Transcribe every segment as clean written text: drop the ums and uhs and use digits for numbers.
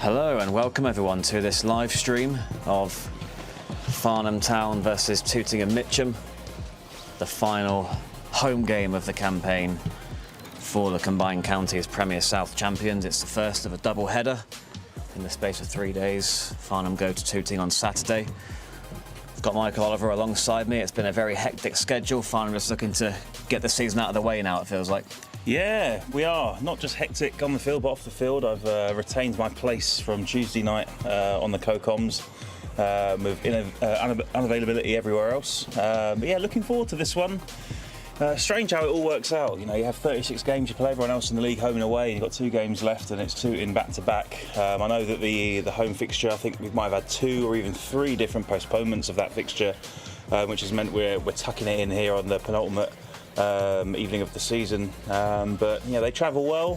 Hello and welcome everyone to this live stream of Farnham Town versus Tooting and Mitcham, the final home game of the campaign for the combined counties Premier South champions. It's the first of a double header in the space of 3 days. Farnham go to Tooting on Saturday. I've got Michael Oliver alongside me. It's been a very hectic schedule. Farnham just looking to get the season out of the way now, it feels like. Yeah, we are. Not just hectic on the field, but off the field. I've retained my place from Tuesday night on the co-coms with unavailability everywhere else. But yeah, looking forward to this one. Strange how it all works out. You know, you have 36 games, you play everyone else in the league home and away, and you've got 2 games left and it's Tooting back-to-back. I know that the home fixture, I think we might have had 2 or even 3 different postponements of that fixture, which has meant we're tucking it in here on the penultimate evening of the season, but you know, they travel well.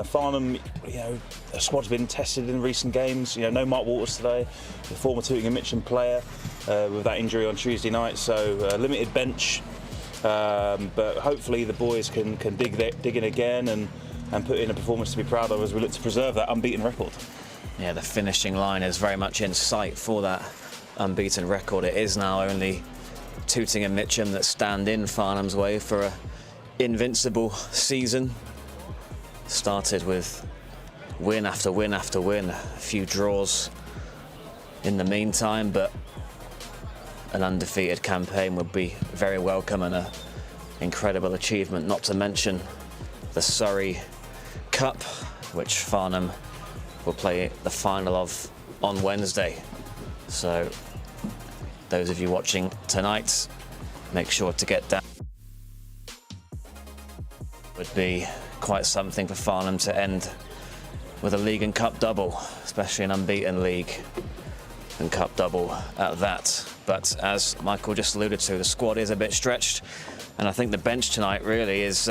Farnham, you know, the squad's been tested in recent games. You know, no Mark Waters today, the former Tooting and Mitcham player with that injury on Tuesday night, so limited bench. But hopefully the boys can dig in again and put in a performance to be proud of as we look to preserve that unbeaten record. Yeah, the finishing line is very much in sight for that unbeaten record. It is now only Tooting and Mitcham that stand in Farnham's way for an invincible season. Started with win after win after win, a few draws in the meantime, but an undefeated campaign would be very welcome and an incredible achievement, not to mention the Surrey Cup, which Farnham will play the final of on Wednesday. So those of you watching tonight, make sure to get down. Would be quite something for Farnham to end with a league and cup double, especially an unbeaten league and cup double at that. But as Michael just alluded to, the squad is a bit stretched, and I think the bench tonight really is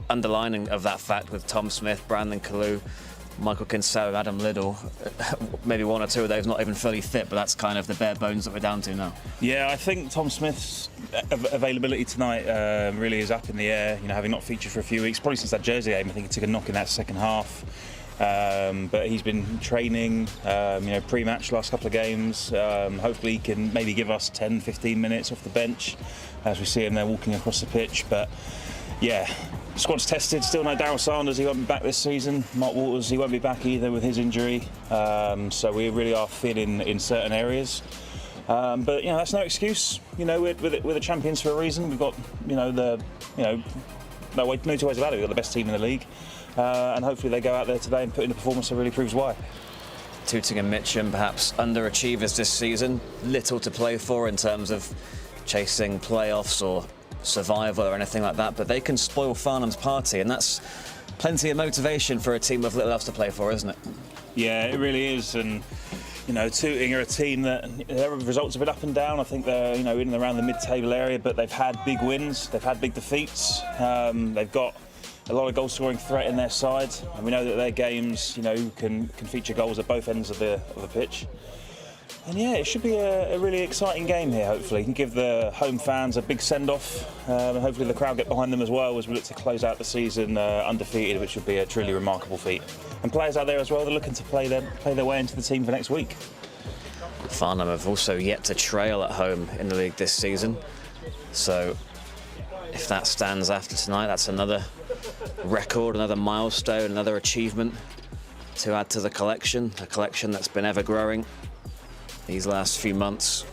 underlining of that fact, with Tom Smith, Brandon Kalu, Michael Kinsella, Adam Liddell. Maybe 1 or 2 of those not even fully fit, but that's kind of the bare bones that we're down to now. Yeah, I think Tom Smith's availability tonight really is up in the air. You know, having not featured for a few weeks, probably since that Jersey game. I think he took a knock in that second half. But he's been training, you know, pre-match last couple of games. Hopefully he can maybe give us 10-15 minutes off the bench as we see him there walking across the pitch. But yeah, squad's tested. Still no Daryl Sanders, he won't be back this season. Mark Waters, he won't be back either with his injury. So we really are thin in certain areas. But you know, that's no excuse. You know, we're the champions for a reason. We've got, you know, no two ways about it. We've got the best team in the league. And hopefully they go out there today and put in a performance that really proves why. Tooting and Mitcham perhaps underachievers this season. Little to play for in terms of chasing playoffs or survival or anything like that, but they can spoil Farnham's party, and that's plenty of motivation for a team with little else to play for, isn't it? Yeah, it really is. And you know, Tooting are a team that their results have been up and down. I think they're, you know, in and around the mid-table area, but they've had big wins, they've had big defeats. They've got a lot of goal-scoring threat in their side, and we know that their games, you know, can feature goals at both ends of the pitch. And yeah, it should be a really exciting game here, hopefully. Can give the home fans a big send-off, and hopefully the crowd get behind them as well as we look to close out the season undefeated, which would be a truly remarkable feat. And players out there as well, they're looking to play their way into the team for next week. Farnham have also yet to trail at home in the league this season, so if that stands after tonight, that's another record, another milestone, another achievement to add to the collection, a collection that's been ever growing these last few months.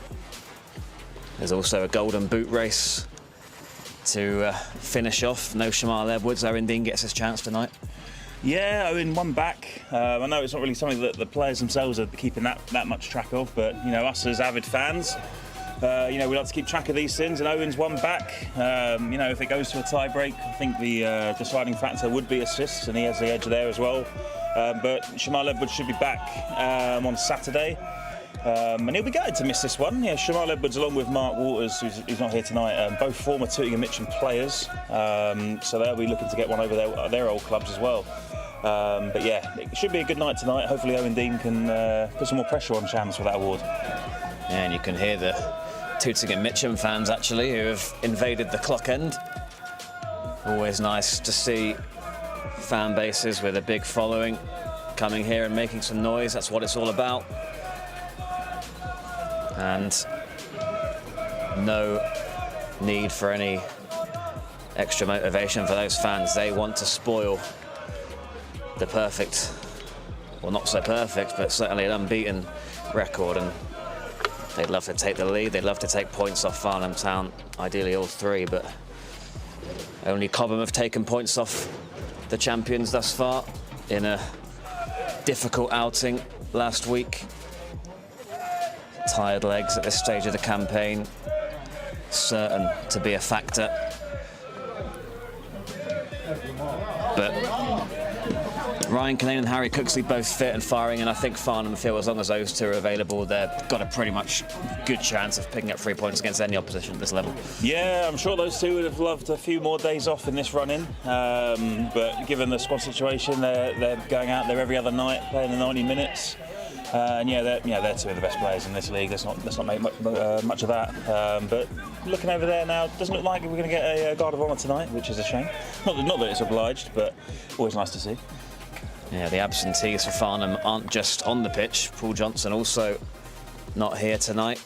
There's also a golden boot race to finish off. No Shamal Edwards. Owen Dean gets his chance tonight. Yeah, Owen won back. I know it's not really something that the players themselves are keeping that much track of, but you know, us as avid fans, you know, we like to keep track of these things, and Owen's won back. You know, if it goes to a tie-break, I think the deciding factor would be assists, and he has the edge there as well. But Shamal Edwards should be back on Saturday. And he'll be gutted to miss this one. Yeah, Shamal Edwards, along with Mark Waters, who's not here tonight, both former Tooting and Mitcham players. So they'll be looking to get one over their old clubs as well. But yeah, it should be a good night tonight. Hopefully Owen Dean can put some more pressure on Shams for that award. Yeah, and you can hear the Tooting and Mitcham fans actually, who have invaded the clock end. Always nice to see fan bases with a big following coming here and making some noise. That's what it's all about. And no need for any extra motivation for those fans. They want to spoil the perfect, well, not so perfect, but certainly an unbeaten record. And they'd love to take the lead. They'd love to take points off Farnham Town, ideally all three, but only Cobham have taken points off the champions thus far in a difficult outing last week. Tired legs at this stage of the campaign, certain to be a factor. But Ryan Kinane and Harry Cooksley both fit and firing, and I think Farnham feel as long as those two are available, they've got a pretty much good chance of picking up 3 points against any opposition at this level. Yeah, I'm sure those two would have loved a few more days off in this run-in, but given the squad situation, they're going out there every other night, playing the 90 minutes. And they're two of the best players in this league. Let's not make much of that. But looking over there now, doesn't look like we're going to get a guard of honour tonight, which is a shame. Not that it's obliged, but always nice to see. Yeah, the absentees for Farnham aren't just on the pitch. Paul Johnson also not here tonight.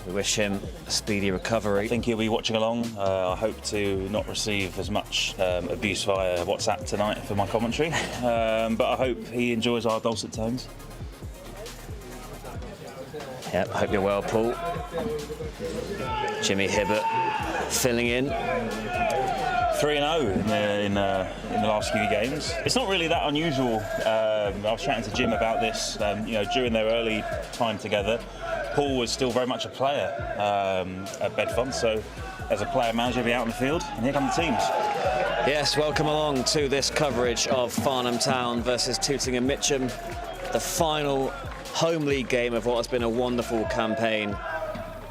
We wish him a speedy recovery. I think he'll be watching along. I hope to not receive as much abuse via WhatsApp tonight for my commentary. But I hope he enjoys our dulcet tones. Yeah, I hope you're well, Paul. Jimmy Hibbert filling in. 3-0 in the last few games. It's not really that unusual. I was chatting to Jim about this. During their early time together, Paul was still very much a player at Bedfont. So, as a player manager, he'll be out in the field, and here come the teams. Yes, welcome along to this coverage of Farnham Town versus Tooting and Mitcham, the final home league game of what has been a wonderful campaign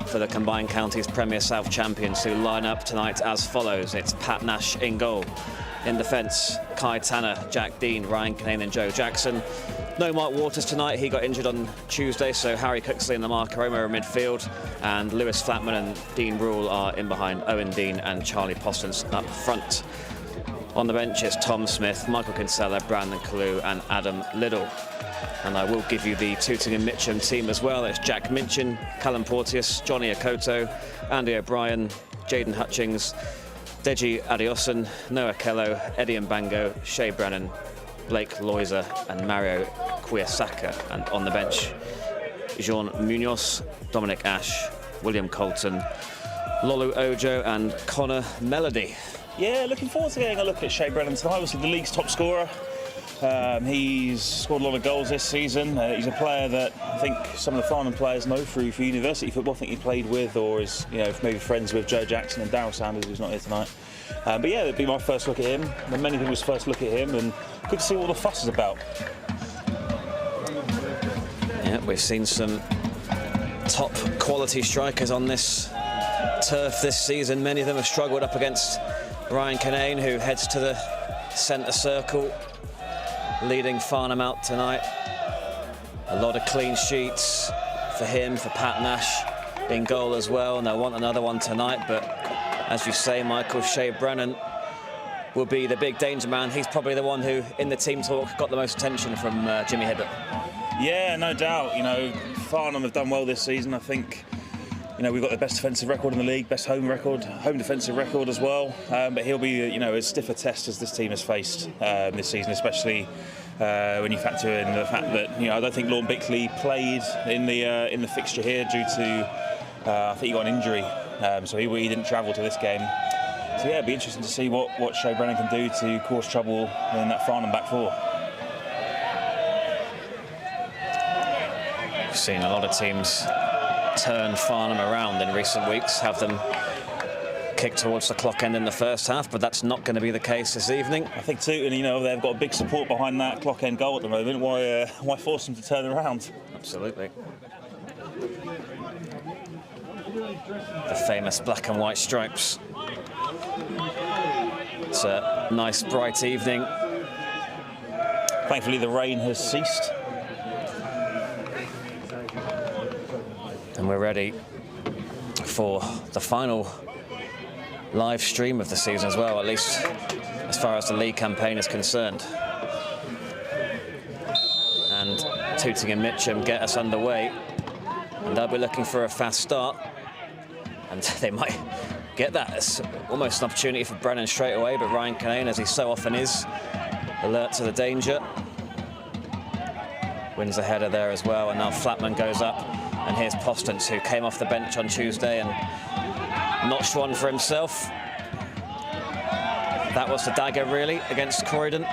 for the Combined Counties Premier South champions, who line up tonight as follows. It's Pat Nash in goal. In defence, Kai Tanner, Jack Dean, Ryan Kinane and Joe Jackson. No Mark Waters tonight, he got injured on Tuesday, so Harry Cooksley and Lamar Caroma are in midfield, and Lewis Flatman and Dean Rule are in behind Owen Dean and Charlie Postons up front. On the bench, it's Tom Smith, Michael Kinsella, Brandon Kalu and Adam Liddell. And I will give you the Tooting and Mitcham team as well. It's Jack Minchin, Callum Porteous, Johnny Akoto, Andy O'Brien, Jaden Hutchings, Deji Adiosun, Noah Kello, Eddie Mbango, Shea Brennan, Blake Loiser and Mario Quiyasaka. And on the bench, Jean Munoz, Dominic Ash, William Colton, Lolu Ojo and Connor Melody. Yeah, looking forward to getting a look at Shea Brennan tonight. Obviously the league's top scorer. He's scored a lot of goals this season. He's a player that I think some of the Farnham players know through for university football. I think he played with, or is maybe friends with Joe Jackson and Darryl Sanders, who's not here tonight. But yeah, it'd be my first look at him. Many people's first look at him, and good to see what the fuss is about. Yeah, we've seen some top quality strikers on this turf this season. Many of them have struggled up against Ryan Kinane, who heads to the centre circle, leading Farnham out tonight. A lot of clean sheets for him, for Pat Nash in goal as well, and they'll want another one tonight. But as you say, Michael, Shea Brennan will be the big danger man. He's probably the one who, in the team talk, got the most attention from Jimmy Hibbert. Yeah, no doubt. Farnham have done well this season. I think we've got the best defensive record in the league, best home defensive record as well. But he'll be, as stiff a test as this team has faced this season, especially when you factor in the fact that I don't think Lorne Bickley played in the fixture here due to I think he got an injury, so he didn't travel to this game. So yeah, it'd be interesting to see what Shea Brennan can do to cause trouble in that Farnham back four. We've seen a lot of teams turn Farnham around in recent weeks, have them kick towards the clock end in the first half, but that's not going to be the case this evening. I think Tooting, they've got a big support behind that clock end goal at the moment. Why force them to turn around? Absolutely. The famous black and white stripes. It's a nice bright evening. Thankfully the rain has ceased. And we're ready for the final live stream of the season as well, at least as far as the league campaign is concerned. Tooting and Mitcham get us underway. And they'll be looking for a fast start. And they might get that. It's almost an opportunity for Brennan straight away, but Ryan Kinane, as he so often is, alert to the danger. Wins a header there as well, and now Flatman goes up. And here's Postance, who came off the bench on Tuesday and notched one for himself. That was the dagger, really, against Croydon.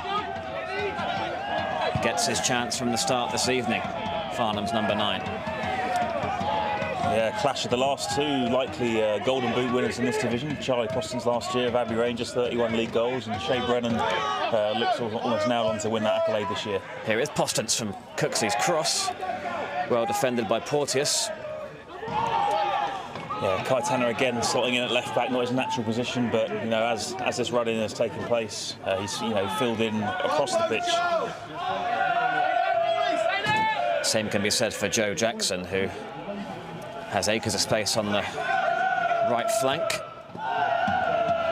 Gets his chance from the start this evening. Farnham's number 9. Yeah, clash of the last two likely Golden Boot winners in this division. Charlie Postance last year of Abbey Rangers, 31 league goals, and Shea Brennan looks almost nailed on to win that accolade this year. Here is Postance from Cooksley's cross. Well defended by Porteous. Yeah, Kai Tanner again slotting in at left back, not his natural position, but you know, as this run-in has taken place, he's filled in across the pitch. Same can be said for Joe Jackson, who has acres of space on the right flank.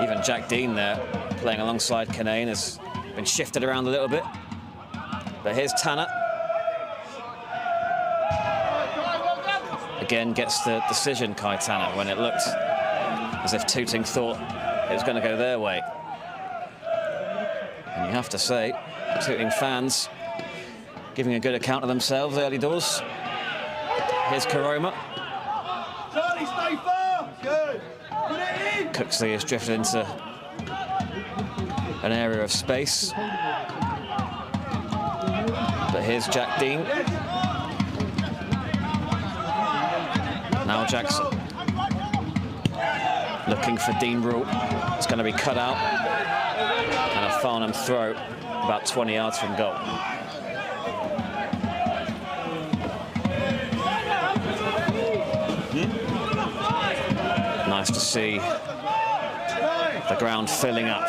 Even Jack Dean there, playing alongside Kinane, has been shifted around a little bit. But here's Tanner. Again gets the decision, Kai Tanner, when it looked as if Tooting thought it was going to go their way. And you have to say, Tooting fans giving a good account of themselves early doors. Here's Karoma. Cooksley has drifted into an area of space. But here's Jack Dean. Now Jackson. Looking for Dean Rule. It's going to be cut out. And a Farnham throw about 20 yards from goal. Nice to see the ground filling up.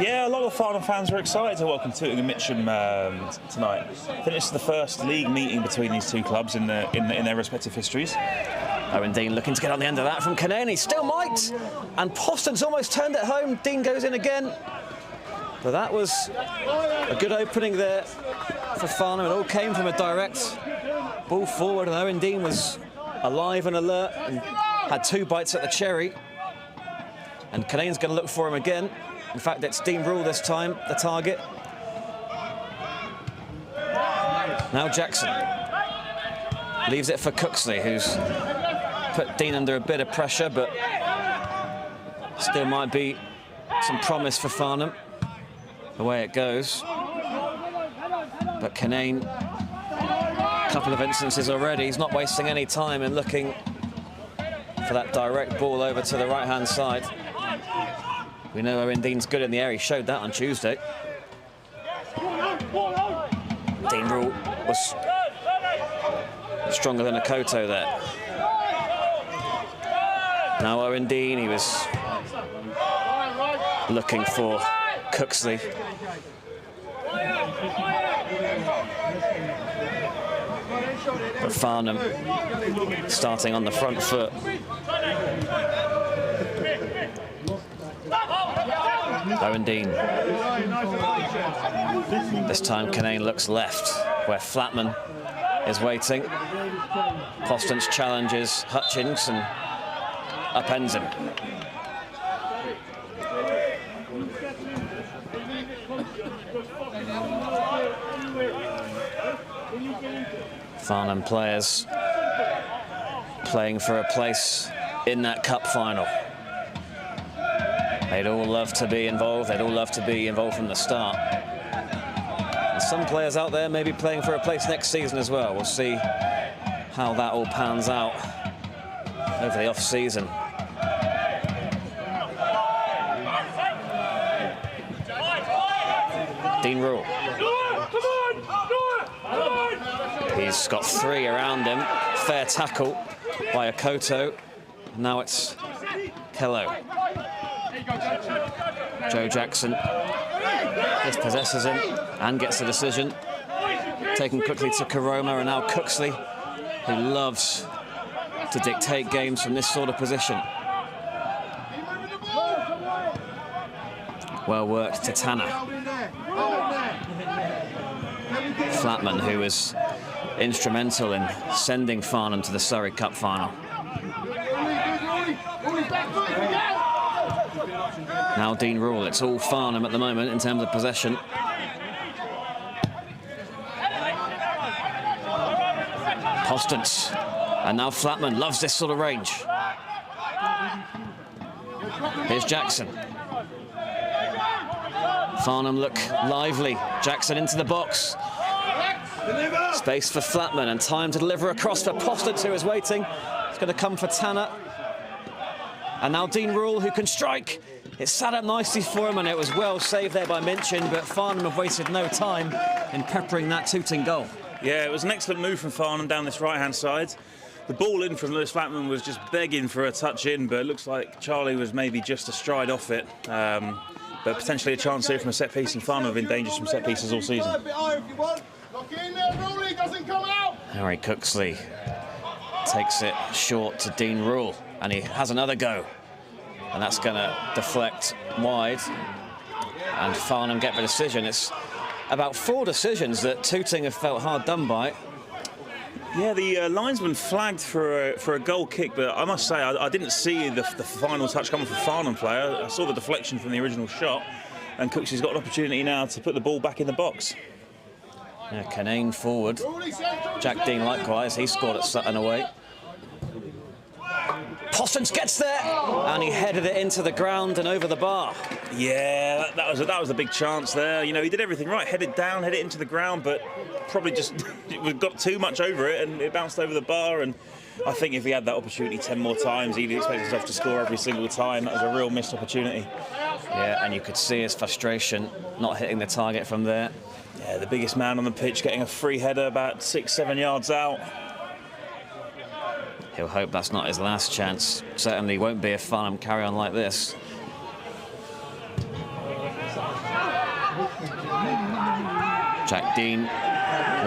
Yeah, a lot of Farnham fans were excited to welcome Tooting and Mitcham tonight. I think this is the first league meeting between these two clubs in their respective histories. Owen Dean looking to get on the end of that from Kinane. He still might. And Postance almost turned it home. Dean goes in again. But that was a good opening there for Farnham. It all came from a direct ball forward, and Owen Dean was alive and alert and had 2 bites at the cherry. And Kinane's going to look for him again. In fact, it's Dean Rule this time, the target. Now Jackson leaves it for Cooksley, who's put Dean under a bit of pressure, but still might be some promise for Farnham, the way it goes. But Kinane, a couple of instances already, he's not wasting any time in looking for that direct ball over to the right-hand side. We know Owen Dean's good in the air, he showed that on Tuesday. Dean Rule was stronger than a Koto there. Now Owen Dean, he was looking for Cooksley. But Farnham starting on the front foot. Owen Dean. This time Kinane looks left, where Flatman is waiting. Postance challenges Hutchins and upends him. Farnham players playing for a place in that cup final. They'd all love to be involved. They'd all love to be involved from the start. And some players out there may be playing for a place next season as well. We'll see how that all pans out over the off-season. Dean Rule. He's got 3 around him. Fair tackle by Akoto. Now it's Kello. Joe Jackson dispossesses him and gets the decision. Taken quickly to Karoma, and now Cooksley, who loves to dictate games from this sort of position. Well worked to Tanner. Flatman, who was instrumental in sending Farnham to the Surrey Cup final. Now Dean Rule, it's all Farnham at the moment in terms of possession. Postance, and now Flatman loves this sort of range. Here's Jackson. Farnham look lively. Jackson into the box. Space for Flatman and time to deliver across for Postance, who is waiting. It's going to come for Tanner. And now Dean Rule, who can strike. It sat up nicely for him, and it was well saved there by Mitcham, but Farnham have wasted no time in peppering that Tooting goal. Yeah, it was an excellent move from Farnham down this right-hand side. The ball in from Lewis Flatman was just begging for a touch in, but it looks like Charlie was maybe just a stride off it. But potentially a chance here from a set piece, and Farnham have been dangerous from set pieces all season. Harry Cooksley takes it short to Dean Rule, and he has another go. And that's going to deflect wide, and Farnham get the decision. It's about 4 decisions that Tooting have felt hard done by. Yeah, the linesman flagged for a goal kick, but I must say I didn't see the final touch coming from Farnham player. I saw the deflection from the original shot, and Cooksley's got an opportunity now to put the ball back in the box. Yeah, Canane forward. Jack Dean likewise, he scored at Sutton away. Postance gets there, and he headed it into the ground and over the bar. Yeah, that was a big chance there. You know, he did everything right. Headed down, headed into the ground, but probably just got too much over it, and it bounced over the bar. And I think if he had that opportunity 10 more times, he'd expect himself to score every single time. That was a real missed opportunity. Yeah, and you could see his frustration not hitting the target from there. Yeah, the biggest man on the pitch getting a free header about 6-7 yards out. He'll hope that's not his last chance. Certainly won't be if Farnham carry on like this. Jack Dean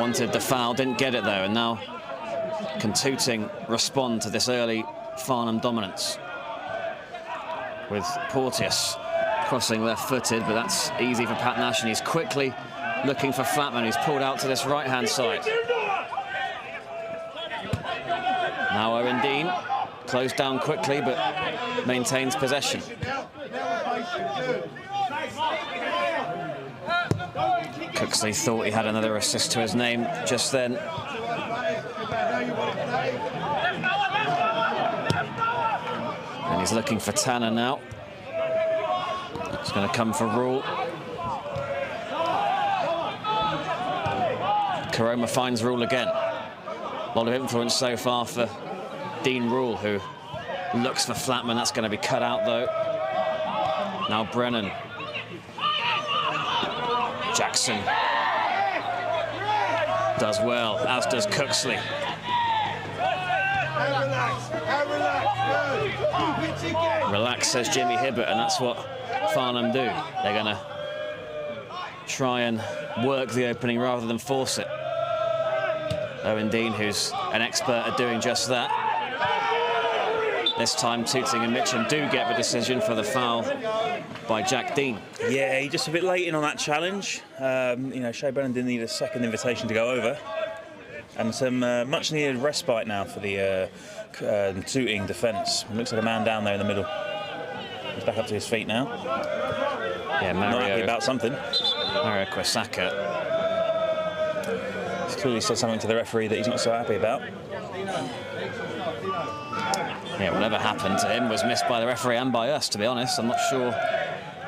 wanted the foul, didn't get it though, and now can Tooting respond to this early Farnham dominance? With Porteous crossing left-footed, but that's easy for Pat Nash, and he's quickly looking for Flatman, who's pulled out to this right-hand side. Now Owen Dean, closed down quickly, but maintains possession. Cooksley thought he had another assist to his name just then. And he's looking for Tanner now. It's going to come for Rule. Karoma finds Rule again. A lot of influence so far for Dean Rule, who looks for Flatman. That's going to be cut out, though. Now Brennan. Jackson does well, as does Cooksley. Relax, says Jimmy Hibbert, and that's what Farnham do. They're going to try and work the opening rather than force it. Owen Dean, who's an expert at doing just that. This time, Tooting and Mitcham do get the decision for the foul by Jack Dean. Yeah, he's just a bit late in on that challenge. You know, Shea Brennan didn't need a second invitation to go over. And some much-needed respite now for the Tooting defence. Looks like a man down there in the middle. He's back up to his feet now. Yeah, Mario. Not happy about something. Mario Quisaka. He's clearly said something to the referee that he's not so happy about. Yeah, whatever happened to him was missed by the referee and by us, to be honest. I'm not sure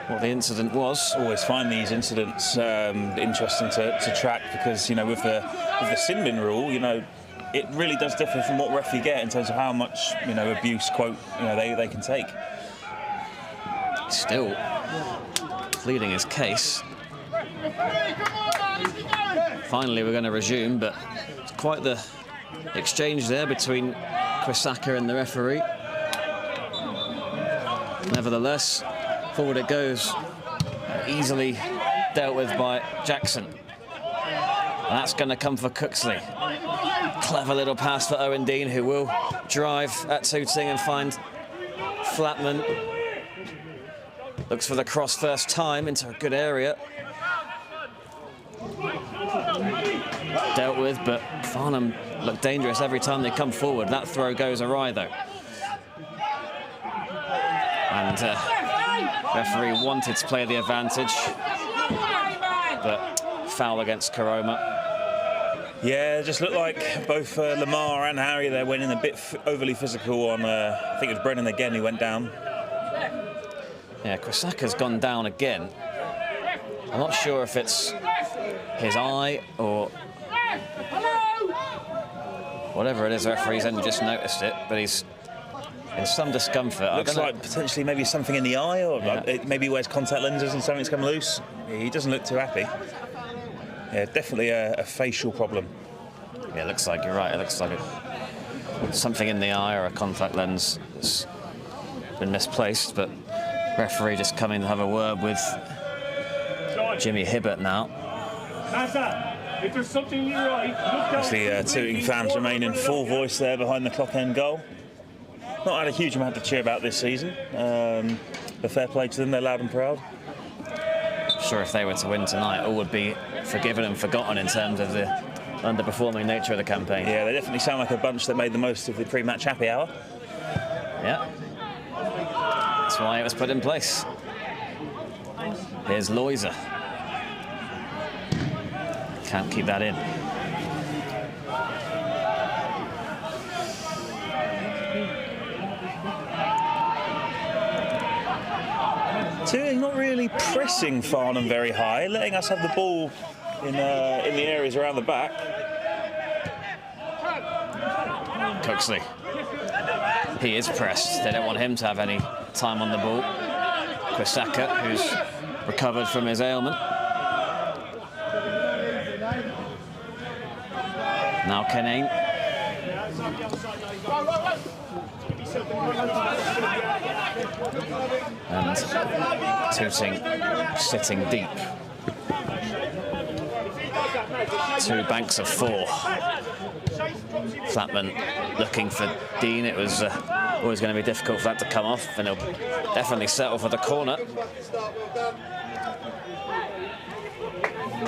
what the incident was. Always find these incidents interesting to track because, you know, with the sin bin rule, you know, it really does differ from what ref you get in terms of how much, you know, abuse, quote, you know, they can take. Still pleading his case. Finally, we're going to resume, but it's quite the exchange there between Quisaka and the referee. Nevertheless, forward it goes, easily dealt with by Jackson. And that's going to come for Cooksley. Clever little pass for Owen Dean, who will drive at Tooting and find Flatman. Looks for the cross first time into a good area. Dealt with, but Farnham look dangerous every time they come forward. That throw goes awry, though. And referee wanted to play the advantage, but foul against Karoma. Yeah, it just looked like both Lamar and Harry there went in a bit overly physical on, I think it was Brennan again who went down. Yeah, Kwisaka's gone down again. I'm not sure if it's his eye or whatever it is. The referee's only just noticed it, but he's in some discomfort. Looks like potentially maybe something in the eye, or yeah. Like maybe he wears contact lenses and something's come loose. He doesn't look too happy. Yeah, definitely a facial problem. Yeah, it looks like you're right. It looks like something in the eye or a contact lens that's been misplaced, but referee just coming to have a word with Jimmy Hibbert now. If there's something you're right, Obviously, Tooting fans remain in full voice there behind the clock end goal. Not had a huge amount to cheer about this season, but fair play to them, they're loud and proud. Sure, if they were to win tonight, all would be forgiven and forgotten in terms of the underperforming nature of the campaign. Yeah, they definitely sound like a bunch that made the most of the pre-match happy hour. Yeah, that's why it was put in place. Here's Loiser. Can't keep that in. Tooting not really pressing Farnham very high, letting us have the ball in the areas around the back. Cooksley. He is pressed. They don't want him to have any time on the ball. Kwisaka, who's recovered from his ailment. Now Kenane. And Tooting sitting deep. 2 banks of 4. Flatman looking for Dean. It was always going to be difficult for that to come off, and he'll definitely settle for the corner.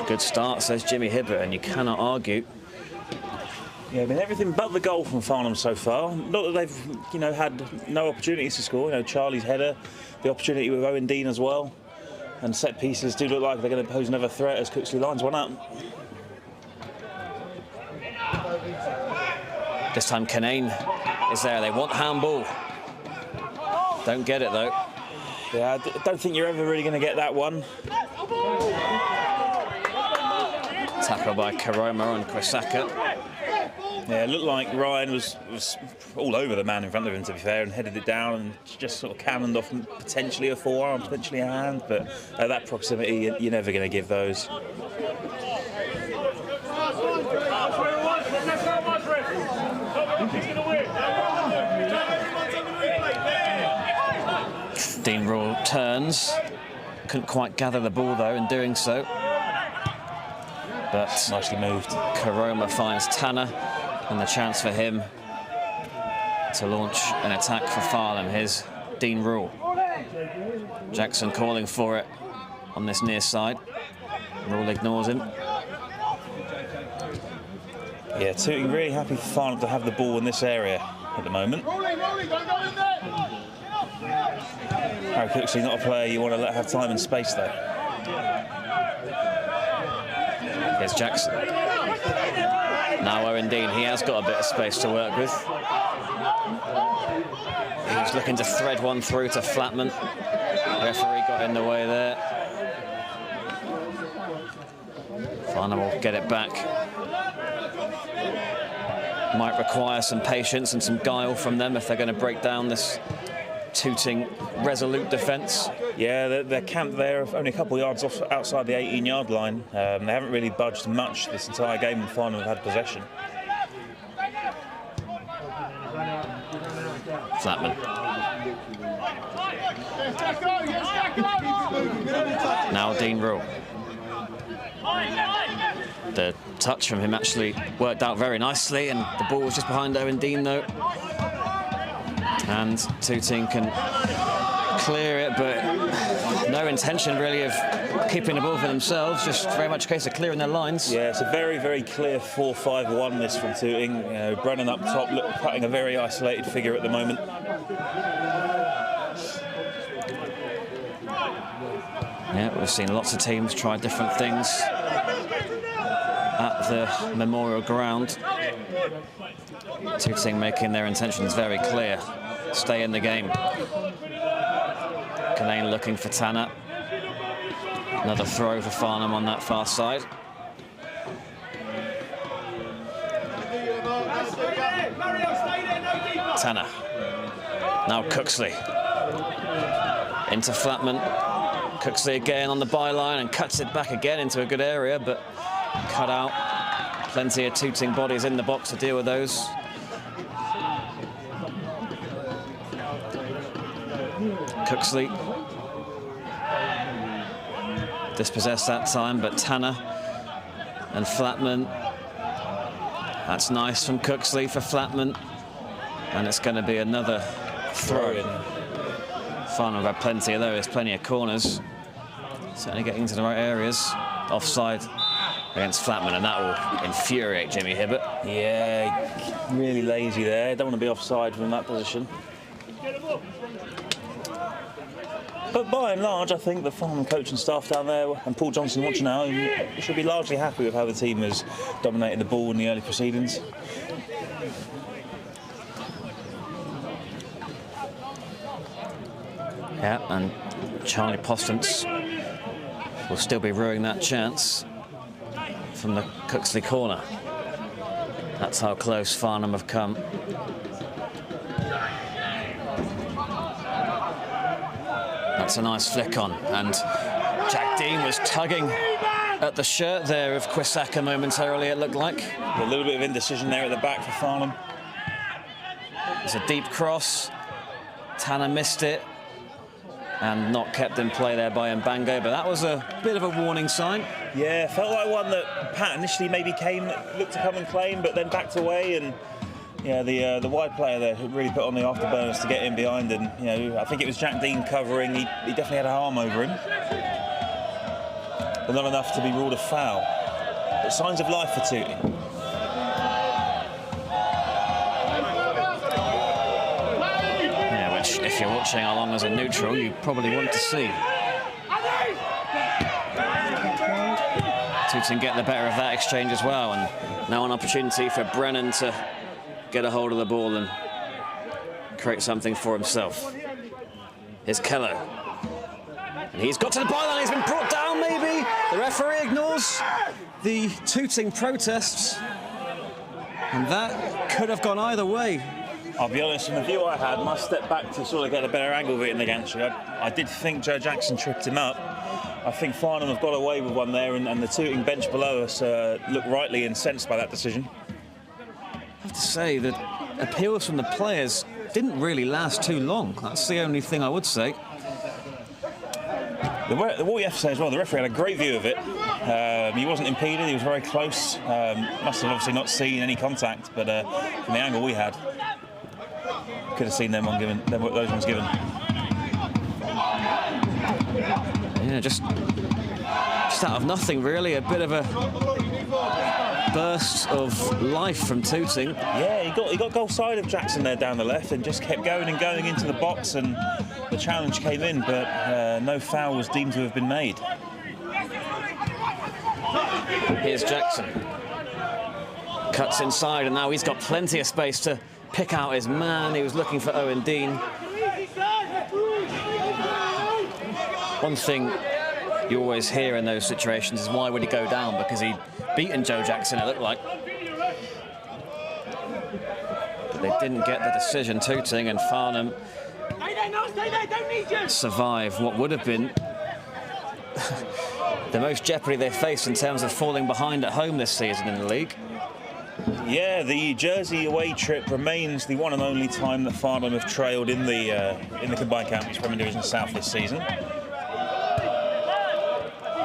Good start, says Jimmy Hibbert, and you cannot argue. Yeah, I mean, everything but the goal from Farnham so far. Not that they've, had no opportunities to score. Charlie's header, the opportunity with Owen Dean as well. And set pieces do look like they're going to pose another threat as Cooksley lines one up. This time Kenane is there. They want handball. Don't get it, though. Yeah, I don't think you're ever really going to get that one. Tackle by Karoma on Kwisaka. Yeah, it looked like Ryan was all over the man in front of him, to be fair, and headed it down and just sort of cannoned off potentially a forearm, potentially a hand, but at that proximity, you're never going to give those. Dean Rule turns. Couldn't quite gather the ball, though, in doing so. But Nicely moved. Karoma finds Tanner, and the chance for him to launch an attack for Farnham. Here's Dean Rule. Jackson calling for it on this near side. Rule ignores him. Yeah, Tooting really happy for Farnham to have the ball in this area at the moment. Harry Cooksley, not a player you want to let have time and space though. Here's Jackson. Now Owen Dean, he has got a bit of space to work with. He's looking to thread one through to Flatman. Referee got in the way there. Farnham will get it back. Might require some patience and some guile from them if they're going to break down this Tooting resolute defence. Yeah, they're camped there only a couple of yards off outside the 18-yard line. They haven't really budged much this entire game and Farnham have had possession. Flatman. Now Dean Rule. The touch from him actually worked out very nicely, and the ball was just behind Owen Dean, though. And Tooting can clear it, but no intention really of keeping the ball for themselves, just very much a case of clearing their lines. Yeah, it's a very, very clear 4-5-1 this from Tooting. You know, Brennan up top, cutting a very isolated figure at the moment. Yeah, we've seen lots of teams try different things at the Memorial Ground. Tooting making their intentions very clear. Stay in the game. Canane looking for Tanner. Another throw for Farnham on that far side. Tanner. Now Cooksley. Into Flatman. Cooksley again on the byline and cuts it back again into a good area, but cut out. Plenty of Tooting bodies in the box to deal with those. Cooksley dispossessed that time, but Tanner and Flatman. That's nice from Cooksley for Flatman, and it's going to be another throw-in. Farnham have had plenty of those, plenty of corners. Certainly getting into the right areas. Offside against Flatman, and that will infuriate Jimmy Hibbert. Yeah, really lazy there. Don't want to be offside from that position. But by and large, I think the Farnham coaching staff down there and Paul Johnson watching now should be largely happy with how the team has dominated the ball in the early proceedings. Yeah, and Charlie Postance will still be ruining that chance from the Cooksley corner. That's how close Farnham have come. That's a nice flick on, and Jack Dean was tugging at the shirt there of Quisaka momentarily, it looked like. A little bit of indecision there at the back for Farnham. It's a deep cross. Tanner missed it and not kept in play there by Mbango, but that was a bit of a warning sign. Yeah, felt like one that Pat initially maybe looked to come and claim, but then backed away, and yeah, the wide player there who really put on the afterburners to get in behind, and you know, I think it was Jack Dean covering. He definitely had a arm over him, but not enough to be ruled a foul. But signs of life for Tooting. Yeah, which if you're watching along as a neutral, you probably want to see. Tooting getting the better of that exchange as well, and now an opportunity for Brennan to get a hold of the ball and create something for himself. Here's Keller. And he's got to the byline, he's been brought down maybe. The referee ignores the Tooting protests. And that could have gone either way. I'll be honest, from the view I had, must step back to sort of get a better angle of it in the gantry. I did think Joe Jackson tripped him up. I think Farnham have got away with one there, and the Tooting bench below us look rightly incensed by that decision. I have to say that appeals from the players didn't really last too long. That's the only thing I would say. What we have to say as well, the referee had a great view of it. He wasn't impeded, he was very close. Must have obviously not seen any contact, but from the angle we had, could have seen those ones given. Yeah, just out of nothing really, a bit of a burst of life from Tooting. Yeah, he got goal side of Jackson there down the left and just kept going and going into the box, and the challenge came in, but no foul was deemed to have been made. Here's Jackson. Cuts inside, and now he's got plenty of space to pick out his man. He was looking for Owen Dean. One thing you always hear in those situations is why would he go down? Because he'd beaten Joe Jackson, it looked like. But they didn't get the decision, Tooting, and Farnham survive what would have been the most jeopardy they've faced in terms of falling behind at home this season in the league. Yeah, the Jersey away trip remains the one and only time that Farnham have trailed in the Combined Counties Premier Division South this season.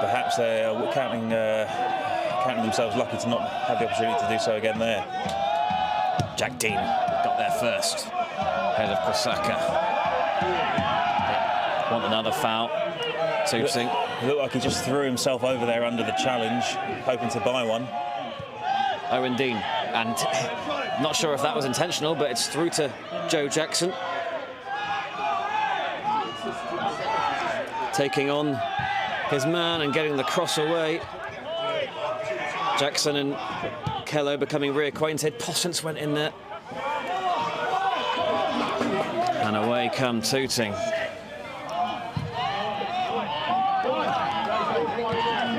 Perhaps they're counting themselves lucky to not have the opportunity to do so again there. Jack Dean got there first, ahead of Quisaka. Want another foul. Tooting. It looked like he just threw himself over there under the challenge, hoping to buy one. Owen Dean, and not sure if that was intentional, but it's through to Joe Jackson. Taking on his man and getting the cross away. Jackson and Kello becoming reacquainted. Possance went in there. And away come Tooting.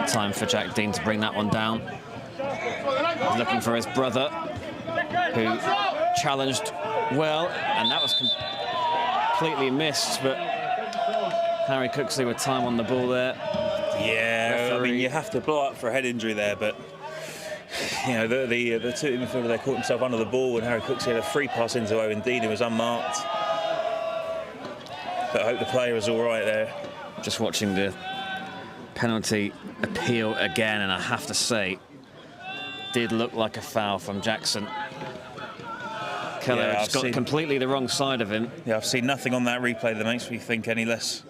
Time for Jack Dean to bring that one down. He's looking for his brother, who challenged well, and that was completely missed, but Harry Cooksley with time on the ball there. Yeah, Referee. I mean, you have to blow up for a head injury there, but you know, the two midfielder there caught himself under the ball, and Harry Cooksley had a free pass into Owen Dean, who was unmarked. But I hope the player was all right there. Just watching the penalty appeal again, and I have to say, did look like a foul from Jackson. Keller Yeah, just got completely the wrong side of him. Yeah, I've seen nothing on that replay that makes me think any less.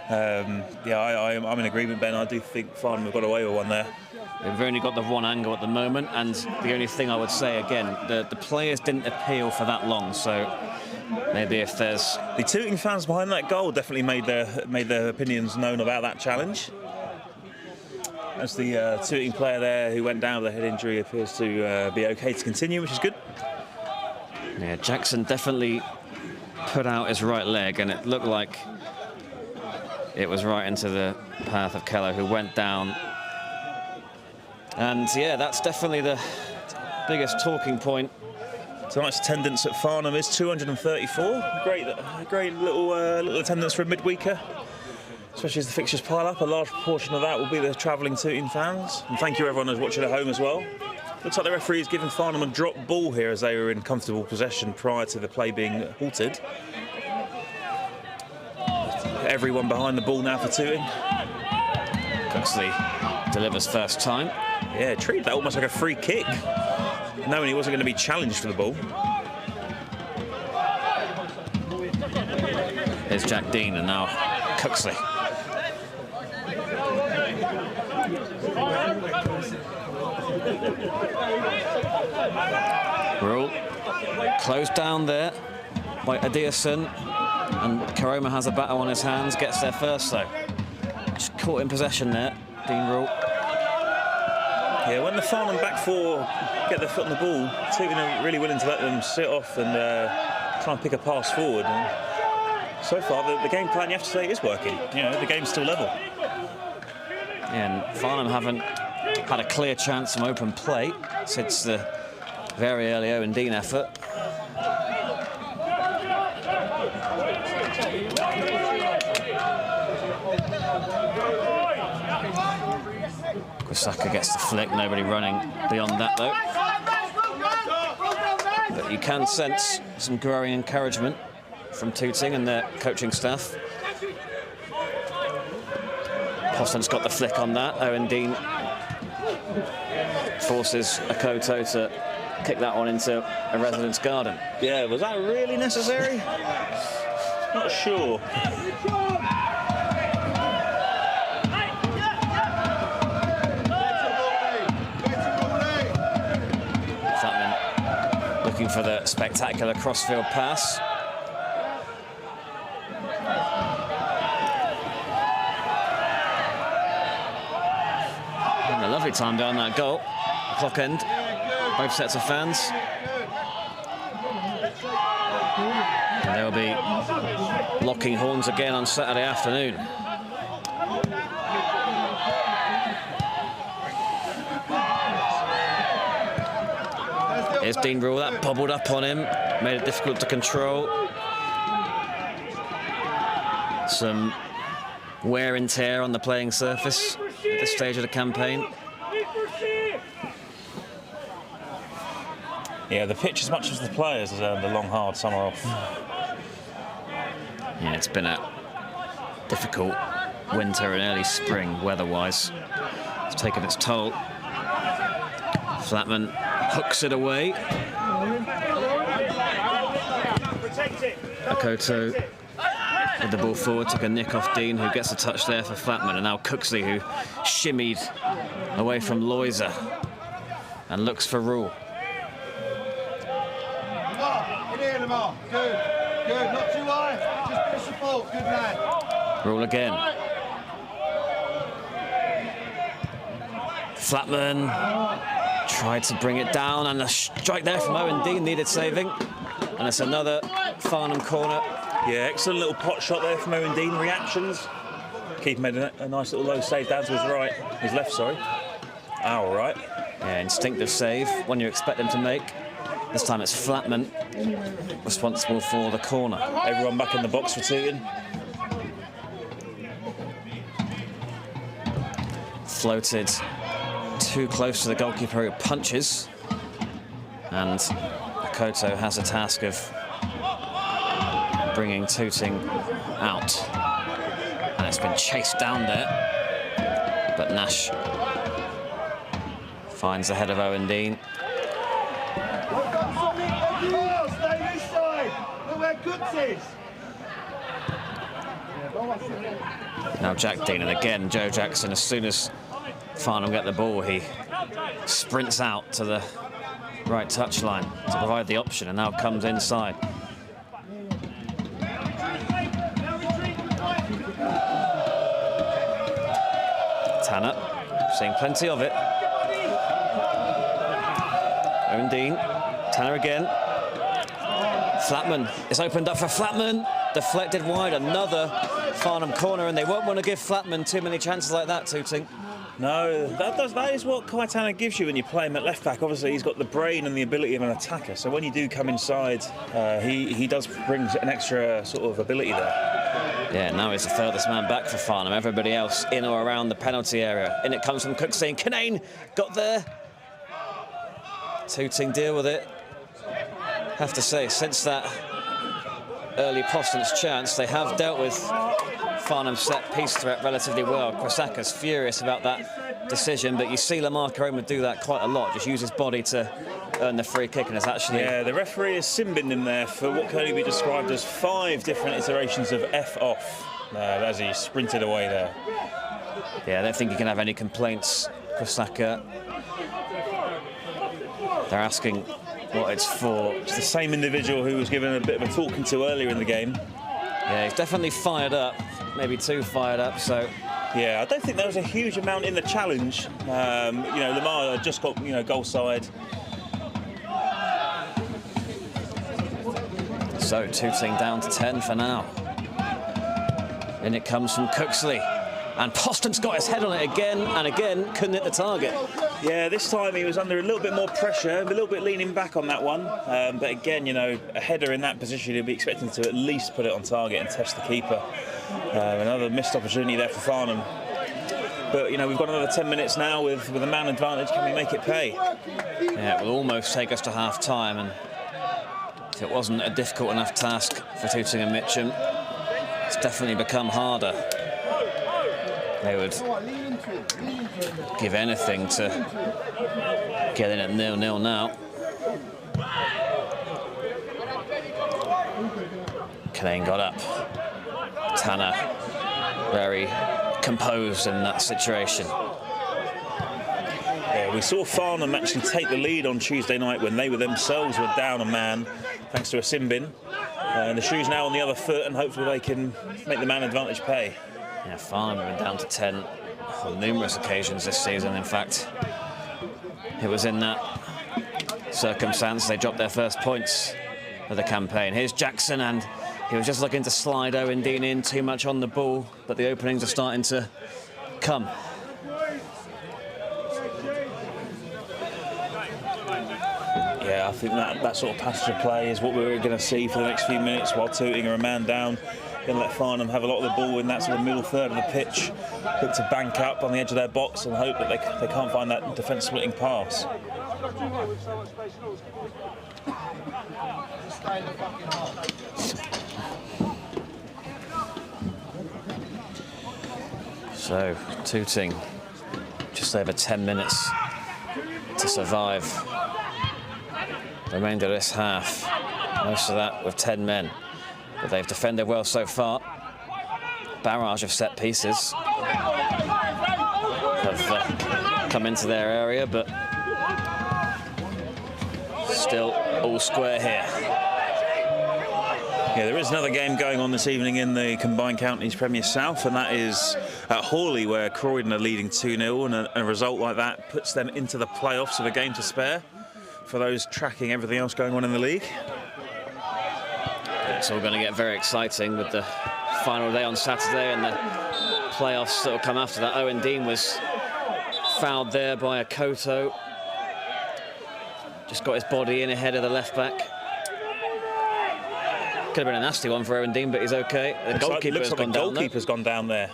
I'm in agreement, Ben. I do think Farnham have got away with one there. We've only got the one angle at the moment, and the only thing I would say again, the players didn't appeal for that long, so maybe if there's... The Tooting fans behind that goal definitely made their opinions known about that challenge. As the Tooting player there who went down with a head injury appears to be okay to continue, which is good. Yeah, Jackson definitely put out his right leg, and it looked like it was right into the path of Keller, who went down. And yeah, that's definitely the biggest talking point. Tonight's attendance at Farnham is 234. Great little attendance for a midweeker, especially as the fixtures pile up. A large proportion of that will be the travelling Tooting fans. And thank you everyone who's watching at home as well. Looks like the referee is giving Farnham a drop ball here as they were in comfortable possession prior to the play being halted. Everyone behind the ball now for Tooting. Cooksley delivers first time. Yeah, treated that almost like a free kick, knowing he wasn't going to be challenged for the ball. Here's Jack Dean, and now Cooksley. We're all closed down there by Adierson, and Karoma has a battle on his hands, gets there first though. Just caught in possession there, Dean Rule. Yeah, when the Farnham back four get their foot on the ball, Tooting are really willing to let them sit off and try and pick a pass forward. And so far, the game plan, you have to say, is working. You know, the game's still level. Yeah, and Farnham haven't had a clear chance from open play since the very early Owen Dean effort. Saka gets the flick, nobody running beyond that though. But you can sense some growing encouragement from Tooting and their coaching staff. Possant's got the flick on that. Owen Dean forces Akoto to kick that one into a resident's garden. Yeah, was that really necessary? Not sure. Looking for the spectacular crossfield pass. And a lovely time down that goal. Clock end. Both sets of fans. And they'll be locking horns again on Saturday afternoon. Here's Dean Rule, that bobbled up on him, made it difficult to control. Some wear and tear on the playing surface at this stage of the campaign. Yeah, the pitch as much as the players has earned a long, hard summer off. Yeah, it's been a difficult winter and early spring weather-wise. It's taken its toll. Flatman hooks it away. Akoto with the ball forward, took a nick off Dean, who gets a touch there for Flatman, and now Cooksley, who shimmied away from Loiser and looks for Rule. Good, not too high, just a bit of support, good man. Rule again. Flatman tried to bring it down, and a strike there from Owen Dean needed saving. And it's another Farnham corner. Yeah, excellent little pot shot there from Owen Dean. Reactions. Keeper made a nice little low save down to his right, his left, sorry. Our right. Yeah, instinctive save, one you expect him to make. This time it's Flatman responsible for the corner. Everyone back in the box for Tooting. Floated too close to the goalkeeper, who punches. And Koto has a task of bringing Tooting out. And it's been chased down there. But Nash finds the head of Owen Dean. Stay this side, look where Goods is. Now Jack Dean, and again Joe Jackson, as soon as Farnham get the ball, he sprints out to the right touchline to provide the option, and now comes inside. Tanner, seeing plenty of it. Owen Dean, Tanner again. Flatman, it's opened up for Flatman. Deflected wide, another Farnham corner, and they won't want to give Flatman too many chances like that, Tooting. No, that is what Kai Tanner gives you when you play him at left back. Obviously, he's got the brain and the ability of an attacker. So when you do come inside, he does bring an extra sort of ability there. Yeah, now he's the furthest man back for Farnham. Everybody else in or around the penalty area. In it comes from Cooksley, and Kinane got there. Tooting deal with it. Have to say, since that early Protestants chance, they have dealt with Farnham's set-piece threat relatively well. Krasaka's furious about that decision, but you see Lamar Karoma do that quite a lot, just use his body to earn the free kick, and it's actually... Yeah, the referee has sin-binned him there for what can only be described as 5 different iterations of F off, as he sprinted away there. Yeah, I don't think he can have any complaints, Krasaka. They're asking what it's for. It's the same individual who was given a bit of a talking to earlier in the game. Yeah, he's definitely fired up, maybe too fired up, so... Yeah, I don't think there was a huge amount in the challenge. You know, Lamar just got, goal side. So, Tooting down to 10 for now. In it comes from Cooksley. And Poston's got his head on it again and again, couldn't hit the target. Yeah, this time he was under a little bit more pressure, a little bit leaning back on that one. But again, a header in that position, he'll be expecting to at least put it on target and test the keeper. Another missed opportunity there for Farnham. But, we've got another 10 minutes now with a man advantage. Can we make it pay? Yeah, it will almost take us to half-time, and if it wasn't a difficult enough task for Tooting and Mitcham, it's definitely become harder. They would give anything to get in at 0-0 now. Kinane got up. Tanner very composed in that situation. Yeah, we saw Farnham actually take the lead on Tuesday night when they themselves were down a man thanks to a sin bin. And the shoe's now on the other foot, and hopefully they can make the man advantage pay. Yeah, Farnham have been down to 10 on numerous occasions this season. In fact, it was in that circumstance they dropped their first points of the campaign. Here's Jackson, and he was just looking to slide Owen Dean in, too much on the ball, but the openings are starting to come. Yeah, I think that sort of passage of play is what we're going to see for the next few minutes while Tooting are a man down. Going to let Farnham have a lot of the ball in that sort of middle third of the pitch, look to bank up on the edge of their box and hope that they can't find that defence-splitting pass. So, Tooting, just over 10 minutes to survive the remainder of this half. Most of that with 10 men. But they've defended well so far. barrage of set pieces have come into their area, but still all square here. Yeah, there is another game going on this evening in the Combined Counties Premier South, and that is at Hawley, where Croydon are leading 2-0, and a result like that puts them into the playoffs with a game to spare for those tracking everything else going on in the league. It's all going to get very exciting with the final day on Saturday and the playoffs that will come after that. Owen Dean was fouled there by a Koto. Just got his body in ahead of the left back. Could have been a nasty one for Owen Dean, but he's okay. The goalkeeper's gone down there.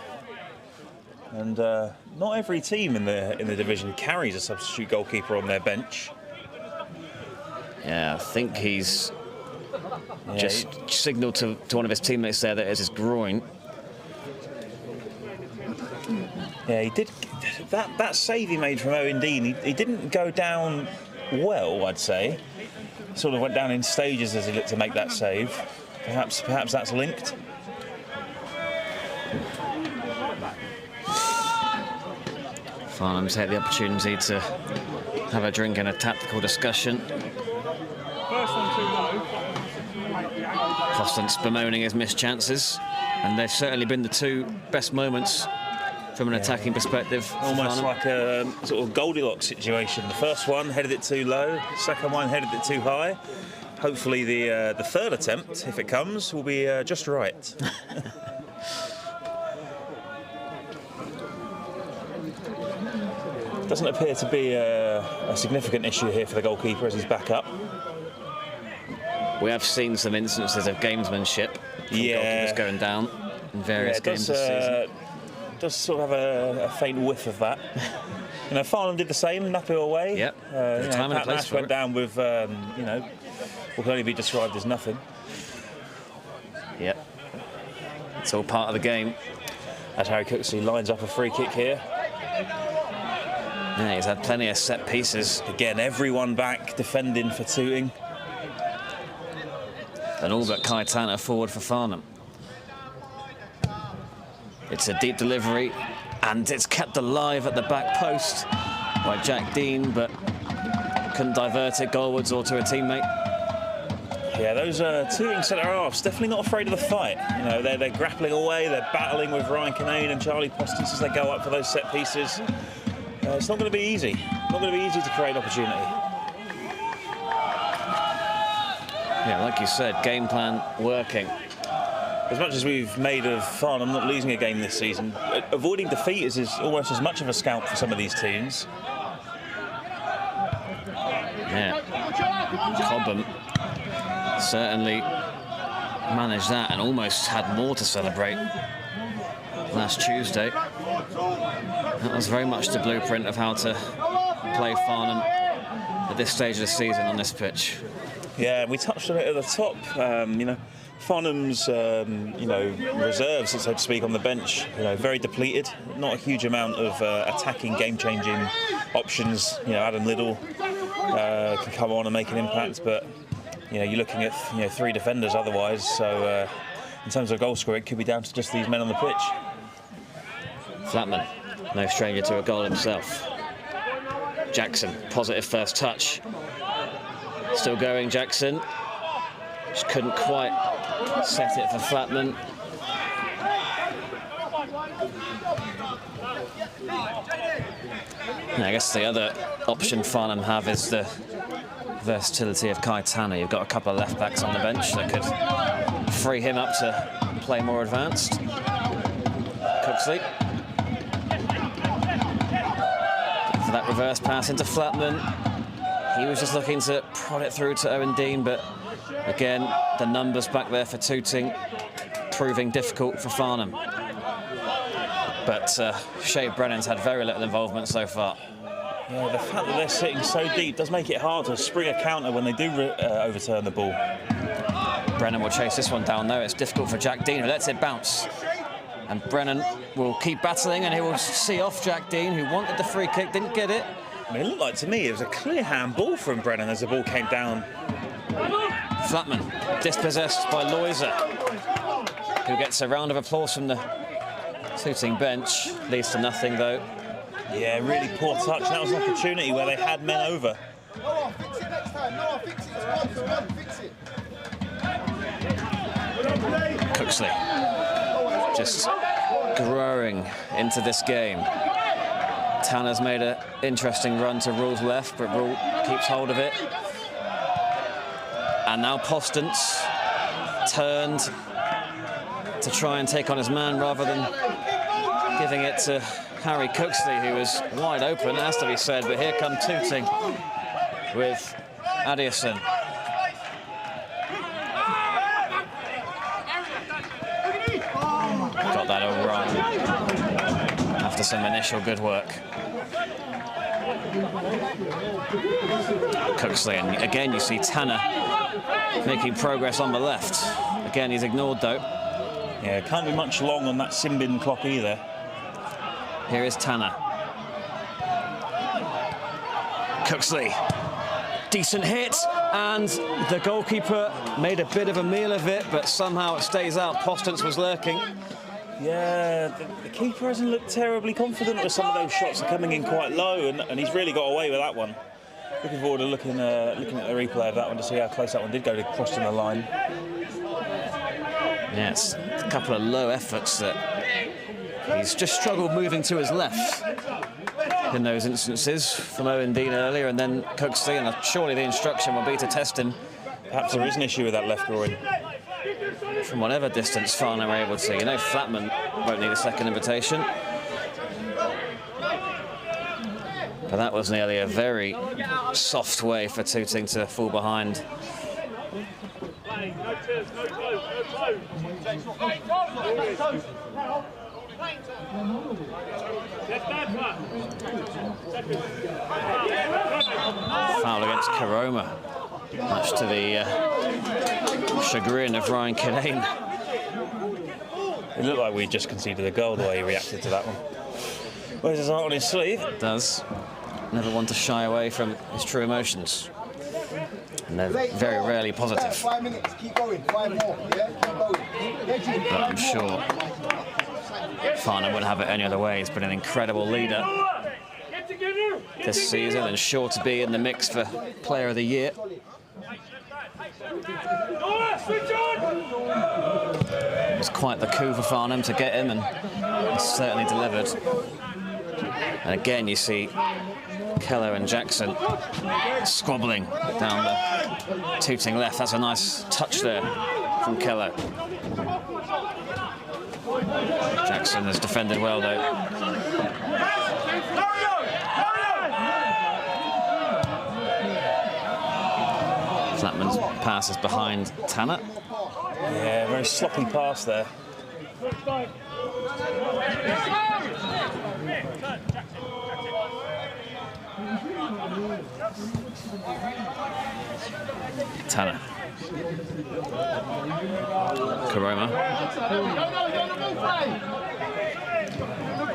And not every team in the division carries a substitute goalkeeper on their bench. Yeah, I think he's just signalled to one of his teammates there that it's his groin. Yeah, he did. That save he made from Owen Dean, he didn't go down well, I'd say. Sort of went down in stages as he looked to make that save. Perhaps that's linked. Farnham's had the opportunity to have a drink and a tactical discussion. Constance bemoaning his missed chances, and they've certainly been the two best moments from an attacking perspective. Almost like a sort of Goldilocks situation. The first one headed it too low, the second one headed it too high. Hopefully the third attempt, if it comes, will be just right. Doesn't appear to be a significant issue here for the goalkeeper as he's back up. We have seen some instances of gamesmanship from goalkeepers going down in various games this season. Does sort of have a faint whiff of that. You know, Farnham did the same, Nappy away. Yep. Time and a place Nash for went it. down with, you know, what can only be described as nothing. Yep. It's all part of the game. As Harry Cooksley lines up a free kick here. Yeah, he's had plenty of set pieces. Again, everyone back defending for Tooting. And all but Kaitana forward for Farnham. It's a deep delivery, and it's kept alive at the back post by Jack Dean, but couldn't divert it goalwards or to a teammate. Yeah, those Tooting centre-halves definitely not afraid of the fight. You know, they're grappling away, they're battling with Ryan Kinane and Charlie Postins as they go up for those set pieces. It's not going to be easy. Not going to be easy to create opportunity. Yeah, like you said, game plan working. As much as we've made of Farnham not losing a game this season, avoiding defeat is almost as much of a scalp for some of these teams. Yeah, Cobham certainly managed that and almost had more to celebrate last Tuesday. That was very much the blueprint of how to play Farnham at this stage of the season on this pitch. Yeah, we touched on it at the top. You know, Farnham's reserves, so to speak, on the bench, you know, very depleted. Not a huge amount of attacking, game-changing options. You know, Adam Liddell can come on and make an impact, but you know, you're looking at three defenders otherwise. So in terms of goal scoring, it could be down to just these men on the pitch. Flatman, no stranger to a goal himself. Jackson, positive first touch. Still going, Jackson. Just couldn't quite set it for Flatman. And I guess the other option Farnham have is the versatility of Kaitana. You've got a couple of left backs on the bench that could free him up to play more advanced. Cooksley. For that reverse pass into Flatman. He was just looking to prod it through to Owen Dean, but again, the numbers back there for Tooting proving difficult for Farnham. But Shea Brennan's had very little involvement so far. Yeah, the fact that they're sitting so deep does make it hard to spring a counter when they do overturn the ball. Brennan will chase this one down though. It's difficult for Jack Dean, who lets it bounce. And Brennan will keep battling, and he will see off Jack Dean, who wanted the free kick, didn't get it. I mean, it looked like to me it was a clear handball from Brennan as the ball came down. Flatman dispossessed by Loiser, who gets a round of applause from the Tooting bench leads to nothing though. Yeah, really poor touch. That was an opportunity where they had men over. No, fix it next time. No, fix it. It's gone, fix it. Cooksley just growing into this game. Tanner's made an interesting run to Rule's left, but Rule keeps hold of it. And now Postance turned to try and take on his man rather than giving it to Harry Cooksley, who was wide open, it has to be said, but here come Tooting with Addison. Got that all wrong after some initial good work. Cooksley, and again you see Tanner making progress on the left. Again, he's ignored though. Yeah, can't be much long on that Simbin clock either. Here is Tanner. Cooksley, decent hit, and the goalkeeper made a bit of a meal of it, but somehow it stays out. Postance was lurking. Yeah, the keeper hasn't looked terribly confident with some of those shots are coming in quite low, and he's really got away with that one. Looking forward to looking at the replay of that one to see how close that one did go to crossing the line. Yeah, it's a couple of low efforts that he's just struggled moving to his left in those instances from Owen Dean earlier, and then Cooksley, and surely the instruction will be to test him. Perhaps there is an issue with that left groin. From whatever distance Farnham are able to. You know, Flatman won't need a second invitation. But that was nearly a very soft way for Tooting to fall behind. Foul against Karoma, much to the chagrin of Ryan Kinane. It looked like we just conceded a goal the way he reacted to that one. Wears his heart on his sleeve. It does. Never one to shy away from his true emotions. And they're very rarely positive. 5 minutes, keep going, 5 more, yeah, keep going. But I'm sure Farnham wouldn't have it any other way. He's been an incredible leader this season and sure to be in the mix for Player of the Year. It was quite the coup for Farnham to get him, and he certainly delivered. And again, you see Keller and Jackson squabbling down the Tooting left. That's a nice touch there from Keller. Jackson has defended well, though. Flatman's pass is behind Tanner. Yeah, very sloppy pass there. Tanner. Karoma. The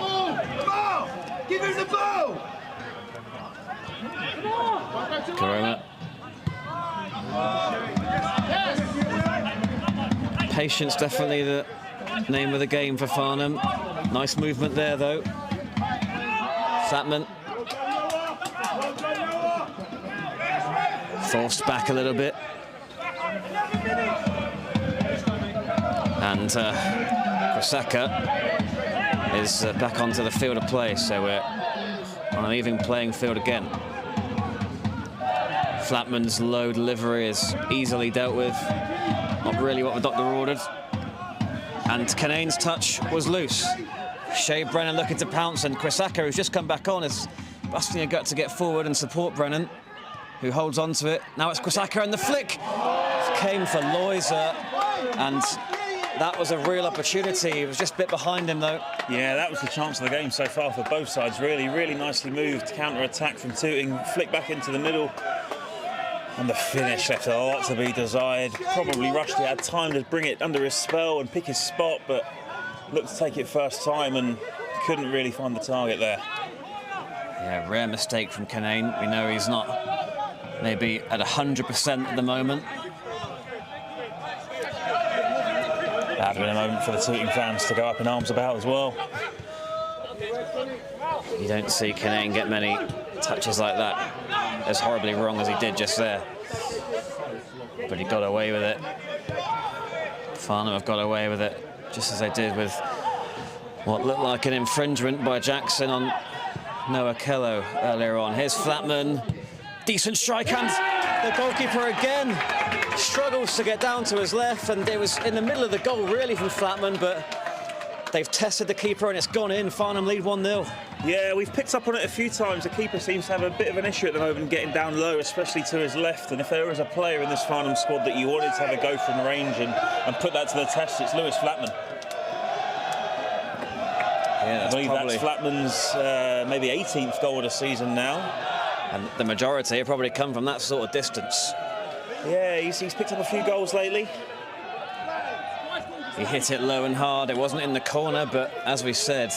ball! Give him the ball! Karoma. Patience, definitely the name of the game for Farnham. Nice movement there, though. Flatman. Forced back a little bit. And Kwasaka is back onto the field of play, so we're on an even playing field again. Flatman's low delivery is easily dealt with. Not really what the doctor ordered. And Kinane's touch was loose. Shea Brennan looking to pounce, and Kwasaka, who's just come back on, is busting a gut to get forward and support Brennan, who holds on to it. Now it's Kwasaka, and the flick came for Loiser, and that was a real opportunity. He was just a bit behind him, though. Yeah, that was the chance of the game so far for both sides. Really, really nicely moved counter-attack from Tooting, flick back into the middle. And the finish left a lot to be desired. Probably Rushdie had time to bring it under his spell and pick his spot, but looked to take it first time and couldn't really find the target there. Yeah, rare mistake from Kinane. We know he's not maybe at 100% at the moment. That'd have been a moment for the Tooting fans to go up in arms about as well. You don't see Kinane get many touches like that as horribly wrong as he did just there. But he got away with it. Farnham have got away with it, just as they did with what looked like an infringement by Jackson on Noah Kello earlier on. Here's Flatman, decent strike, and the goalkeeper again struggles to get down to his left, and it was in the middle of the goal really from Flatman, but they've tested the keeper and it's gone in. Farnham lead 1-0. Yeah, we've picked up on it a few times. The keeper seems to have a bit of an issue at the moment getting down low, especially to his left. And if there was a player in this Farnham squad that you wanted to have a go from range and put that to the test, it's Lewis Flatman. Yeah, I believe that's Flatman's maybe 18th goal of the season now. And the majority have probably come from that sort of distance. Yeah, he's picked up a few goals lately. He hit it low and hard. It wasn't in the corner, but as we said,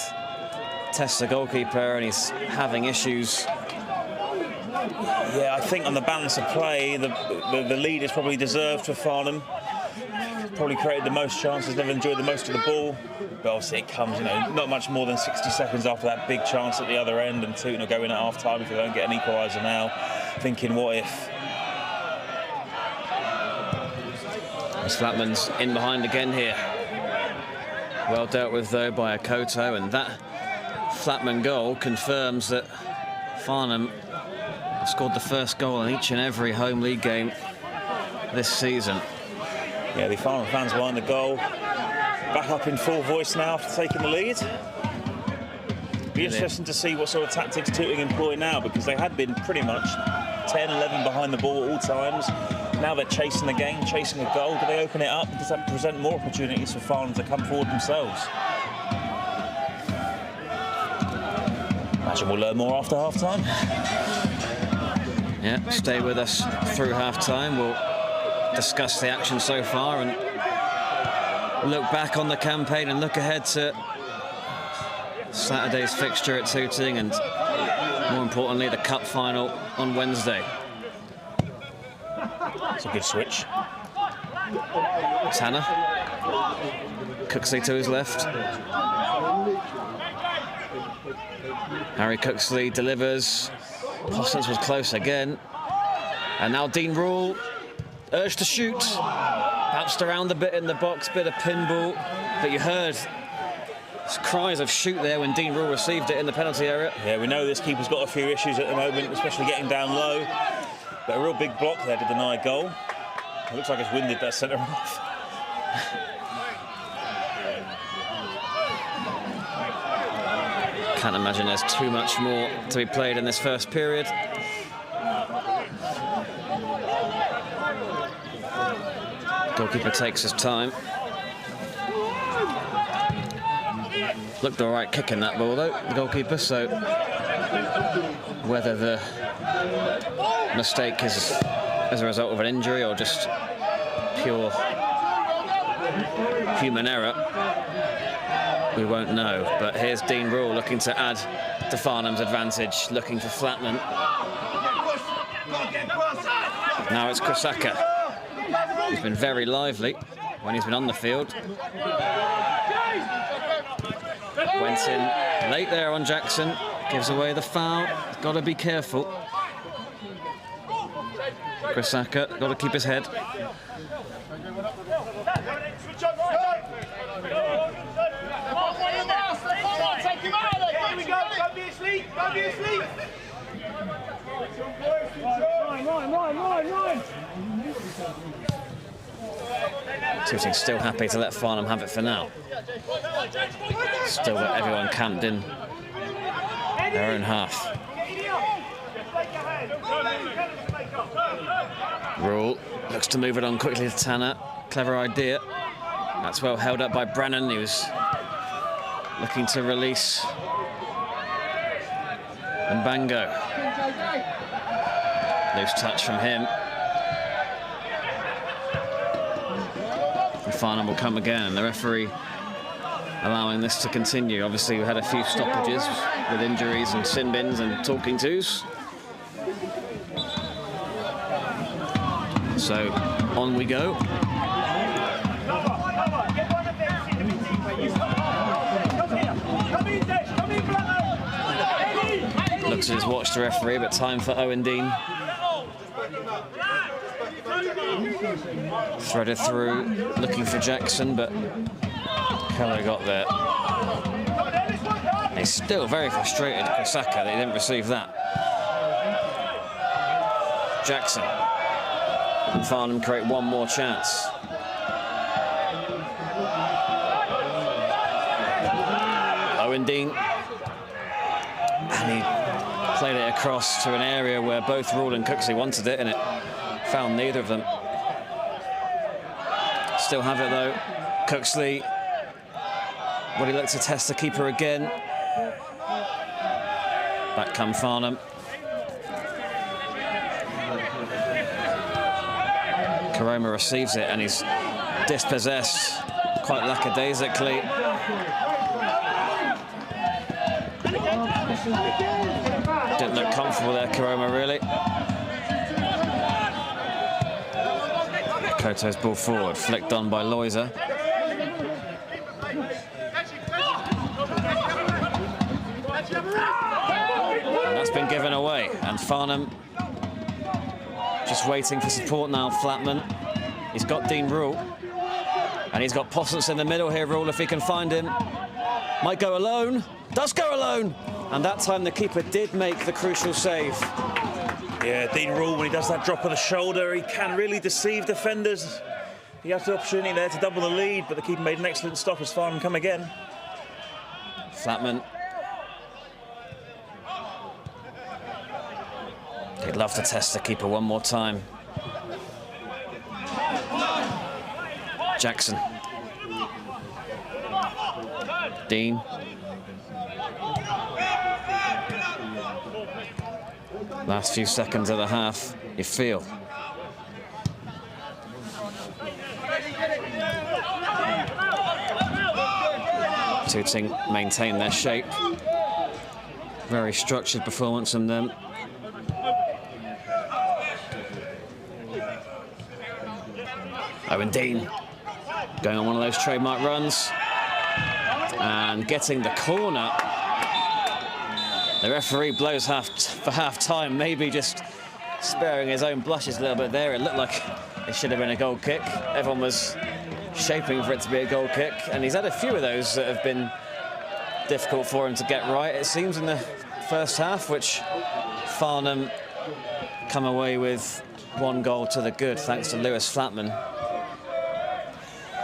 tests the goalkeeper and he's having issues. Yeah, I think on the balance of play, the lead is probably deserved for Farnham. Probably created the most chances, never enjoyed the most of the ball. But obviously it comes, not much more than 60 seconds after that big chance at the other end, and Tooting will go in at half-time if they don't get an equaliser now. Thinking, what if? As Flatman's in behind again here. Well dealt with though by Akoto, and that Flatman goal confirms that Farnham have scored the first goal in each and every home league game this season. Yeah, the Farnham fans behind the goal. Back up in full voice now after taking the lead. Be interesting to see what sort of tactics Tooting employ now, because they had been pretty much 10, 11 behind the ball at all times. Now they're chasing the game, chasing a goal. Do they open it up? Does that present more opportunities for Farnham to come forward themselves? Imagine we'll learn more after half-time. Yeah, stay with us through half-time. We'll discuss the action so far and look back on the campaign and look ahead to Saturday's fixture at Tooting and, more importantly, the cup final on Wednesday. It's a good switch. Tanner. Cooksley to his left. Harry Cooksley delivers. Possens was close again. And now Dean Rule, urged to shoot. Bounced around a bit in the box, bit of pinball. But you heard cries of shoot there when Dean Rule received it in the penalty area. Yeah, we know this keeper's got a few issues at the moment, especially getting down low. But a real big block there to deny a goal. It looks like it's winded that centre half. Can't imagine there's too much more to be played in this first period. Goalkeeper takes his time. Looked all right kicking that ball though, the goalkeeper, so whether the mistake is as a result of an injury or just pure human error, we won't know. But here's Dean Rule looking to add to Farnham's advantage, looking for Flatman. Now it's Kosaka. He's been very lively when he's been on the field. Went in late there on Jackson, gives away the foul. Got to be careful. Kosaka, got to keep his head. Tooting still happy to let Farnham have it for now. Still got everyone camped in their own half. Rule looks to move it on quickly to Tanner. Clever idea. That's well held up by Brennan. He was looking to release Mbango. Loose touch from him. And Farnham will come again, and the referee allowing this to continue. Obviously, we had a few stoppages with injuries and sin bins and talking tos. So on we go. Looks to just watch the referee, but time for Owen Dean. Threaded through, looking for Jackson, but Keller got there. He's still very frustrated, Kosaka, that he didn't receive that. Jackson. And Farnham create one more chance. Owen Dean. And he played it across to an area where both Rule and Cooksley wanted it, and it found neither of them. Still have it though. Cooksley. Will he look to test the keeper again? Back come Farnham. Karoma receives it and he's dispossessed quite lackadaisically. Didn't look comfortable there, Karoma, really. Koto's ball forward, flicked on by Loiser. And that's been given away, and Farnham just waiting for support now. Flatman, he's got Dean Rule, and he's got Possance in the middle here. Rule, if he can find him, might go alone, does go alone, and that time the keeper did make the crucial save. Yeah, Dean Rule, when he does that drop of the shoulder, he can really deceive defenders. He has the opportunity there to double the lead, but the keeper made an excellent stop as Farnham come again. Flatman. He'd love to test the keeper one more time. Jackson. Dean. Last few seconds of the half, you feel. Tooting maintain their shape. Very structured performance from them. Owen Dean going on one of those trademark runs and getting the corner. The referee blows for half time, maybe just sparing his own blushes a little bit there. It looked like it should have been a goal kick. Everyone was shaping for it to be a goal kick, and he's had a few of those that have been difficult for him to get right, it seems, in the first half, which Farnham come away with one goal to the good, thanks to Lewis Flatman.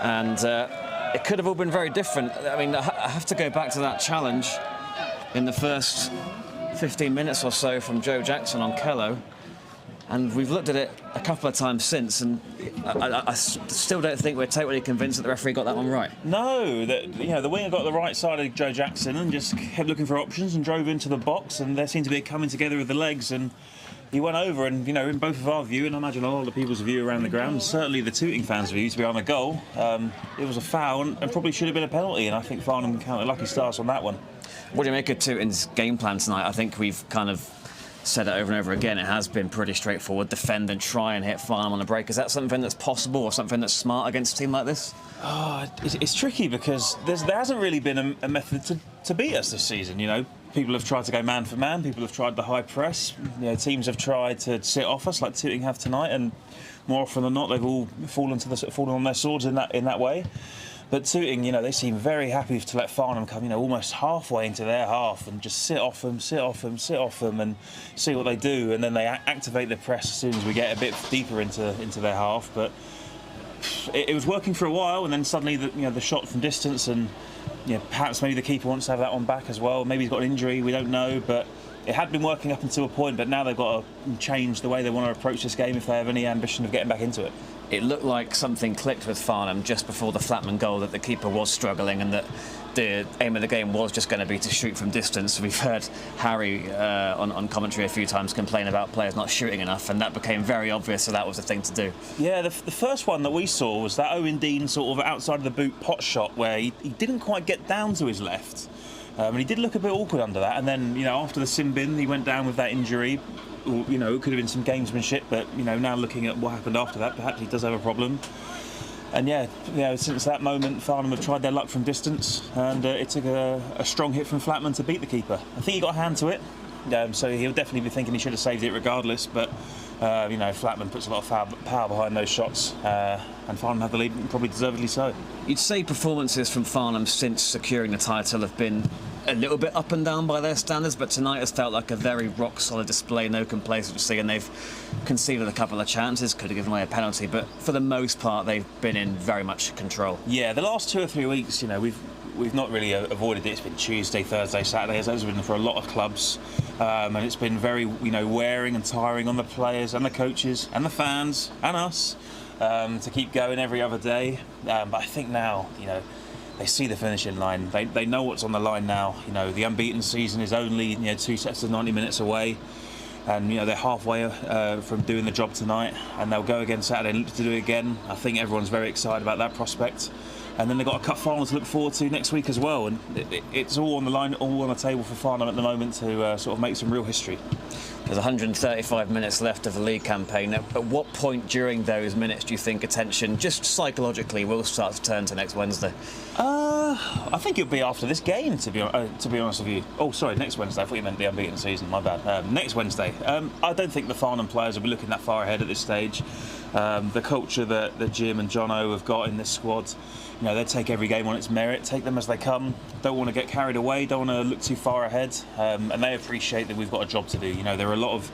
And it could have all been very different. I mean, I have to go back to that challenge in the first 15 minutes or so from Joe Jackson on Kello, and we've looked at it a couple of times since, and I still don't think we're totally convinced that the referee got that one right. No, the winger got the right side of Joe Jackson and just kept looking for options and drove into the box, and there seemed to be a coming together of the legs, and he went over, and in both of our view, and I imagine a lot of people's view around the ground, certainly the Tooting fans' view, to be on the goal, it was a foul and probably should have been a penalty, and I think Farnham counted lucky stars on that one. What do you make of Tooting's game plan tonight? I think we've kind of said it over and over again. It has been pretty straightforward. Defend and try and hit Farnham on the break. Is that something that's possible or something that's smart against a team like this? Oh, it's tricky because there hasn't really been a method to beat us this season. People have tried to go man for man. People have tried the high press. Teams have tried to sit off us like Tooting have tonight, and more often than not, they've all fallen on their swords in that way. But Tooting, they seem very happy to let Farnham come, almost halfway into their half and just sit off them, and see what they do. And then they activate the press as soon as we get a bit deeper into their half. But it was working for a while, and then suddenly the shot from distance, and perhaps maybe the keeper wants to have that one back as well. Maybe he's got an injury, we don't know. But it had been working up until a point, but now they've got to change the way they want to approach this game if they have any ambition of getting back into it. It looked like something clicked with Farnham just before the Flatman goal, that the keeper was struggling and that the aim of the game was just going to be to shoot from distance. We've heard Harry on commentary a few times complain about players not shooting enough, and that became very obvious, so that was the thing to do. Yeah, the first one that we saw was that Owen Dean sort of outside of the boot pot shot where he didn't quite get down to his left. And he did look a bit awkward under that, and then after the sin bin he went down with that injury. It could have been some gamesmanship, but now looking at what happened after that, perhaps he does have a problem. And since that moment, Farnham have tried their luck from distance, and it took a strong hit from Flatman to beat the keeper. I think he got a hand to it, so he'll definitely be thinking he should have saved it regardless. But Flatman puts a lot of power behind those shots, and Farnham had the lead, and probably deservedly so. You'd say performances from Farnham since securing the title have been a little bit up and down by their standards, but tonight has felt like a very rock-solid display, no complacency, and they've conceded a couple of chances, could have given away a penalty, but for the most part they've been in very much control. Yeah, the last 2 or 3 weeks, we've not really avoided it. It's been Tuesday, Thursday, Saturday, as has been for a lot of clubs, and it's been very wearing and tiring on the players and the coaches and the fans and us to keep going every other day. But I think now, they see the finishing line. They know what's on the line now. The unbeaten season is only 2 sets of 90 minutes away, and they're halfway from doing the job tonight, and they'll go again Saturday and look to do it again. I think everyone's very excited about that prospect. And then they've got a cup final to look forward to next week as well, and it's all on the line, all on the table for Farnham at the moment to sort of make some real history. There's 135 minutes left of the league campaign. At what point during those minutes do you think attention, just psychologically, will start to turn to next Wednesday? I think it'll be after this game, to be honest with you. Oh, sorry, next Wednesday. I thought you meant the unbeaten season. My bad. Next Wednesday. I don't think the Farnham players will be looking that far ahead at this stage. The culture that Jim and Jono have got in this squad, they take every game on its merit, take them as they come, don't want to get carried away, don't want to look too far ahead, and they appreciate that we've got a job to do. There are a lot of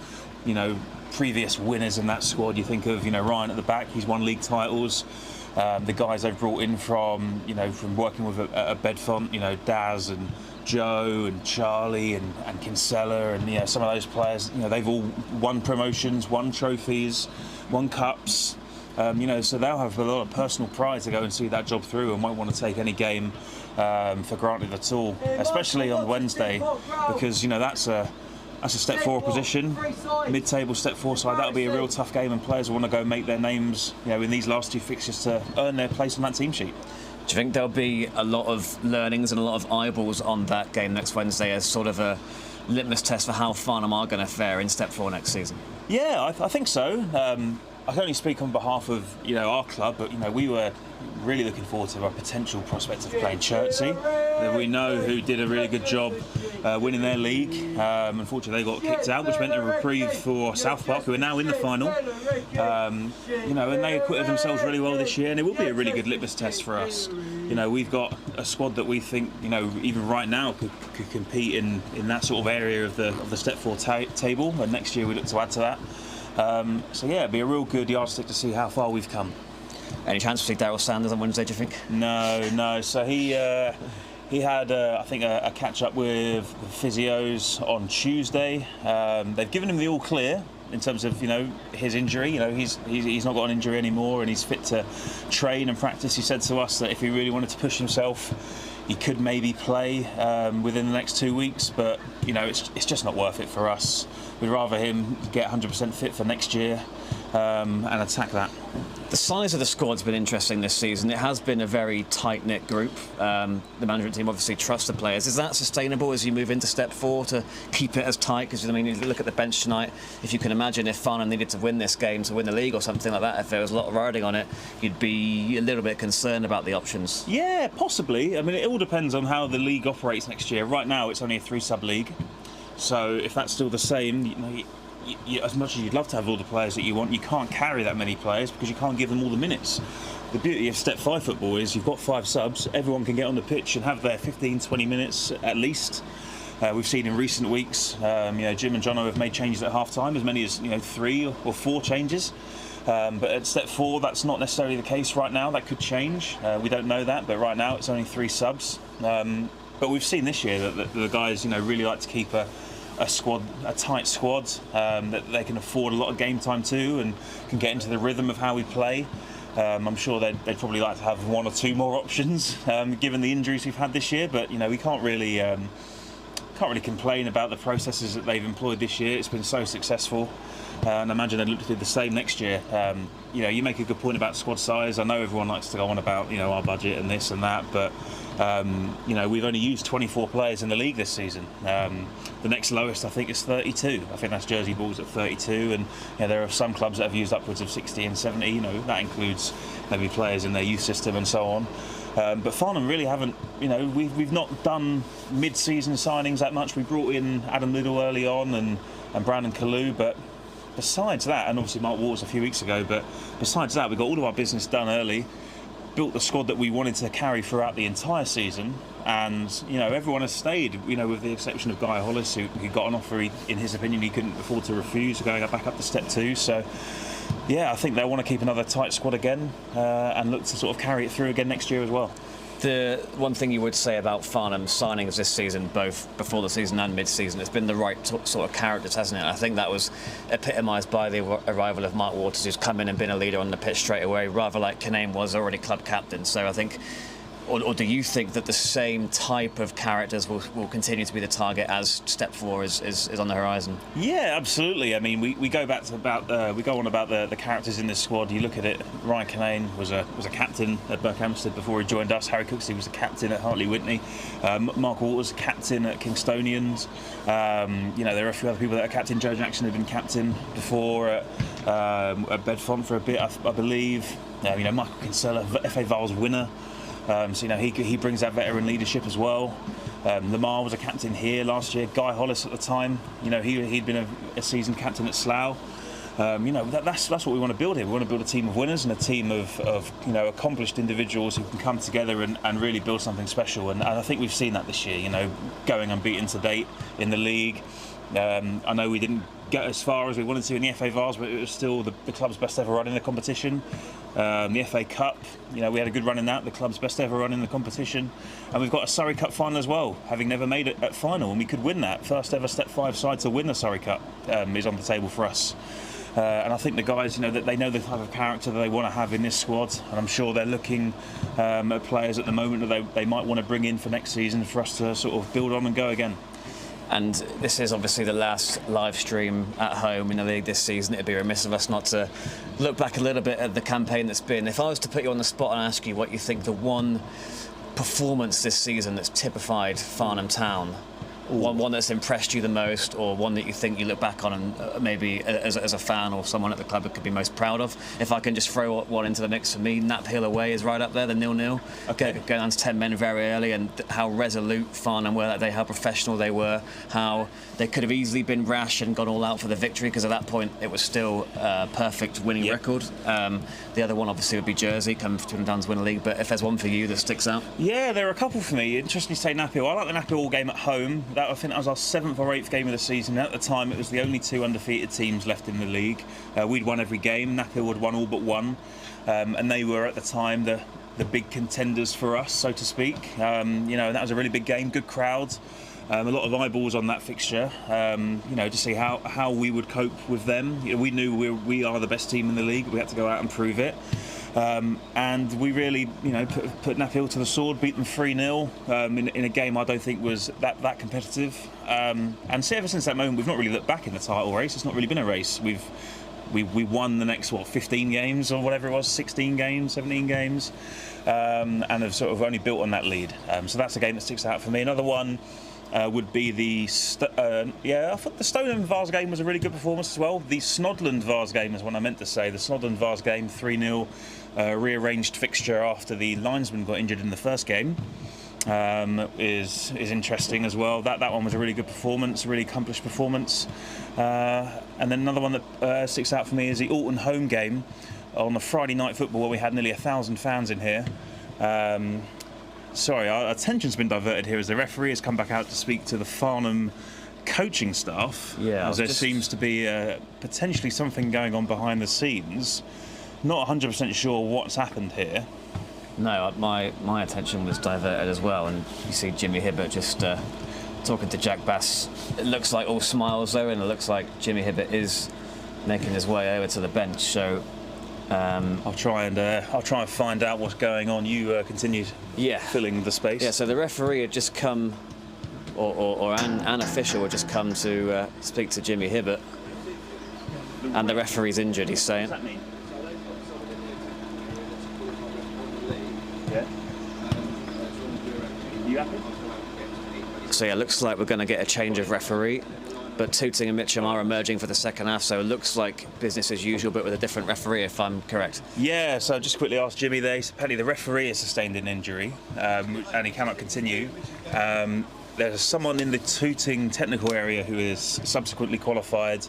previous winners in that squad. You think of Ryan at the back, he's won league titles. The guys they've brought in from working with at Bedfont, Daz and Joe and Charlie and Kinsella and some of those players, they've all won promotions, won trophies, won cups. So they'll have a lot of personal pride to go and see that job through, and won't want to take any game for granted at all, especially on Wednesday, because that's a step forward position, mid-table step four side. That'll be a real tough game, and players will want to go make their names in these last 2 fixtures to earn their place on that team sheet. Do you think there'll be a lot of learnings and a lot of eyeballs on that game next Wednesday as sort of a litmus test for how Farnham are going to fare in step 4 next season? Yeah, I think so. I can only speak on behalf of our club, but we were really looking forward to our potential prospect of playing Chertsey. We know who did a really good job winning their league. Unfortunately, they got kicked out, which meant a reprieve for South Park, who are now in the final. And they acquitted themselves really well this year, and it will be a really good litmus test for us. We've got a squad that we think, even right now could compete in that sort of area of the step 4 table, and next year we look to add to that. It'd be a real good yardstick to see how far we've come. Any chance to see Daryl Sanders on Wednesday, do you think? No. So he had, I think, a catch-up with the physios on Tuesday. They've given him the all clear in terms of, his injury. He's not got an injury anymore, and he's fit to train and practice. He said to us that if he really wanted to push himself, he could maybe play within the next 2 weeks, but it's just not worth it for us. We'd rather him get 100% fit for next year and attack that. The size of the squad's been interesting this season. It has been a very tight-knit group. The management team obviously trusts the players. Is that sustainable as you move into step 4 to keep it as tight? Because you look at the bench tonight. If you can imagine, if Farnham needed to win this game to win the league or something like that, if there was a lot riding on it, you'd be a little bit concerned about the options. Yeah, possibly. It all depends on how the league operates next year. Right now, it's only a 3-sub league. So if that's still the same, as much as you'd love to have all the players that you want, you can't carry that many players because you can't give them all the minutes. The beauty of Step 5 football is you've got 5 subs, everyone can get on the pitch and have their 15-20 minutes at least. We've seen in recent weeks, Jim and Jono have made changes at half-time, as many as 3 or 4 changes. But at Step 4, that's not necessarily the case right now. That could change. We don't know that, but right now it's only 3 subs. But we've seen this year that the guys, really like to keep a tight squad that they can afford a lot of game time to and can get into the rhythm of how we play. I'm sure they'd probably like to have 1 or 2 more options given the injuries we've had this year, but we can't really complain about the processes that they've employed this year. It's been so successful, and I imagine they'd look to do the same next year. You make a good point about squad size. I know everyone likes to go on about our budget and this and that, but we've only used 24 players in the league this season. The next lowest, I think, is 32. I think that's Jersey Bulls at 32, and there are some clubs that have used upwards of 60 and 70. That includes maybe players in their youth system and so on. But Farnham really haven't, we've not done mid-season signings that much. We brought in Adam Liddell early on and Brandon Kalu, but besides that, and obviously Mark Waters a few weeks ago, but besides that, we got all of our business done early, built the squad that we wanted to carry throughout the entire season, and everyone has stayed, with the exception of Guy Hollis, who got an offer in his opinion he couldn't afford to refuse, going back up to step 2. So yeah, I think they want to keep another tight squad again, and look to sort of carry it through again next year as well. The one thing you would say about Farnham's signings this season, both before the season and mid-season, it's been the right sort of characters, hasn't it? I think that was epitomised by the arrival of Mark Waters, who's come in and been a leader on the pitch straight away, rather like Kinane was already club captain. So I think, or do you think that the same type of characters will continue to be the target as Step 4 is on the horizon? Yeah, absolutely. I mean, we go back to the characters in this squad. You look at it. Ryan Kinane was a captain at Berkhamsted before he joined us. Harry Cooksey was a captain at Hartley Whitney. Mark Waters, captain at Kingstonians. There are a few other people that are captain. Joe Jackson had been captain before at Bedfont for a bit, I believe. Michael Kinsella, FA Vals winner. He brings that veteran leadership as well. Lamar was a captain here last year. Guy Hollis at the time, he'd been a seasoned captain at Slough. That's what we want to build here. We want to build a team of winners and a team of accomplished individuals who can come together and really build something special. And I think we've seen that this year. Going unbeaten to date in the league. I know we didn't get as far as we wanted to in the FA Vars, but it was still the club's best ever run in the competition. The FA Cup, we had a good run in that, the club's best ever run in the competition. And we've got a Surrey Cup final as well, having never made it at final, and we could win that. First ever Step 5 side to win the Surrey Cup is on the table for us. And I think the guys, that they know the type of character that they want to have in this squad, and I'm sure they're looking at players at the moment that they might want to bring in for next season for us to sort of build on and go again. And this is obviously the last live stream at home in the league this season. It'd be remiss of us not to look back a little bit at the campaign that's been. If I was to put you on the spot and ask you what you think the one performance this season that's typified Farnham Town, one that's impressed you the most, or one that you think you look back on and maybe as a fan or someone at the club could be most proud of. If I can just throw one into the mix for me, Nap Hill away is right up there, the 0-0. Okay. Going down to 10 men very early, and how resolute Farnham were that day, how professional they were, how they could have easily been rash and gone all out for the victory, because at that point it was still a perfect winning record. The other one obviously would be Jersey, come to Tooting Downs win a league, but if there's one for you that sticks out? Yeah, there are a couple for me. Interesting to say Nap Hill. I like the Nap Hill game at home. I think that was our 7th or 8th game of the season. At the time, it was the only 2 undefeated teams left in the league. We'd won every game. Nap Hill had won all but one, and they were at the time the big contenders for us, so to speak. And that was a really big game. Good crowd. A lot of eyeballs on that fixture. To see how we would cope with them. We knew we are the best team in the league. We had to go out and prove it. And we really, put Nap Hill to the sword, beat them 3-0 in a game I don't think was that competitive. And so ever since that moment, we've not really looked back in the title race. It's not really been a race. We won the next 15 games or whatever it was, 16 games, 17 games, and have sort of only built on that lead. So that's a game that sticks out for me. Another one would be I thought the Stoneham Vars game was a really good performance as well. The Snodland Vars game is what I meant to say. The Snodland Vars game, 3-0, rearranged fixture after the linesman got injured in the first game, is interesting as well. That one was a really good performance, a really accomplished performance. And then another one that sticks out for me is the Alton home game on the Friday night football, where we had nearly 1,000 fans in here. Sorry, our attention's been diverted here as the referee has come back out to speak to the Farnham coaching staff. Yeah, as there seems to be potentially something going on behind the scenes. Not 100% sure what's happened here. No, my attention was diverted as well, and you see Jimmy Hibbert just talking to Jack Bass. It looks like all smiles though, and it looks like Jimmy Hibbert is making his way over to the bench. So I'll try and find out what's going on. You continue filling the space. Yeah, so the referee had just come, or an official had just come to speak to Jimmy Hibbert, and the referee's injured, he's saying. What does that mean? Yeah. You happy? So yeah, looks like we're going to get a change of referee. but Tooting and Mitcham are emerging for the second half, so it looks like business as usual, but with a different referee, if I'm correct. Yeah, so just quickly asked Jimmy there. Apparently the referee has sustained an injury and he cannot continue. There's someone in the Tooting technical area who is subsequently qualified,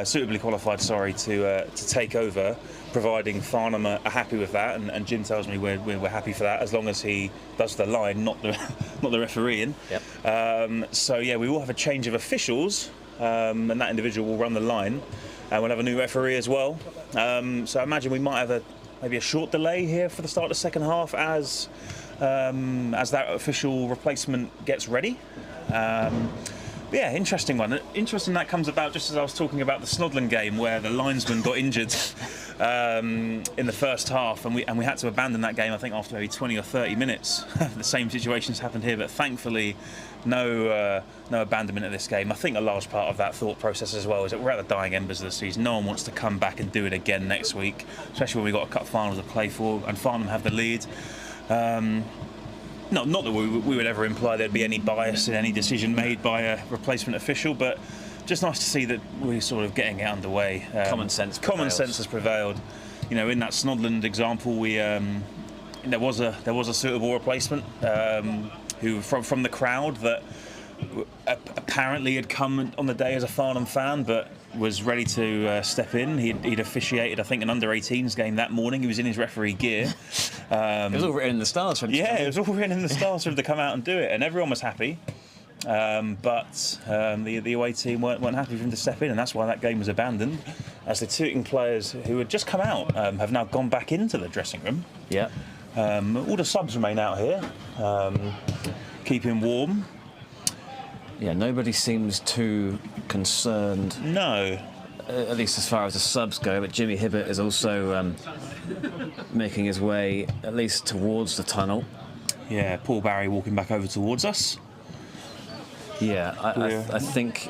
suitably qualified, to take over, providing Farnham are happy with that, and Jim tells me we're happy for that as long as he does the line, not the refereeing. Yep. So yeah, we will have a change of officials, and that individual will run the line, and we'll have a new referee as well. So I imagine we might have maybe a short delay here for the start of the second half as that official replacement gets ready. Yeah, interesting one. Interesting that comes about just as I was talking about the Snodland game where the linesman got injured in the first half, and we had to abandon that game, I think, after maybe 20 or 30 minutes. The same situations happened here, but thankfully no abandonment of this game. I think a large part of that thought process as well is that we're at the dying embers of the season. No one wants to come back and do it again next week, especially when we've got a cup final to play for and Farnham have the lead. Not that we would ever imply there'd be any bias in any decision made by a replacement official, but just nice to see that we're sort of getting it underway. Common sense has prevailed. You know, in that Snodland example, there was a suitable replacement who from the crowd that apparently had come on the day as a Farnham fan, but was ready to step in. He'd officiated, I think, an under-18s game that morning. He was in his referee gear. It was all written in the stars for him. Yeah, it was all written in the stars for him to come out and do it, and everyone was happy. But the away team weren't happy for him to step in, and that's why that game was abandoned. As the Tooting players who had just come out have now gone back into the dressing room. Yeah. All the subs remain out here, keeping warm. Yeah, nobody seems too concerned. No. At least as far as the subs go, but Jimmy Hibbert is also making his way at least towards the tunnel. Yeah, Paul Barry walking back over towards us. Yeah, I think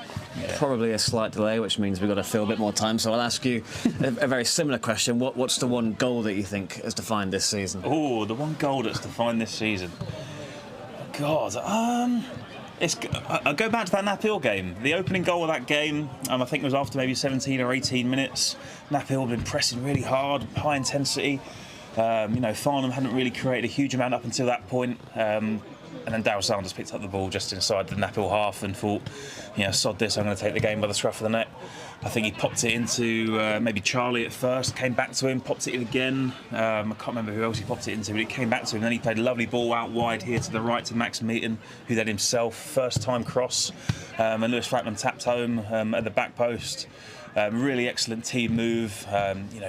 probably a slight delay, which means we've got to fill a bit more time. So I'll ask you a very similar question. What's the one goal that you think has defined this season? Oh, the one goal that's defined this season. God, I'll go back to that Nap Hill game. The opening goal of that game, I think it was after maybe 17 or 18 minutes. Nap Hill had been pressing really hard, high intensity. Farnham hadn't really created a huge amount up until that point. And then Darryl Sanders picked up the ball just inside the Nap Hill half and thought, sod this, I'm going to take the game by the scruff of the neck. I think he popped it into maybe Charlie at first, came back to him, popped it in again. I can't remember who else he popped it into, but it came back to him. Then he played a lovely ball out wide here to the right to Max Meaton, who then himself, first time cross. And Lewis Flackman tapped home at the back post. Really excellent team move,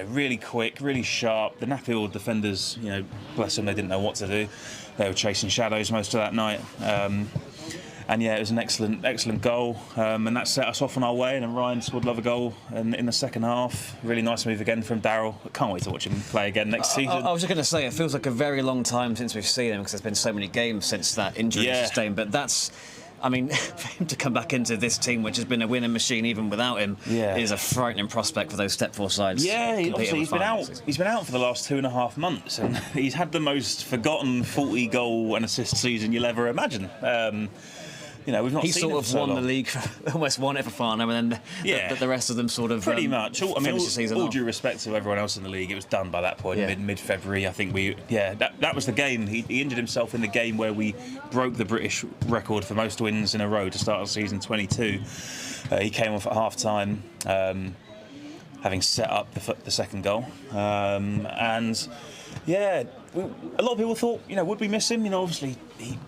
really quick, really sharp. The Nap Hill defenders, bless them, they didn't know what to do. They were chasing shadows most of that night. And yeah, it was an excellent goal, and that set us off on our way. And then Ryan scored another goal in the second half. Really nice move again from Darryl. I can't wait to watch him play again next season. I was just going to say, it feels like a very long time since we've seen him because there's been so many games since that injury sustained. But that's, for him to come back into this team, which has been a winning machine even without him, is a frightening prospect for those step four sides. Yeah, obviously he's been out for the last 2.5 months, and he's had the most forgotten 40 goal and assist season you'll ever imagine. We've not he seen sort of so won long. the league, almost won it for Farnham, and then the rest of them sort of pretty much. All due respect to everyone else in the league, it was done by that point, mid-February. I think that was the game. He injured himself in the game where we broke the British record for most wins in a row to start the season 22. He came off at half-time, having set up the second goal, and yeah. A lot of people thought, would we miss him? Obviously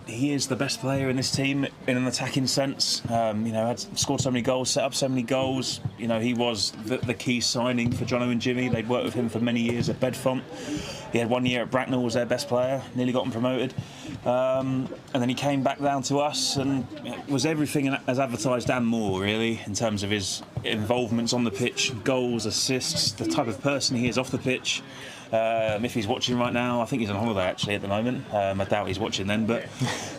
he is the best player in this team in an attacking sense. Had scored so many goals, set up so many goals. He was the key signing for Jono and Jimmy. They'd worked with him for many years at Bedfont. He had 1 year at Bracknell, was their best player, nearly got them promoted. And then he came back down to us and was everything as advertised and more, really, in terms of his involvements on the pitch, goals, assists, the type of person he is off the pitch. If he's watching right now, I think he's on holiday actually at the moment. I doubt he's watching then, but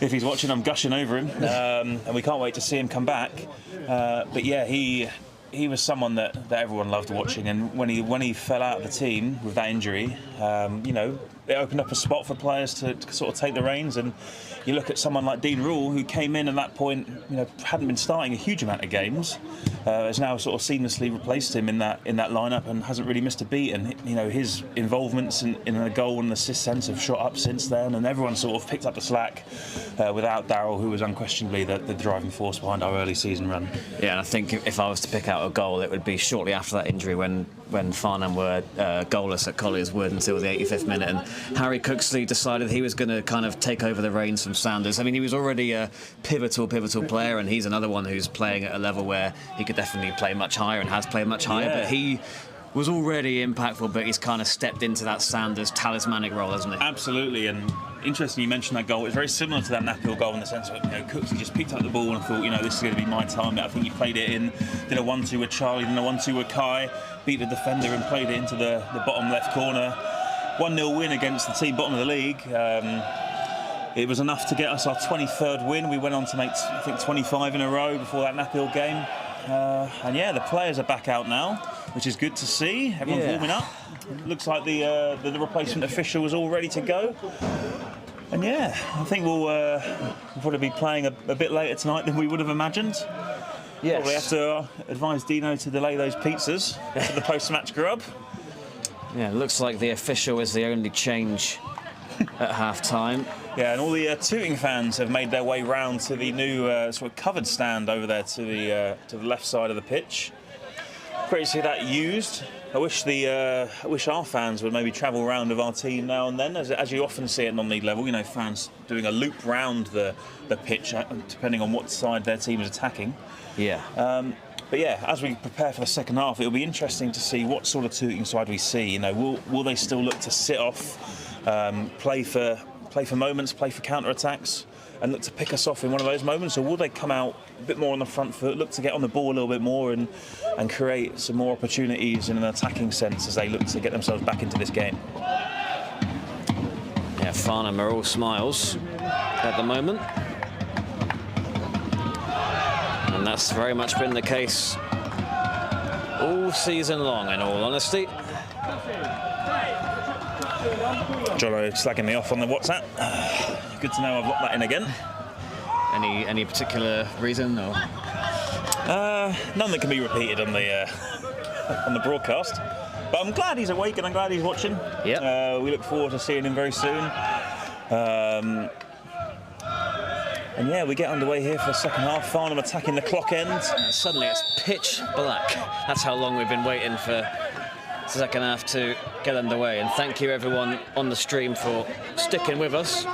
if he's watching, I'm gushing over him, and we can't wait to see him come back. But yeah, he he was someone that everyone loved watching, and when he fell out of the team with that injury, you know, it opened up a spot for players to sort of take the reins. And you look at someone like Dean Rule, who came in at that point, you know, hadn't been starting a huge amount of games, has now sort of seamlessly replaced him in that lineup and hasn't really missed a beat. And you know, his involvements in a goal and assist sense have shot up since then, and everyone sort of picked up the slack without Darryl, who was unquestionably the driving force behind our early season run. Yeah, and I think if I was to pick out a goal, it would be shortly after that injury when Farnham were goalless at Collier's Wood until the 85th minute, and Harry Cooksley decided he was going to kind of take over the reins from Sanders. I mean, he was already a pivotal player, and he's another one who's playing at a level where he could definitely play much higher and has played much higher, but he was already impactful, but he's kind of stepped into that Sanders talismanic role, hasn't he? Absolutely, and interesting you mentioned that goal. It's very similar to that Naphill goal in the sense of, you know, Cooksley just picked up the ball and thought, you know, this is going to be my time. I think he played it in, did a 1-2 with Charlie, then a 1-2 with Kai, beat the defender and played it into the bottom left corner. 1-0 win against the team bottom of the league. It was enough to get us our 23rd win. We went on to make, I think, 25 in a row before that Naphill game. And yeah, the players are back out now, which is good to see. Everyone's warming up. Looks like the replacement official is all ready to go. And yeah, I think we'll probably be playing a bit later tonight than we would have imagined. Yes. Probably have to advise Dino to delay those pizzas to the post-match grub. Yeah, it looks like the official is the only change at half-time. Yeah, and all the Tooting fans have made their way round to the new sort of covered stand over there to the left side of the pitch. Great to see that used. I wish our fans would maybe travel round with our team now and then, as you often see at non-league level. You know, fans doing a loop round the pitch, depending on what side their team is attacking. Yeah. But yeah, as we prepare for the second half, it'll be interesting to see what sort of Tooting side we see. You know, will they still look to sit off, play for moments, play for counter-attacks, and look to pick us off in one of those moments, or will they come out a bit more on the front foot, look to get on the ball a little bit more and create some more opportunities in an attacking sense as they look to get themselves back into this game? Yeah, Farnham are all smiles at the moment. And that's very much been the case all season long, in all honesty. Jollo slagging me off on the WhatsApp. Good to know I've locked that in again. Any particular reason, or? None that can be repeated on the broadcast. But I'm glad he's awake and I'm glad he's watching. Yep. We look forward to seeing him very soon. And yeah, we get underway here for the second half. Farnham attacking the clock end. Suddenly it's pitch black. That's how long we've been waiting for the second half to get underway. And thank you everyone on the stream for sticking with us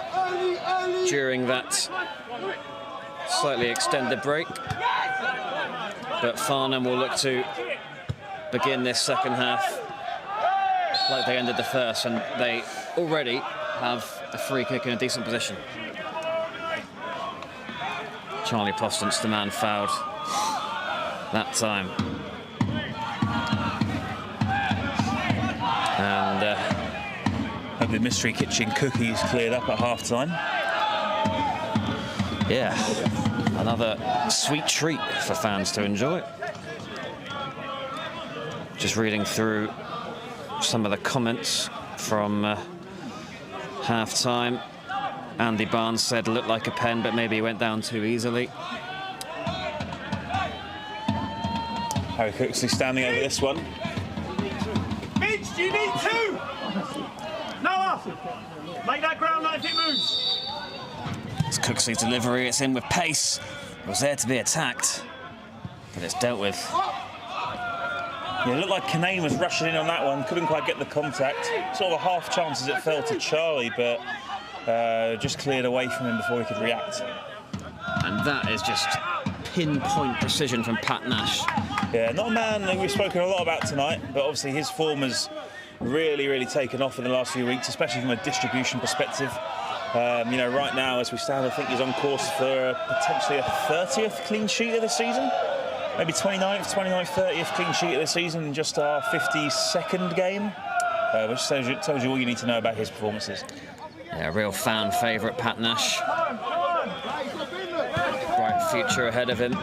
during that slightly extended break. But Farnham will look to begin this second half like they ended the first, and they already have a free kick in a decent position. Charlie Postant's the man fouled that time. And hope the mystery kitchen cookies cleared up at half-time. Yeah, another sweet treat for fans to enjoy. Just reading through some of the comments from half-time. Andy Barnes said looked like a pen, but maybe he went down too easily. Harry Cooksley standing over this one. Mitch, do you need two? Noah, make that ground like it moves. It's Cooksley's delivery, it's in with pace. It was there to be attacked, but it's dealt with. Yeah, it looked like Kanane was rushing in on that one, couldn't quite get the contact. Sort of a half chance as it fell to Charlie, but just cleared away from him before he could react. And that is just pinpoint precision from Pat Nash. Yeah, not a man that we've spoken a lot about tonight, but obviously his form has really taken off in the last few weeks, especially from a distribution perspective. You know, right now, as we stand, I think he's on course for potentially a 30th clean sheet of the season. Maybe 29th, 30th clean sheet of the season in just our 52nd game, which tells you all you need to know about his performances. Yeah, real fan favourite, Pat Nash. Bright future ahead of him.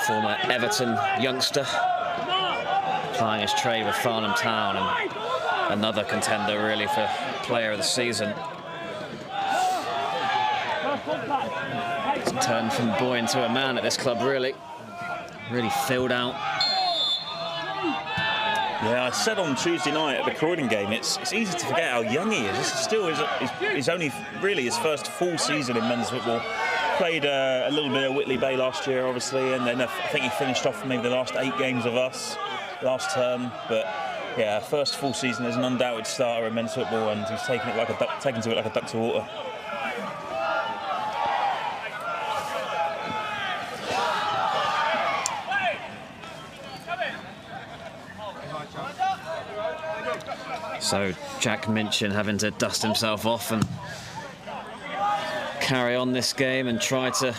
former Everton youngster, plying his trade with Farnham Town, and another contender really for player of the season. He's turned from boy into a man at this club, really filled out. Yeah, I said on Tuesday night at the Croydon game, it's easy to forget how young he is. This is still he's only really his first full season in men's football. Played a little bit of Whitley Bay last year, obviously, and then I think he finished off maybe the last 8 games of us last term. But yeah, first full season as an undoubted starter in men's football, and he's taken to it like a duck to water. So Jack Minchin having to dust himself off and carry on this game and try to...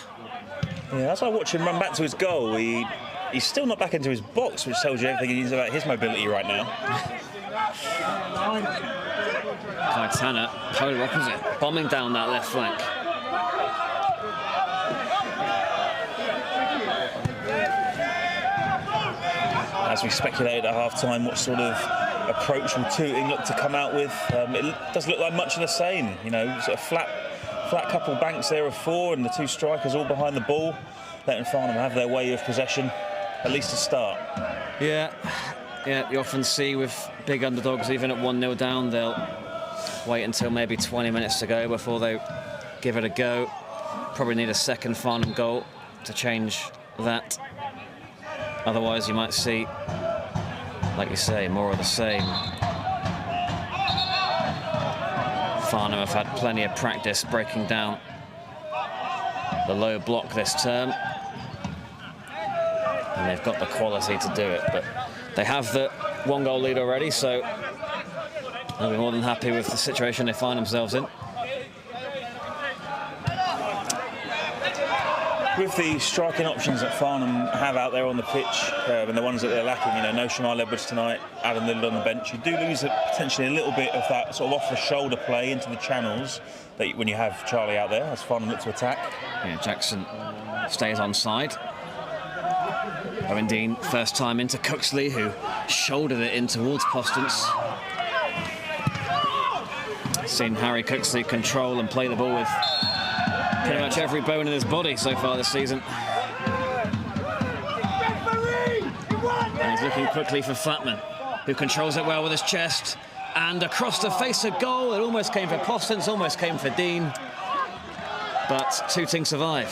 Yeah, as I watch him run back to his goal, he's still not back into his box, which tells you everything he needs about his mobility right now. Kaitana, polar opposite, bombing down that left flank. As we speculated at half-time, what sort of approach will Tooting look to come out with? It does look like much of the same, you know, sort of flat couple banks there of 4 and the 2 strikers all behind the ball, letting Farnham have their way of possession, at least to start. Yeah, you often see with big underdogs, even at 1-0 down, they'll wait until maybe 20 minutes to go before they give it a go. Probably need a second Farnham goal to change that. Otherwise, you might see, like you say, more of the same. Farnham have had plenty of practice breaking down the low block this term, and they've got the quality to do it. But they have the 1-goal lead already, so they'll be more than happy with the situation they find themselves in. With the striking options that Farnham have out there on the pitch, and the ones that they're lacking, you know, no Shamar Ledward's tonight, Adam Little on the bench, you do lose potentially a little bit of that sort of off-the-shoulder play into the channels that when you have Charlie out there, as Farnham look to attack. Yeah, Jackson stays on side. Owen Dean, first time into Cooksley, who shouldered it in towards Postance. Seen Harry Cooksley control and play the ball with pretty much every bone in his body so far this season. And he's looking quickly for Flatman, who controls it well with his chest. And across the face of goal, it almost came for Postance, almost came for Dean. But Tooting survive.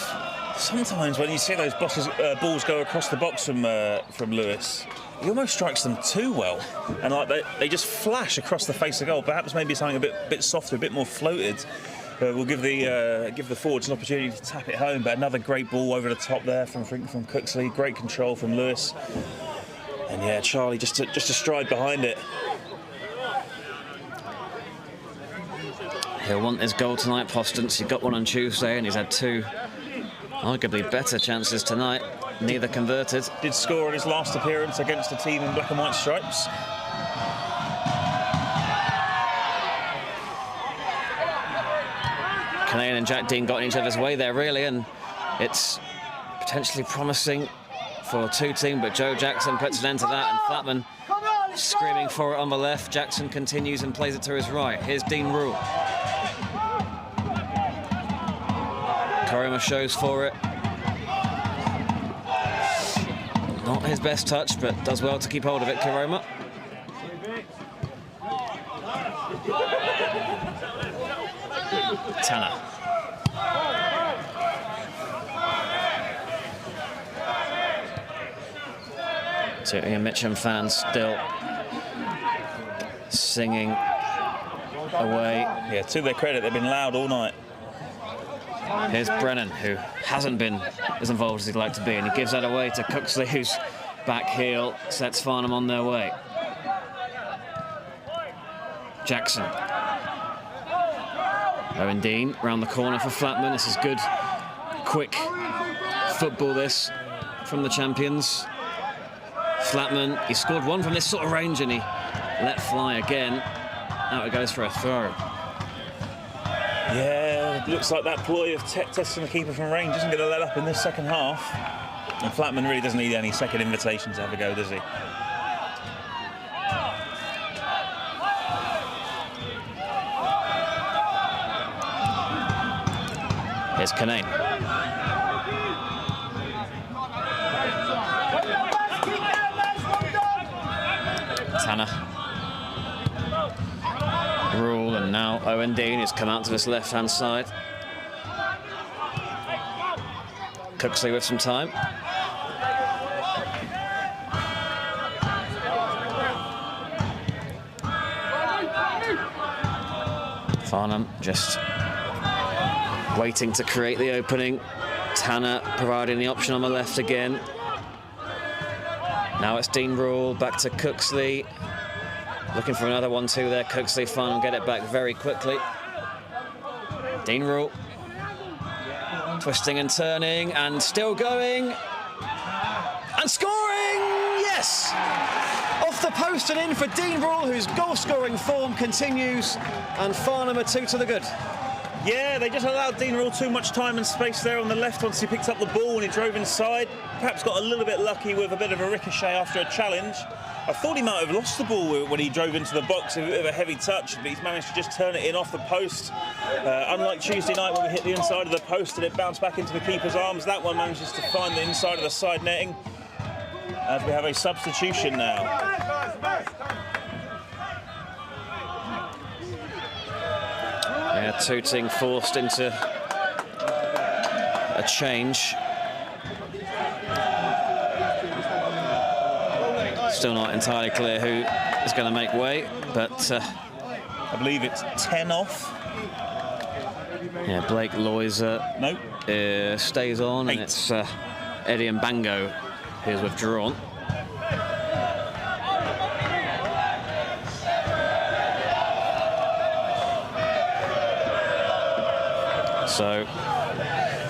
Sometimes when you see those balls go across the box from Lewis, he almost strikes them too well. And like they just flash across the face of goal. Perhaps maybe something a bit softer, a bit more floated. We'll give the forwards an opportunity to tap it home, but another great ball over the top there from Cooksley. Great control from Lewis, and yeah, Charlie just a stride behind it. He'll want his goal tonight, Postance. He got one on Tuesday, and he's had 2 arguably better chances tonight. Neither converted. Did score in his last appearance against a team in black and white stripes. Canane and Jack Dean got in each other's way there, really, and it's potentially promising for Tooting, but Joe Jackson puts an end to that, and Flatman screaming for it on the left. Jackson continues and plays it to his right. Here's Dean Rule. Koroma shows for it. Not his best touch, but does well to keep hold of it, Koroma. Tanner. Tooting and Mitcham fans still singing away. Yeah, to their credit, they've been loud all night. Here's Brennan, who hasn't been as involved as he'd like to be, and he gives that away to Cooksley, whose back heel sets Farnham on their way. Jackson. Owen Dean round the corner for Flatman. This is good, quick football this from the champions. Flatman, he scored one from this sort of range and he let fly again. Out it goes for a throw. Yeah, it looks like that ploy of testing the keeper from range isn't going to let up in this second half. And Flatman really doesn't need any second invitation to have a go, does he? Here's Canane. Tanner. Rule, and now Owen Dean has come out to this left-hand side. Cooksley with some time. Farnham just waiting to create the opening. Tanner providing the option on the left again. Now it's Dean Rule, back to Cooksley. Looking for another 1-2 there. Cooksley, Farnham get it back very quickly. Dean Rule. Twisting and turning and still going. And scoring! Yes! Off the post and in for Dean Rule, whose goal-scoring form continues. And Farnham are 2 to the good. Yeah, they just allowed Dean Rule too much time and space there on the left once he picked up the ball and he drove inside. Perhaps got a little bit lucky with a bit of a ricochet after a challenge. I thought he might have lost the ball when he drove into the box, a bit of a heavy touch, but he's managed to just turn it in off the post. Unlike Tuesday night when we hit the inside of the post and it bounced back into the keeper's arms, that one manages to find the inside of the side netting. As we have a substitution now. Yeah, Tooting forced into a change. Still not entirely clear who is going to make way, but I believe it's 10 off. Yeah, Blake Loiser stays on, 8. and it's Eddie Mbango who's withdrawn. So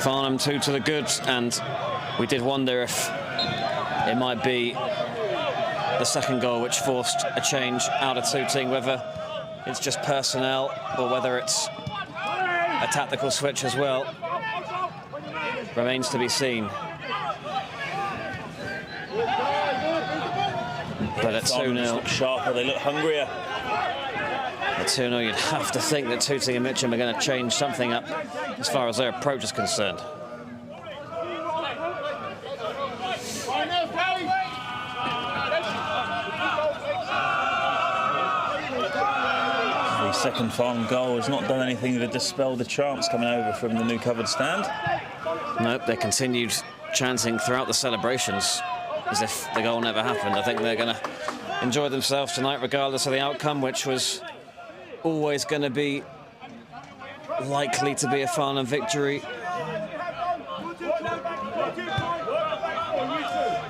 Farnham 2 to the good, and we did wonder if it might be the second goal which forced a change out of Tooting, whether it's just personnel or whether it's a tactical switch as well. Remains to be seen. But at 2-0, look sharper, they look hungrier. At 2-0, you'd have to think that Tooting and Mitcham are going to change something up as far as their approach is concerned. The second Farnham goal has not done anything to dispel the chants coming over from the new covered stand. Nope, they continued chanting throughout the celebrations as if the goal never happened. I think they're going to enjoy themselves tonight regardless of the outcome, which was always going to be likely to be a Farnham victory.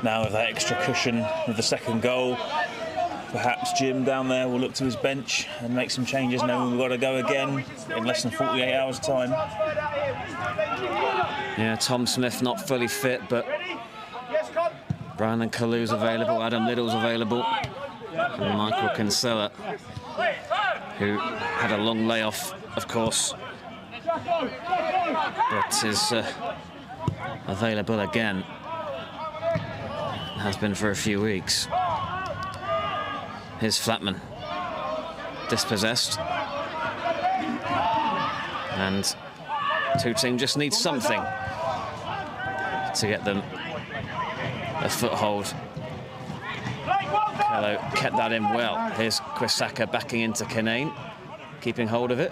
Now with that extra cushion with the second goal, perhaps Jim down there will look to his bench and make some changes knowing we've got to go again in less than 48 hours' time. Yeah, Tom Smith not fully fit, but Brandon Kalu's available, Adam Little's available, and Michael Kinsella, who had a long layoff, of course, but is available again. Has been for a few weeks. Here's Flatman, dispossessed, and Tooting just needs something to get them a foothold. Kello kept that in well. Here's Quisaka backing into Canane, keeping hold of it.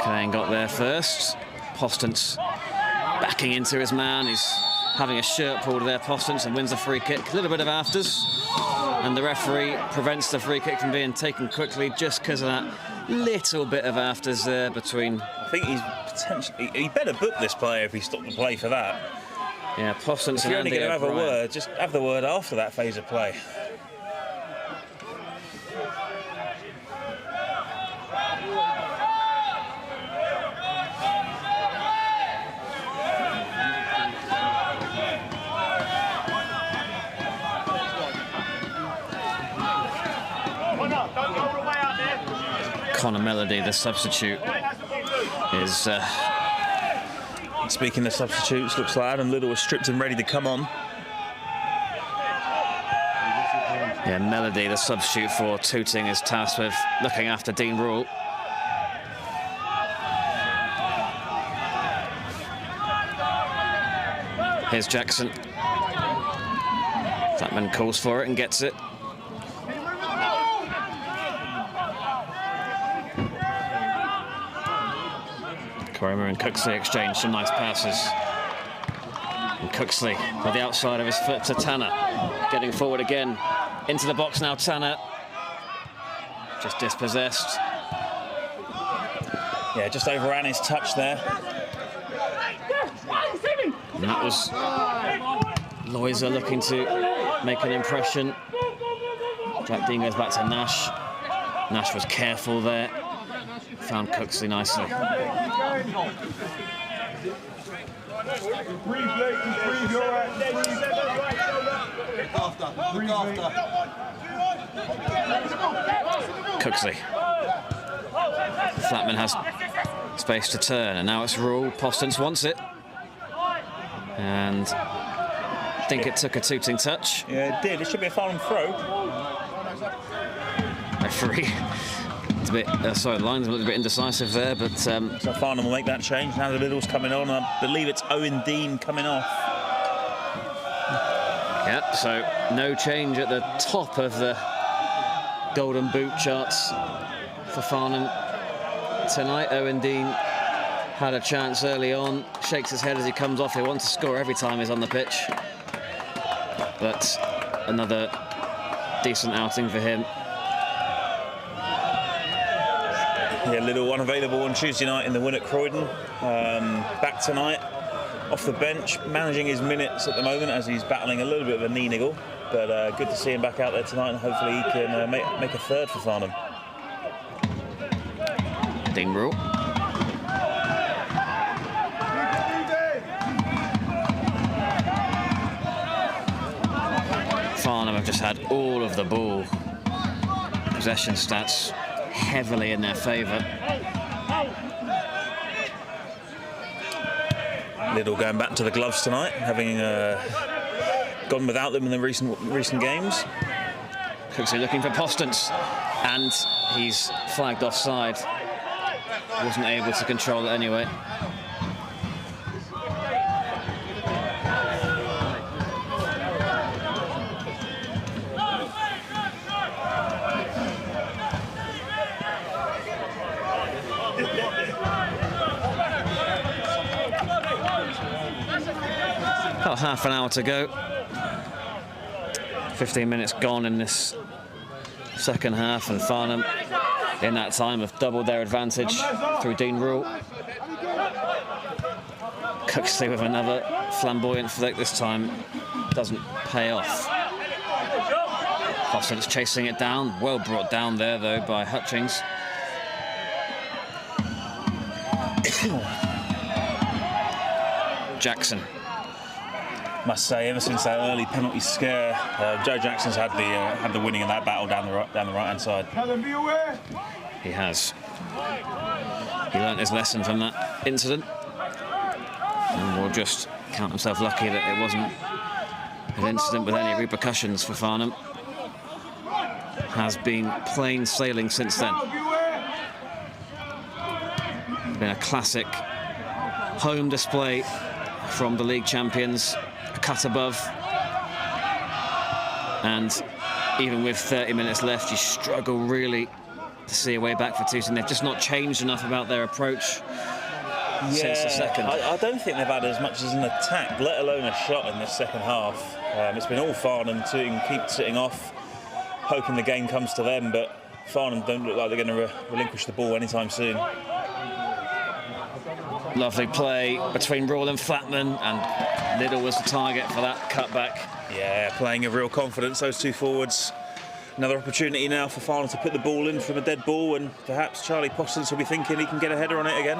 Canane got there first. Postance backing into his man. He's having a shirt pulled there, Postance, and wins the free kick. A little bit of afters, and the referee prevents the free kick from being taken quickly just because of that little bit of afters there between. I think he's potentially. He better book this player if he stopped the play for that. Yeah, Postance. If you're only going to have a word, just have the word after that phase of play. Connor Melody, the substitute, is... Speaking of substitutes, looks like Adam Little was stripped and ready to come on. Yeah, Melody, the substitute for Tooting, is tasked with looking after Dean Rule. Here's Jackson. Flatman calls for it and gets it. Korima and Cooksley exchange some nice passes. And Cooksley with the outside of his foot to Tanner. Getting forward again. Into the box now, Tanner. Just dispossessed. Yeah, just overran his touch there. And that was Loiser looking to make an impression. Jack Dean goes back to Nash. Nash was careful there. Found Cooksley nicely. Cooksley. Flatman has space to turn, and now it's Rule. Postons wants it. And I think it took a Tooting touch. Yeah, it did. It should be a Farnham throw. Referee. It's a bit, sorry, the line's a little bit indecisive there, but... So Farnham will make that change. Now the Little's coming on. I believe it's Owen Dean coming off. Yeah, so no change at the top of the Golden Boot charts for Farnham tonight. Owen Dean had a chance early on, shakes his head as he comes off. He wants to score every time he's on the pitch. But another decent outing for him. Yeah, Little unavailable on Tuesday night in the win at Croydon. Back tonight, off the bench, managing his minutes at the moment as he's battling a little bit of a knee niggle. But good to see him back out there tonight, and hopefully he can make a third for Farnham. Dean Rule. Farnham have just had all of the ball. Possession stats heavily in their favour. Little going back to the gloves tonight, having gone without them in the recent games. Cooksley looking for Postons, and he's flagged offside. Wasn't able to control it anyway. About half an hour to go. 15 minutes gone in this second half, and Farnham in that time have doubled their advantage through Dean Rule. Cooksley with another flamboyant flick, this time doesn't pay off. Postons chasing it down, well brought down there though by Hutchings. Jackson. Must say, ever since that early penalty scare, Joe Jackson's had the winning in that battle down the right-hand side. He has. He learnt his lesson from that incident, and will just count himself lucky that it wasn't an incident with any repercussions for Farnham. Has been plain sailing since then. It's been a classic home display from the league champions. Cut above, and even with 30 minutes left, you struggle really to see a way back for Tooting. They've just not changed enough about their approach since the second. I don't think they've had as much as an attack, let alone a shot in this second half. It's been all Farnham. Tooting keep sitting off, hoping the game comes to them, but Farnham don't look like they're going to relinquish the ball anytime soon. Lovely play between Rule and Flatman, and Little was the target for that cutback. Yeah, playing with real confidence, those two forwards. Another opportunity now for Farnham to put the ball in from a dead ball, and perhaps Charlie Postons will be thinking he can get a header on it again.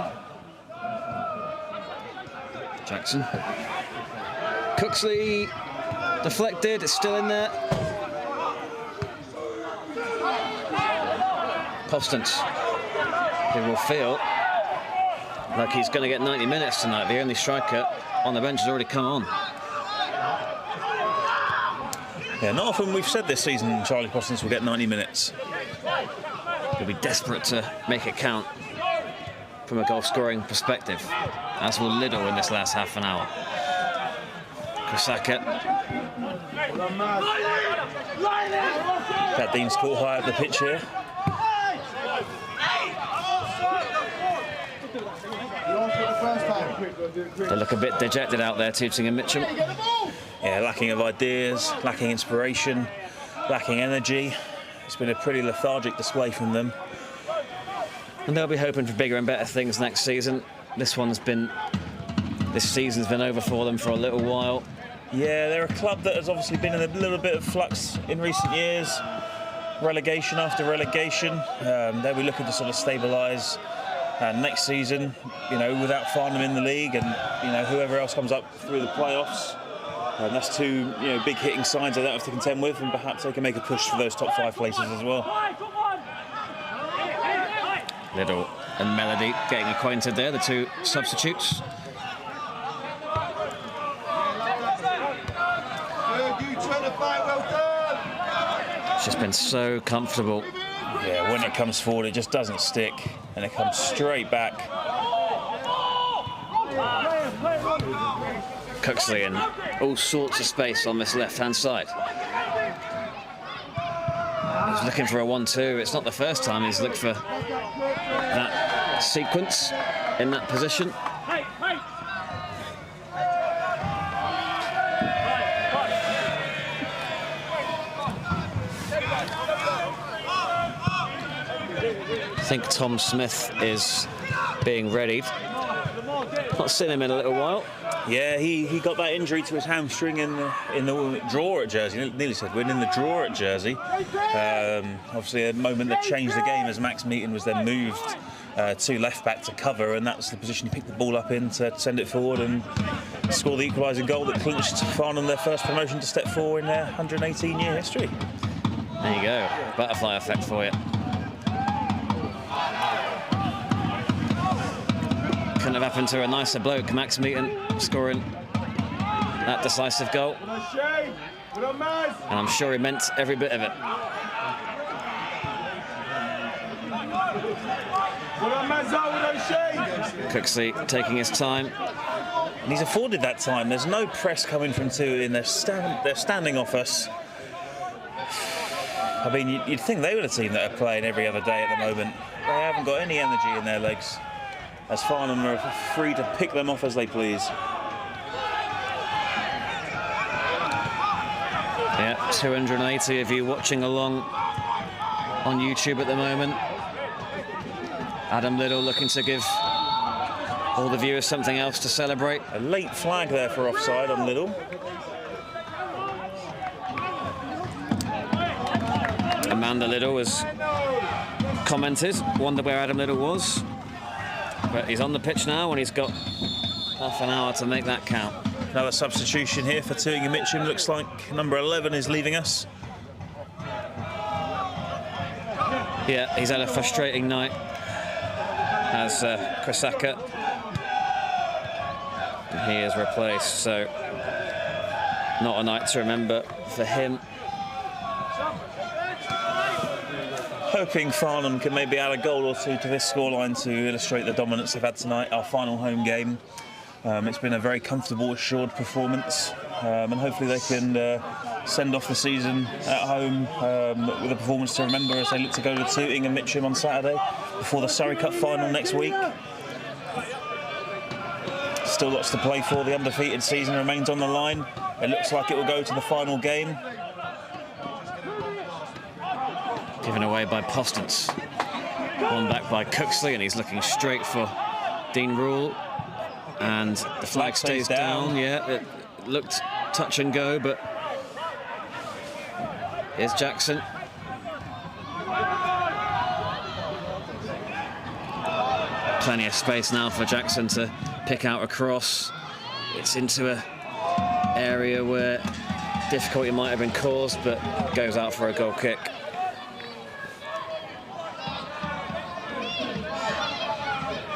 Jackson. Cooksley deflected, it's still in there. Postons who will feel like he's going to get 90 minutes tonight. The only striker on the bench has already come on. Yeah, not often we've said this season Charlie Postins will get 90 minutes. He'll be desperate to make it count from a goal-scoring perspective, as will Liddell in this last half an hour. Kosaka. That Dean's caught high up the pitch here. They look a bit dejected out there, Tooting and Mitcham. Yeah, lacking of ideas, lacking inspiration, lacking energy. It's been a pretty lethargic display from them. And they'll be hoping for bigger and better things next season. This season's been over for them for a little while. Yeah, they're a club that has obviously been in a little bit of flux in recent years. Relegation after relegation. They'll be looking to sort of stabilise next season, you know, without Farnham in the league and, you know, whoever else comes up through the playoffs. That's two, you know, big hitting sides they don't have to contend with, and perhaps they can make a push for those top 5 places as well. Liddell and Melody getting acquainted there, the two substitutes. It's just been so comfortable. Yeah, when it comes forward, it just doesn't stick, and it comes straight back. Cooksley in all sorts of space on this left-hand side. He's looking for a 1-2. It's not the first time he's looked for that sequence in that position. I think Tom Smith is being readied. Not seen him in a little while. Yeah, he got that injury to his hamstring in the draw at Jersey. Nearly said win in the draw at Jersey. Obviously, a moment that changed the game as Max Meaton was then moved to left back to cover, and that's the position he picked the ball up in to send it forward and score the equalising goal that clinched Farnham their first promotion to step 4 in their 118-year history. There you go, butterfly effect for you. Couldn't have happened to a nicer bloke, Max Meaton scoring that decisive goal. And I'm sure he meant every bit of it. Cooksley taking his time. And he's afforded that time. There's no press coming from Tooting. They're standing off us. I mean, you'd think they were the team that are playing every other day at the moment. They haven't got any energy in their legs, as Farnham are free to pick them off as they please. Yeah, 280 of you watching along on YouTube at the moment. Adam Liddell looking to give all the viewers something else to celebrate. A late flag there for offside on Liddell. Amanda Liddell has commented, wondered where Adam Liddell was. But he's on the pitch now and he's got half an hour to make that count. Another substitution here for Tooting and Mitcham. Looks like number 11 is leaving us. Yeah, he's had a frustrating night as Kosaka. And he is replaced, so not a night to remember for him. Hoping Farnham can maybe add a goal or two to this scoreline to illustrate the dominance they've had tonight, our final home game. It's been a very comfortable, assured performance, and hopefully they can send off the season at home with a performance to remember as they look to go to Tooting and Mitcham on Saturday before the Surrey Cup final next week. Still lots to play for. The undefeated season remains on the line. It looks like it will go to the final game. Given away by Postins. One back by Cooksley, and he's looking straight for Dean Rule. And the flag stays down. Yeah, it looked touch and go, but here's Jackson. Plenty of space now for Jackson to pick out a cross. It's into an area where difficulty might have been caused, but goes out for a goal kick.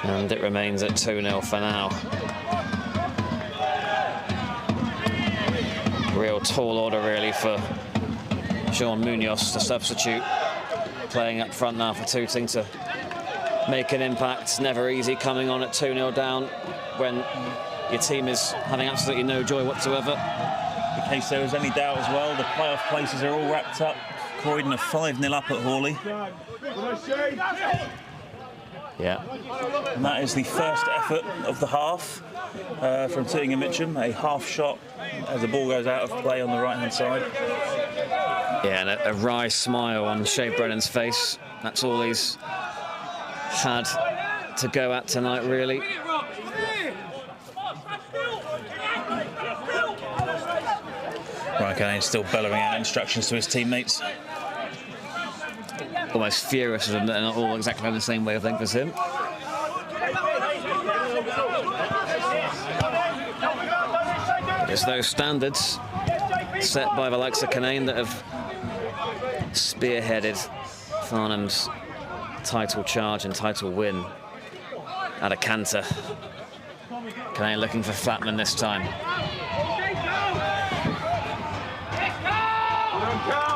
And it remains at 2-0 for now. Real tall order, really, for Sean Munoz, the substitute, playing up front now for Tooting to make an impact. It's never easy coming on at 2-0 down when your team is having absolutely no joy whatsoever. In case there was any doubt as well, the playoff places are all wrapped up. Croydon are 5-0 up at Hawley. Yeah. And that is the first effort of the half from Tooting and Mitcham. A half shot as the ball goes out of play on the right-hand side. Yeah, and a wry smile on Shea Brennan's face. That's all he's had to go at tonight, really. Raikkonen still bellowing out instructions to his teammates. Almost furious with them that they're not all exactly on the same wavelength as him. It's those standards set by the likes of Canane that have spearheaded Farnham's title charge and title win at a canter. Canane looking for Flatman this time.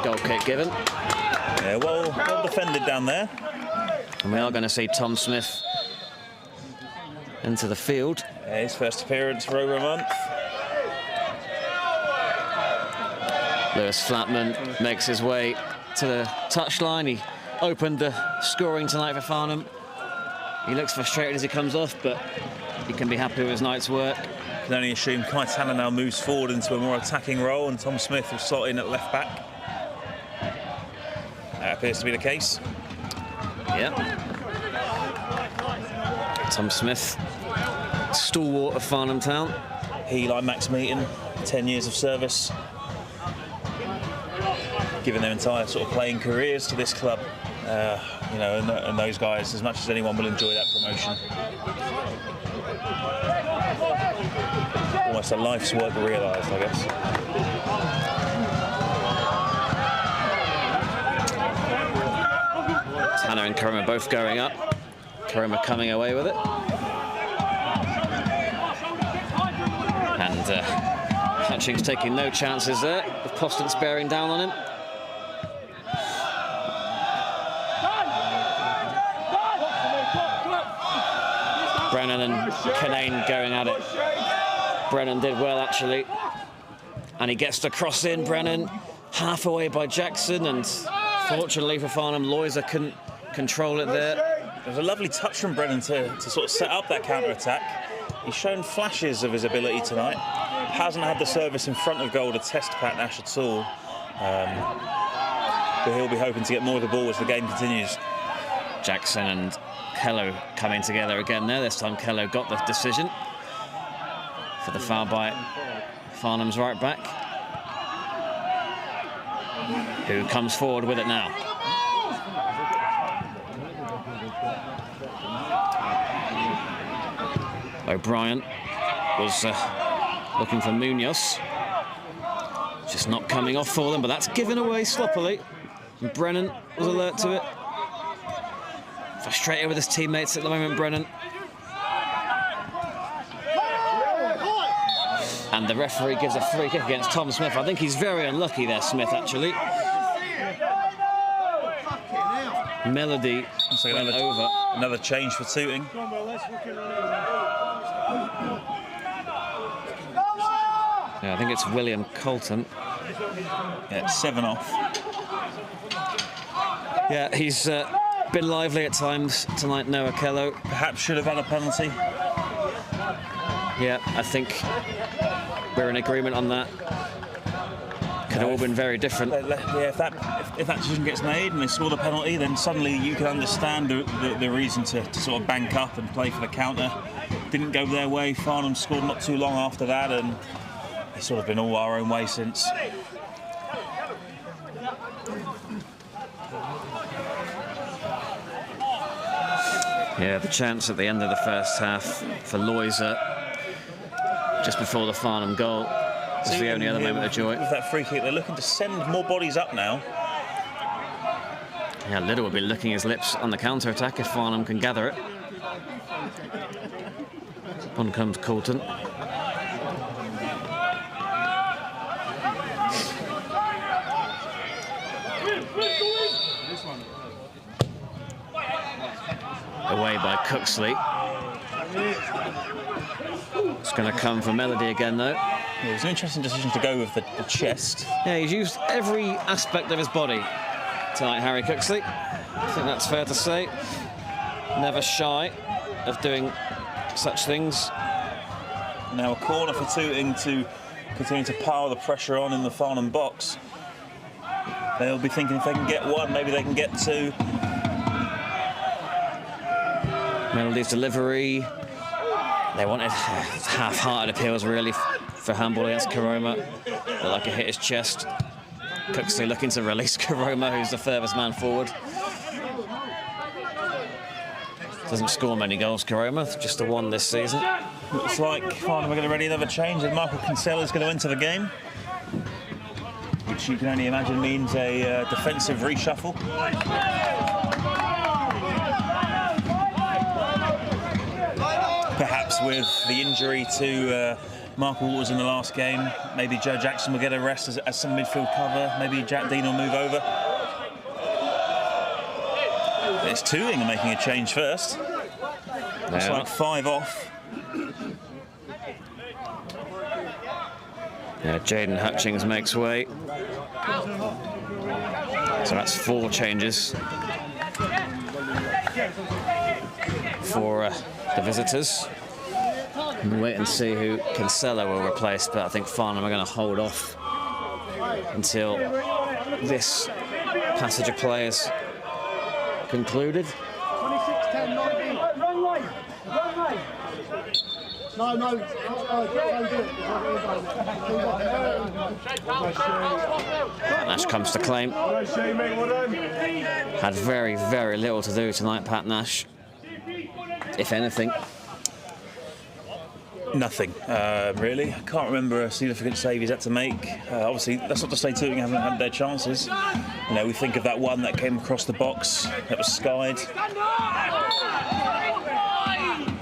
Goal kick given. Yeah, well defended down there. And we are going to see Tom Smith into the field. Yeah, his first appearance for over a month. Lewis Flatman makes his way to the touchline. He opened the scoring tonight for Farnham. He looks frustrated as he comes off, but he can be happy with his night's work. Can only assume Kai Tanner now moves forward into a more attacking role, and Tom Smith will slot in at left back. That appears to be the case. Yeah. Tom Smith, stalwart of Farnham Town. He, like Max Meaton, 10 years of service, giving their entire sort of playing careers to this club. You know, and those guys, as much as anyone, will enjoy that promotion. Almost a life's work realised, I guess. Tanner and Kuruma both going up. Kuruma coming away with it. And Hutchings taking no chances there, with Postance bearing down on him. Brennan and Canane going at it. Brennan did well, actually. And he gets the cross in, Brennan, half away by Jackson, and fortunately for Farnham, Loiser couldn't control it there. It was a lovely touch from Brennan to sort of set up that counter-attack. He's shown flashes of his ability tonight. Hasn't had the service in front of goal to test Pat Nash at all. But he'll be hoping to get more of the ball as the game continues. Jackson and Kello coming together again there. This time Kello got the decision for the foul by Farnham's right back, who comes forward with it now. O'Brien was looking for Munoz. Just not coming off for them, but that's given away sloppily. And Brennan was alert to it. Frustrated with his teammates at the moment, Brennan. And the referee gives a free kick against Tom Smith. I think he's very unlucky there, Smith, actually. Melody went over. Another change for Tooting. Yeah, I think it's William Colton. Yeah, 7 off. Yeah, he's been lively at times tonight, Noah Kello. Perhaps should have had a penalty. Yeah, I think we're in agreement on that. Could have all been very different. Yeah, if that decision gets made and they score the penalty, then suddenly you can understand the reason to sort of bank up and play for the counter. Didn't go their way. Farnham scored not too long after that, and it's sort of been all our own way since. Yeah, the chance at the end of the first half for Loiser, just before the Farnham goal, was the only other moment of joy. With that free kick, they're looking to send more bodies up now. Yeah, Liddell will be licking his lips on the counter-attack if Farnham can gather it. On comes Coulton. Away by Cooksley. It's going to come from Melody again, though. Yeah, it was an interesting decision to go with the chest. Yeah, he's used every aspect of his body tonight, Harry Cooksley. I think that's fair to say. Never shy of doing such things. Now a corner for Tooting to continue to pile the pressure on in the Farnham box. They'll be thinking if they can get one, maybe they can get two. Melody's delivery. They wanted half-hearted appeals, really, for handball against Karoma. But like it hit his chest. Cooksley looking to release Karoma, who's the furthest man forward. Doesn't score many goals, Karoma, just the one this season. Looks like Farnham are going to ready another change, and Michael Kinsella's going to enter the game, which you can only imagine means a defensive reshuffle. Perhaps with the injury to Michael Waters in the last game, maybe Joe Jackson will get a rest as some midfield cover. Maybe Jack Dean will move over. It's Tooting making a change first. Looks like 5 off. Yeah, Jaden Hutchings makes way. So that's 4 changes for the visitors. We'll wait and see who Kinsella will replace, but I think Farnham are going to hold off until this passage of play is concluded. 26-10, 19. No, don't do it. Nash comes to claim. Had very, very little to do tonight, Pat Nash. If anything. Nothing, really. I can't remember a significant save he's had to make. Obviously, that's not to say Tooting haven't had their chances. You know, we think of that one that came across the box that was skied.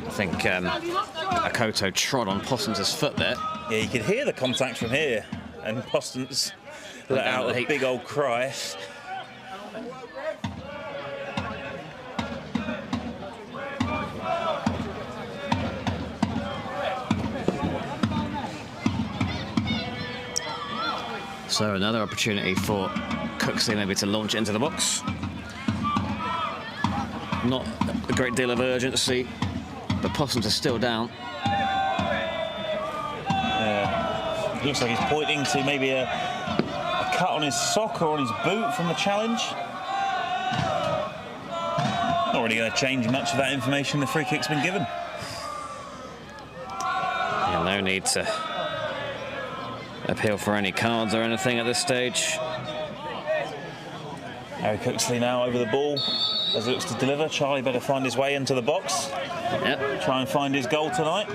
I think Akoto trod on Possums' foot there. Yeah, you could hear the contact from here, and Postons let out a big old cry. So another opportunity for Cooksley maybe to launch into the box. Not a great deal of urgency, but Possums are still down. It looks like he's pointing to maybe a cut on his sock or on his boot from the challenge. Not really going to change much of that information. The free kick's been given. Yeah, no need to appeal for any cards or anything at this stage. Harry Cooksley now over the ball as it looks to deliver. Charlie better find his way into the box. Yep. Try and find his goal tonight.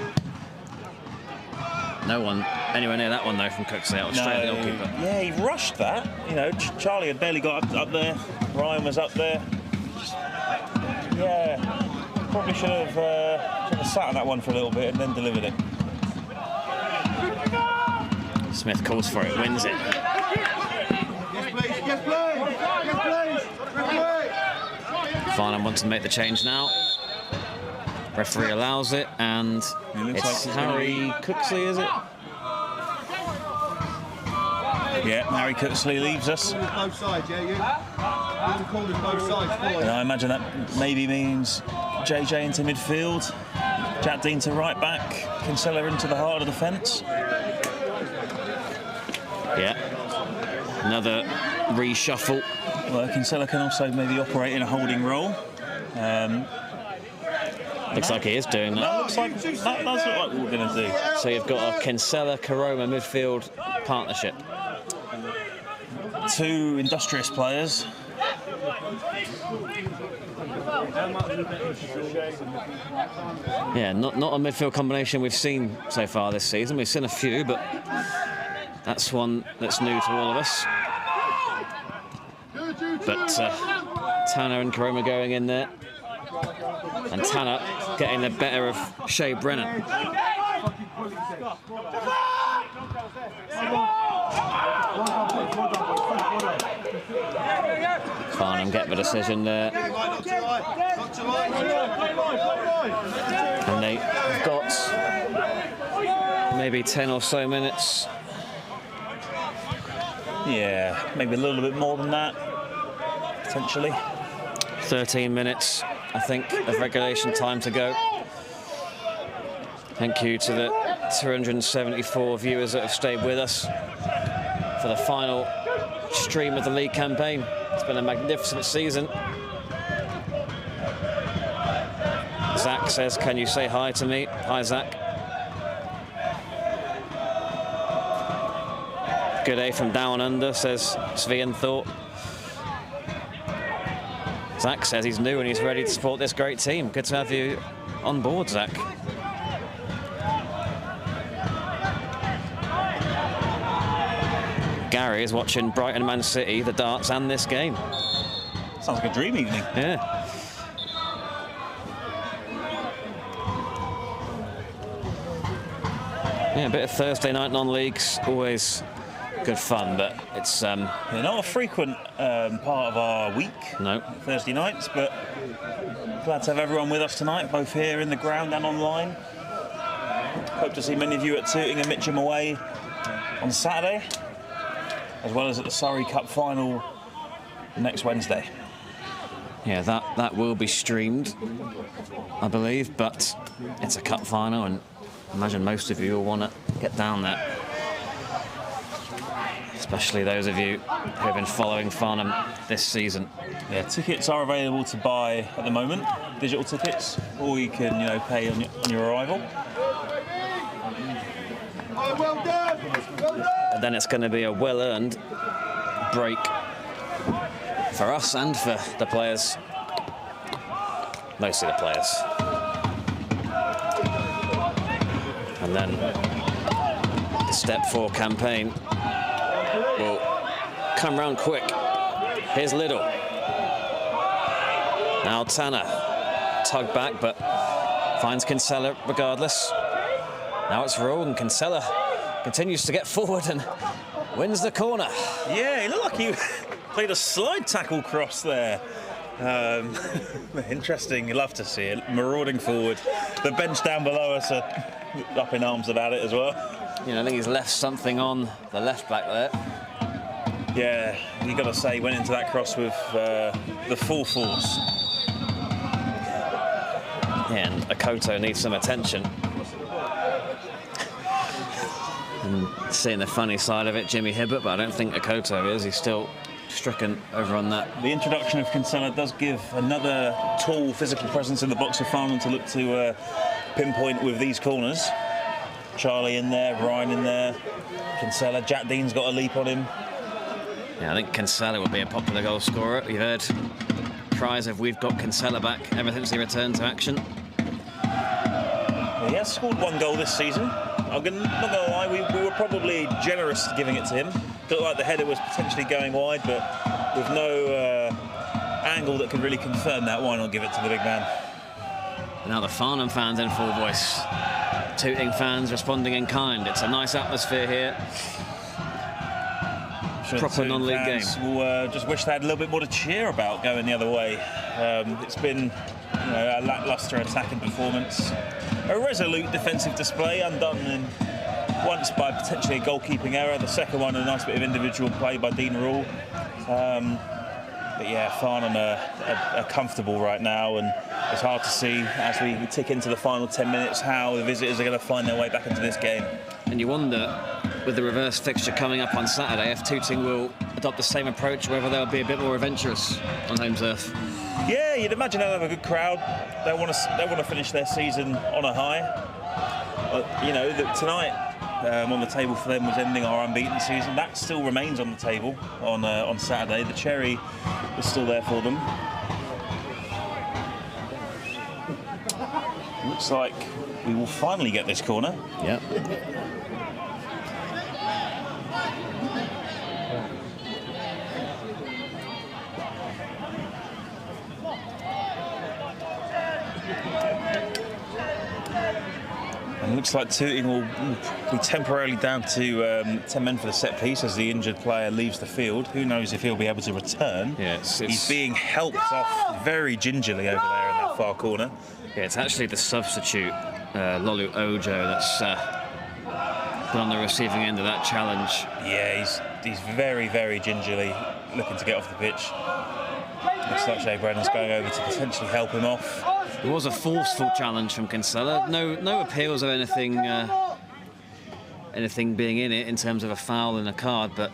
No one anywhere near that one though from Cooksley. Out straight at the goalkeeper. Yeah, he rushed that. You know, Charlie had barely got up there. Ryan was up there. Yeah, probably should have sat on that one for a little bit and then delivered it. Smith calls for it, wins it. Yes, please. Yes, please. Yes, please. Farnham want to make the change now. Referee allows it, and it's Harry Cooksley, is it? Yeah, Harry Cooksley leaves us. Both sides, yeah, you can call them both sides. And I imagine that maybe means JJ into midfield, Jack Dean to right back, Kinsella into the heart of the defence. Yeah. Another reshuffle. Well, Kinsella can also maybe operate in a holding role. Looks like he is doing that. That does look like what we're going to do. So you've got a Kinsella-Karoma midfield partnership. 2 industrious players. Yeah, not a midfield combination we've seen so far this season. We've seen a few, but that's one that's new to all of us. But Tanner and Karoma going in there. And Tanner getting the better of Shea Brennan. Farnham get the decision there. And they've got maybe 10 or so minutes. Yeah, maybe a little bit more than that, potentially. 13 minutes, I think, of regulation time to go. Thank you to the 274 viewers that have stayed with us for the final stream of the league campaign. It's been a magnificent season. Zach says, can you say hi to me? Hi, Zach. Good day from Down Under, says Svian Thought. Zach says he's new and he's ready to support this great team. Good to have you on board, Zach. Gary is watching Brighton Man City, the darts, and this game. Sounds like a dream evening. Yeah. Yeah, a bit of Thursday night non-leagues, always good fun, but it's Yeah, not a frequent part of our week, no. Thursday nights, but glad to have everyone with us tonight, both here in the ground and online. Hope to see many of you at Tooting and Mitcham away on Saturday, as well as at the Surrey Cup final next Wednesday. Yeah, that will be streamed, I believe, but it's a cup final, and I imagine most of you will want to get down there. Especially those of you who have been following Farnham this season. Yeah, tickets are available to buy at the moment, digital tickets, or you can, pay on your arrival. Well done! Well done! And then it's going to be a well-earned break for us and for the players. Mostly the players. And then the Step 4 campaign will come round quick. Here's Liddell. Now Tanner. Tug back, but finds Kinsella regardless. Now it's Rowe, and Kinsella continues to get forward and wins the corner. Yeah, it looked like he played a slide tackle cross there. Interesting, you love to see it. Marauding forward. The bench down below us are up in arms about it as well. I think he's left something on the left back there. Yeah, you got to say, went into that cross with the full force. Yeah, and Akoto needs some attention. And seeing the funny side of it, Jimmy Hibbert, but I don't think Akoto is. He's still stricken over on that. The introduction of Kinsella does give another tall physical presence in the box of Farnham to look to pinpoint with these corners. Charlie in there, Ryan in there, Kinsella. Jack Dean's got a leap on him. Yeah, I think Kinsella will be a popular goal scorer. You've heard cries of "We've got Kinsella back" ever since he returned to action. He has scored one goal this season. I'm not going to lie, we were probably generous giving it to him. Looked like the header was potentially going wide, but with no angle that could really confirm that, why not give it to the big man? Now the Farnham fans in full voice. Tooting fans responding in kind. It's a nice atmosphere here. Sure, proper non-league game. We'll just wish they had a little bit more to cheer about going the other way. It's been a lacklustre attacking performance. A resolute defensive display, undone once by potentially a goalkeeping error. The second one, a nice bit of individual play by Dean Rule. But yeah, Farnham are comfortable right now, and it's hard to see as we tick into the final 10 minutes how the visitors are going to find their way back into this game. And you wonder, with the reverse fixture coming up on Saturday, if Tooting will adopt the same approach, whether they'll be a bit more adventurous on home turf. Yeah, you'd imagine they'll have a good crowd. They want to finish their season on a high. Tonight on the table for them was ending our unbeaten season. That still remains on the table on Saturday. The cherry is still there for them. Looks like we will finally get this corner. Yep. And it looks like Tooting will be temporarily down to 10 men for the set piece as the injured player leaves the field. Who knows if he'll be able to return. Yeah, he's being helped off very gingerly over there in that far corner. Yeah, it's actually the substitute, Lolu Ojo, that's been on the receiving end of that challenge. Yeah, he's very, very gingerly looking to get off the pitch. Looks like Shea Brennan's going over to potentially help him off. It was a forceful challenge from Kinsella. No appeals or anything being in it in terms of a foul and a card, but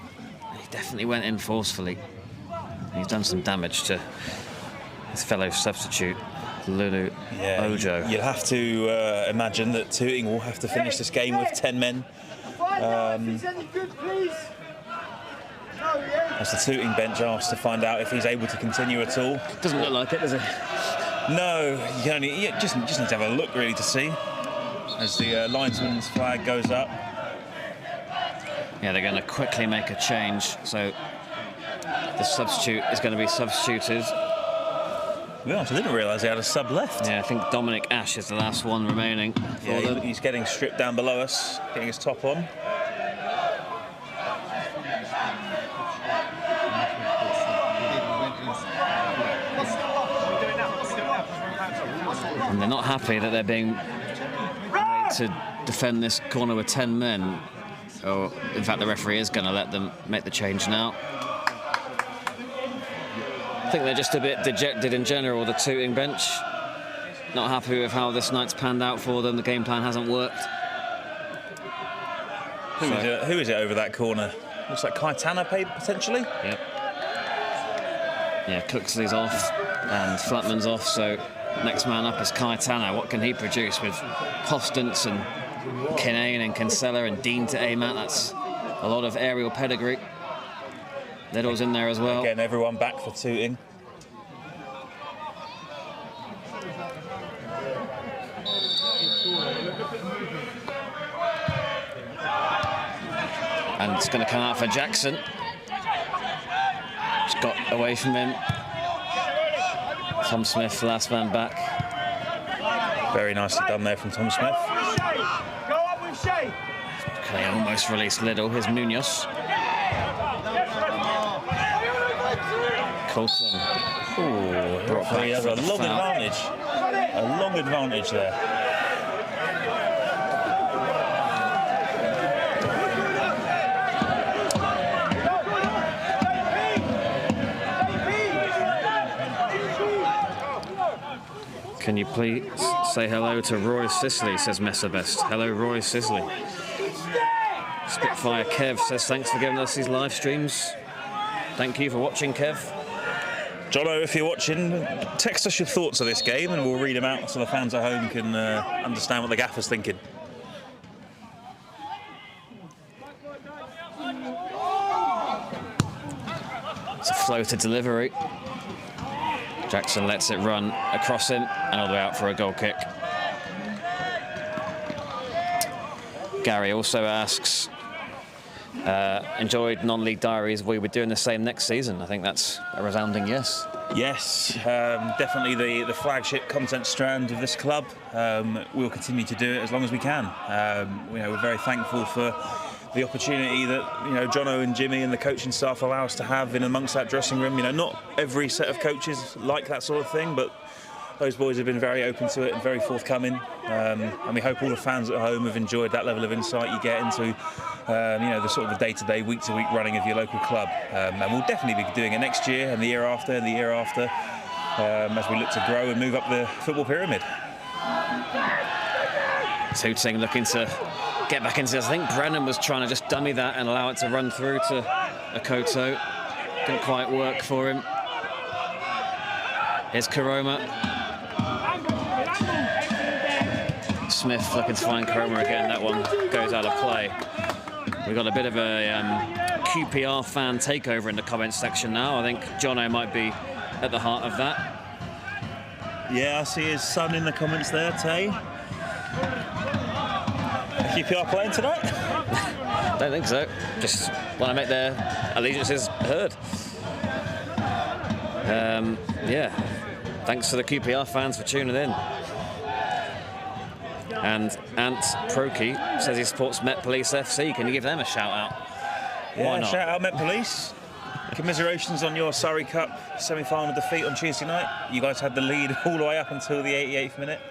he definitely went in forcefully. He's done some damage to his fellow substitute, Lulu Ojo. You'll have to imagine that Tooting will have to finish this game with 10 men. As the Tooting bench asks to find out if he's able to continue at all. Doesn't look like it, does it? No, you just need to have a look really to see as the linesman's flag goes up. Yeah, they're going to quickly make a change, so the substitute is going to be substituted. Yeah, I didn't realise he had a sub left. Yeah, I think Dominic Ash is the last one remaining for them. He's getting stripped down below us, getting his top on. And they're not happy that they're being made to defend this corner with 10 men. Or, in fact, the referee is going to let them make the change now. I think they're just a bit dejected in general, the Tooting bench. Not happy with how this night's panned out for them. The game plan hasn't worked. Who is it over that corner? Looks like Kaitana potentially. Yep. Yeah, Cooksley's off and Flatman's off, so next man up is Kaitana. What can he produce with Postance and Kinane and Kinsella and Dean to aim at? That's a lot of aerial pedigree. Little's in there as well. Getting everyone back for Tooting. And it's going to come out for Jackson. Just got away from him. Tom Smith, last man back. Very nicely done there from Tom Smith. Go up with Shea. They almost released Liddle. Here's Munoz. Colton. He has a long advantage. A long advantage there. Can you please say hello to Roy Sisley, says Messerbest. Hello, Roy Sisley. Spitfire Kev says thanks for giving us these live streams. Thank you for watching, Kev. Jono, if you're watching, text us your thoughts of this game and we'll read them out so the fans at home can understand what the gaffer's thinking. It's a floater delivery. Jackson lets it run across him and all the way out for a goal kick. Gary also asks, enjoyed non-league diaries, we were doing the same next season. I think that's a resounding yes. Yes, definitely the flagship content strand of this club. We'll continue to do it as long as we can. We're very thankful for the opportunity that Jono and Jimmy and the coaching staff allow us to have in amongst that dressing room. Not every set of coaches like that sort of thing, but those boys have been very open to it and very forthcoming. And we hope all the fans at home have enjoyed that level of insight you get into, the sort of the day-to-day, week-to-week running of your local club. And we'll definitely be doing it next year and the year after and the year after, as we look to grow and move up the football pyramid. Tooting looking to get back into this. I think Brennan was trying to just dummy that and allow it to run through to Akoto. Didn't quite work for him. Here's Karoma. Smith looking to find Karoma again. That one goes out of play. We've got a bit of a QPR fan takeover in the comments section now. I think Jono might be at the heart of that. Yeah, I see his son in the comments there, Tay. QPR playing tonight? Don't think so. Just want to make their allegiances heard. Yeah, Thanks to the QPR fans for tuning in. And Ant Proki says he supports Met Police FC. Can you give them a shout out? Yeah, Why not? shout out Met Police. Commiserations on your Surrey Cup semi-final defeat on Tuesday night. You guys had the lead all the way up until the 88th minute.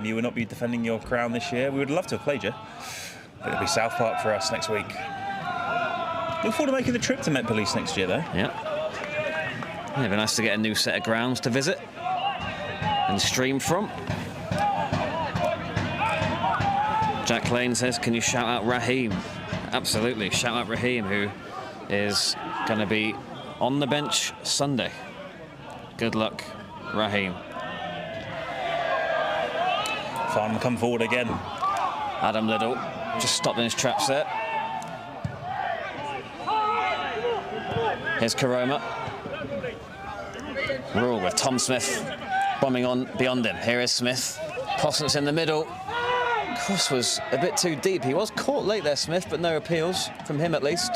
You will not be defending your crown this year. We would love to have played you. It'll be South Park for us next week. Look forward to making the trip to Met Police next year, though. Yeah. It'd be nice to get a new set of grounds to visit and stream from. Jack Lane says, can you shout out Raheem? Absolutely, shout out Raheem, who is going to be on the bench Sunday. Good luck, Raheem. Farnham come forward again. Adam Liddell just stopped in his tracks there. Here's Karoma. Rule with Tom Smith bombing on beyond him. Here is Smith. Postance in the middle. Cross was a bit too deep. He was caught late there, Smith, but no appeals from him at least.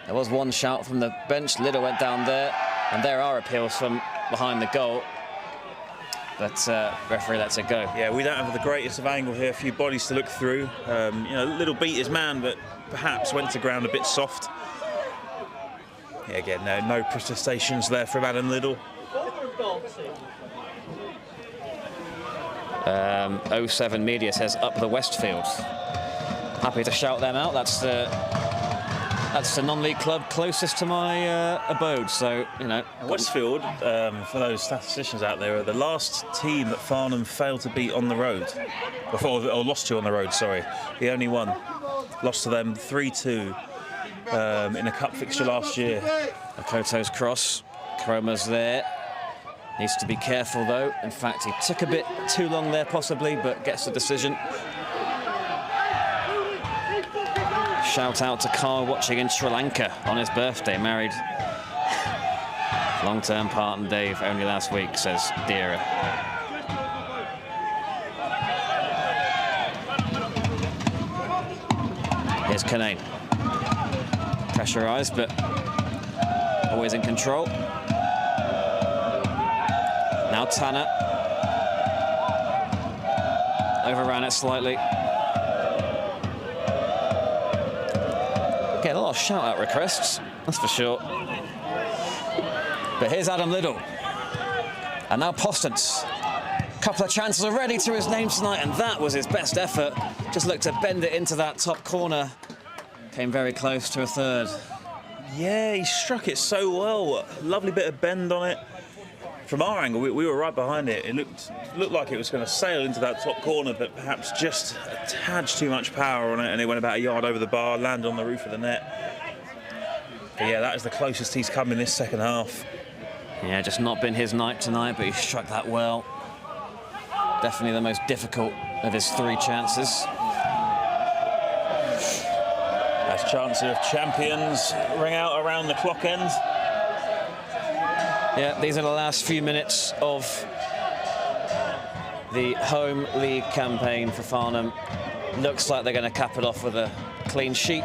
There was one shout from the bench. Liddell went down there, and there are appeals from behind the goal. But referee lets it go. Yeah, we don't have the greatest of angle here. A few bodies to look through. You know, Liddell beat his man, but perhaps went to ground a bit soft. Yeah, again, no protestations there from Adam Liddell. 07 Media says up the Westfield. Happy to shout them out. That's the non-league club closest to my abode. So you know, Westfield, for those statisticians out there, are the last team that Farnham failed to beat on the road, or lost to on the road. Sorry, the only one. Lost to them 3-2 in a cup fixture last year. Akoto's cross. Chroma's there. Needs to be careful though. In fact, he took a bit too long there possibly, but gets the decision. Shout out to Carl watching in Sri Lanka on his birthday. Married long-term partner Dave only last week, says Deera. Here's Kanane. Pressurised, but always in control. Now Tanner. Overran it slightly. Getting a lot of shout-out requests, that's for sure. But here's Adam Liddell. And now Postance. Couple of chances already to his name tonight, and that was his best effort. Just looked to bend it into that top corner. Came very close to a third. Yeah, he struck it so well. Lovely bit of bend on it. From our angle, we were right behind it. It looked like it was going to sail into that top corner, but perhaps just a tad too much power on it, and it went about a yard over the bar, landed on the roof of the net. But yeah, that is the closest he's come in this second half. Yeah, just not been his night tonight, but he struck that well. Definitely the most difficult of his 3 chances. As chances of champions ring out around the clock end. Yeah, these are the last few minutes of the home league campaign for Farnham. Looks like they're going to cap it off with a clean sheet.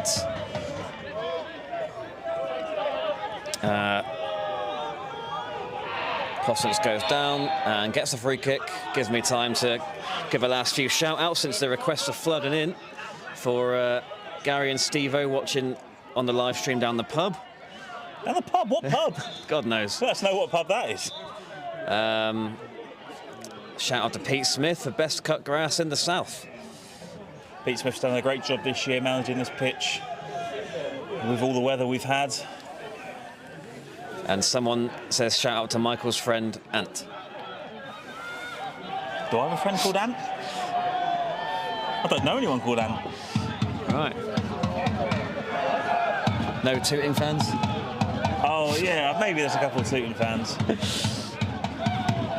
Postance goes down and gets a free kick. Gives me time to give a last few shout-outs since the requests are flooding in for Gary and Steve-O watching on the live stream down the pub. Down the pub? What pub? God knows. Let us know what pub that is. Shout out to Pete Smith for best cut grass in the south. Pete Smith's done a great job this year managing this pitch with all the weather we've had. And someone says shout out to Michael's friend Ant. Do I have a friend called Ant? I don't know anyone called Ant. Right. No Tooting fans? Oh yeah, maybe there's a couple of Tooting fans.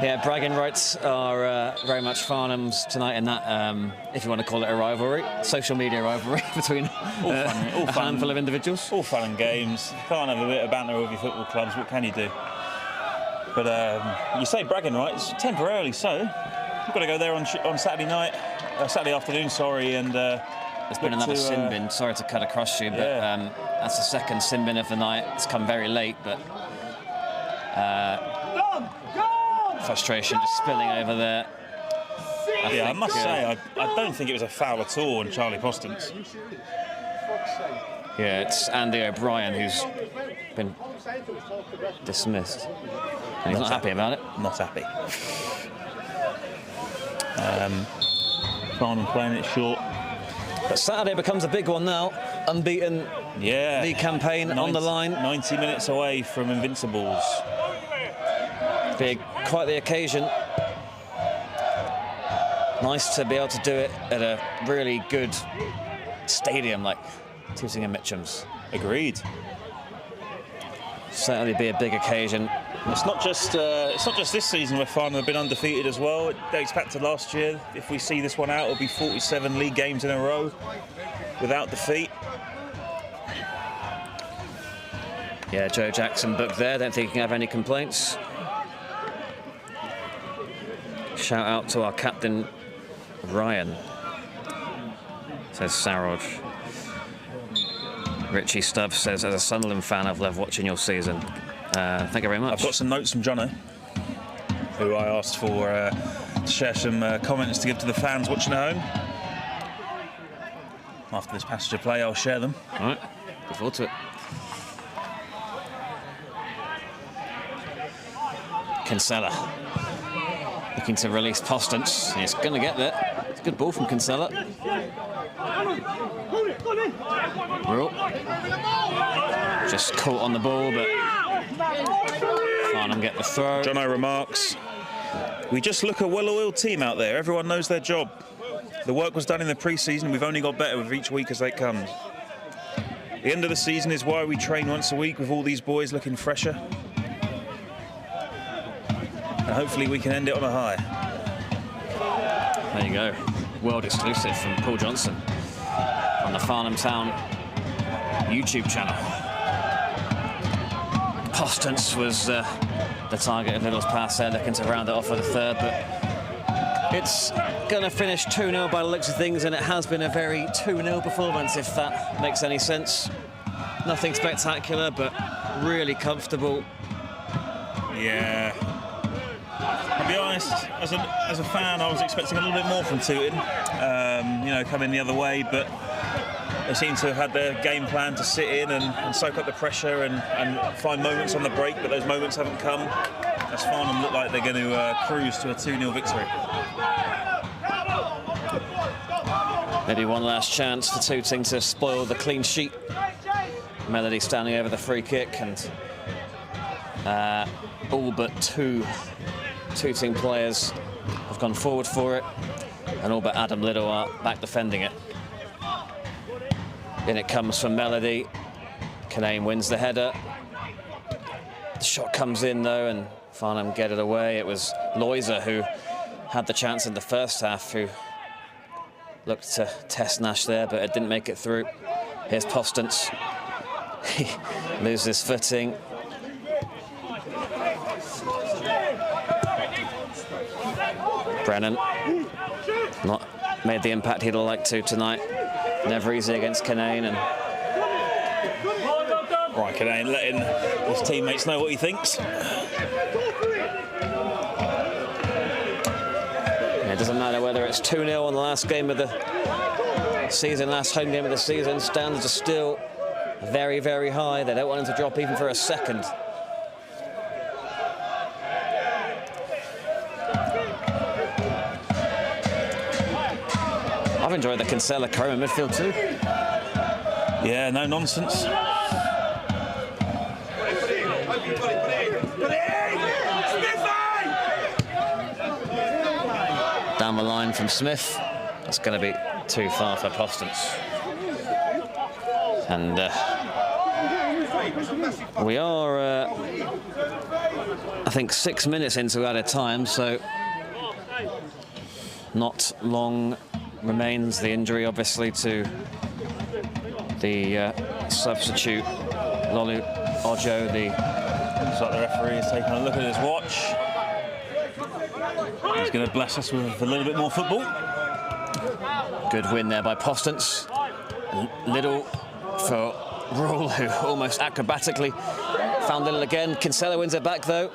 Yeah, bragging rights are very much Farnham's tonight in that, if you want to call it a rivalry, social media rivalry between a handful of individuals. All fun and games. Can't have a bit of banter with your football clubs, what can you do? But you say bragging rights, temporarily so. We've got to go there on Saturday night, Saturday afternoon, sorry, and there's been another sin bin, sorry to cut across you, but yeah. That's the second sin bin of the night. It's come very late, but frustration just spilling over there. I must say, I don't think it was a foul at all on Charlie Postons. Yeah, it's Andy O'Brien who's been dismissed. And he's not happy about it. Not happy. Farnham playing it short. But Saturday becomes a big one now. Unbeaten league campaign on the line. 90 minutes away from Invincibles. Quite the occasion. Nice to be able to do it at a really good stadium like Tooting and Mitcham's. Agreed. Certainly be a big occasion. It's not just this season where Farnham have been undefeated as well. It dates back to last year. If we see this one out, it'll be 47 league games in a row without defeat. Yeah, Joe Jackson booked there. Don't think he can have any complaints. Shout out to our captain, Ryan, says Sarod. Richie Stubbs says, as a Sunderland fan, I've loved watching your season. Thank you very much. I've got some notes from Jono, who I asked for to share some comments to give to the fans watching at home. After this passage of play, I'll share them. All right, look forward to it. Kinsella looking to release Postons. He's going to get there. It's a good ball from Kinsella. Rule. Just caught on the ball, but Farnham get the throw. Jono remarks, we just look a well-oiled team out there. Everyone knows their job. The work was done in the pre-season. We've only got better with each week as they come. The end of the season is why we train once a week with all these boys looking fresher. And hopefully we can end it on a high. There you go. World exclusive from Paul Johnson on the Farnham Town YouTube channel. Postons was the target of Little's pass there, looking to round it off with a third, but it's going to finish 2-0 by the looks of things, and it has been a very 2-0 performance, if that makes any sense. Nothing spectacular, but really comfortable. Yeah. I'll be honest, as a fan, I was expecting a little bit more from Tooting, you know, coming the other way, but they seem to have had their game plan to sit in and soak up the pressure and find moments on the break, but those moments haven't come. As Farnham look like they're going to cruise to a 2-0 victory. Maybe one last chance for Tooting to spoil the clean sheet. Melody standing over the free kick, and all but two Tooting players have gone forward for it, and all but Adam Little are back defending it. In it comes from Melody. Canane wins the header. The shot comes in though, and Farnham get it away. It was Loiser who had the chance in the first half, who looked to test Nash there, but it didn't make it through. Here's Postons. He loses footing. Brennan not made the impact he'd like to tonight. Never easy against Canane, and Right, Canane letting his teammates know what he thinks. it doesn't matter whether it's 2-0 on the last game of the season, last home game of the season. Standards are still very, very high. They don't want him to drop even for a second. I've enjoyed the Kinsella Curry in midfield too. Yeah, no nonsense. Down the line from Smith. That's going to be too far for Postons. And we are, I think, 6 minutes into added time, so not long remains. The injury, obviously, to the substitute, Lolu Ojo. Looks like the referee is taking a look at his watch. He's going to bless us with a little bit more football. Good win there by Postons. Little for Rule, who almost acrobatically found Little again. Kinsella wins it back, though.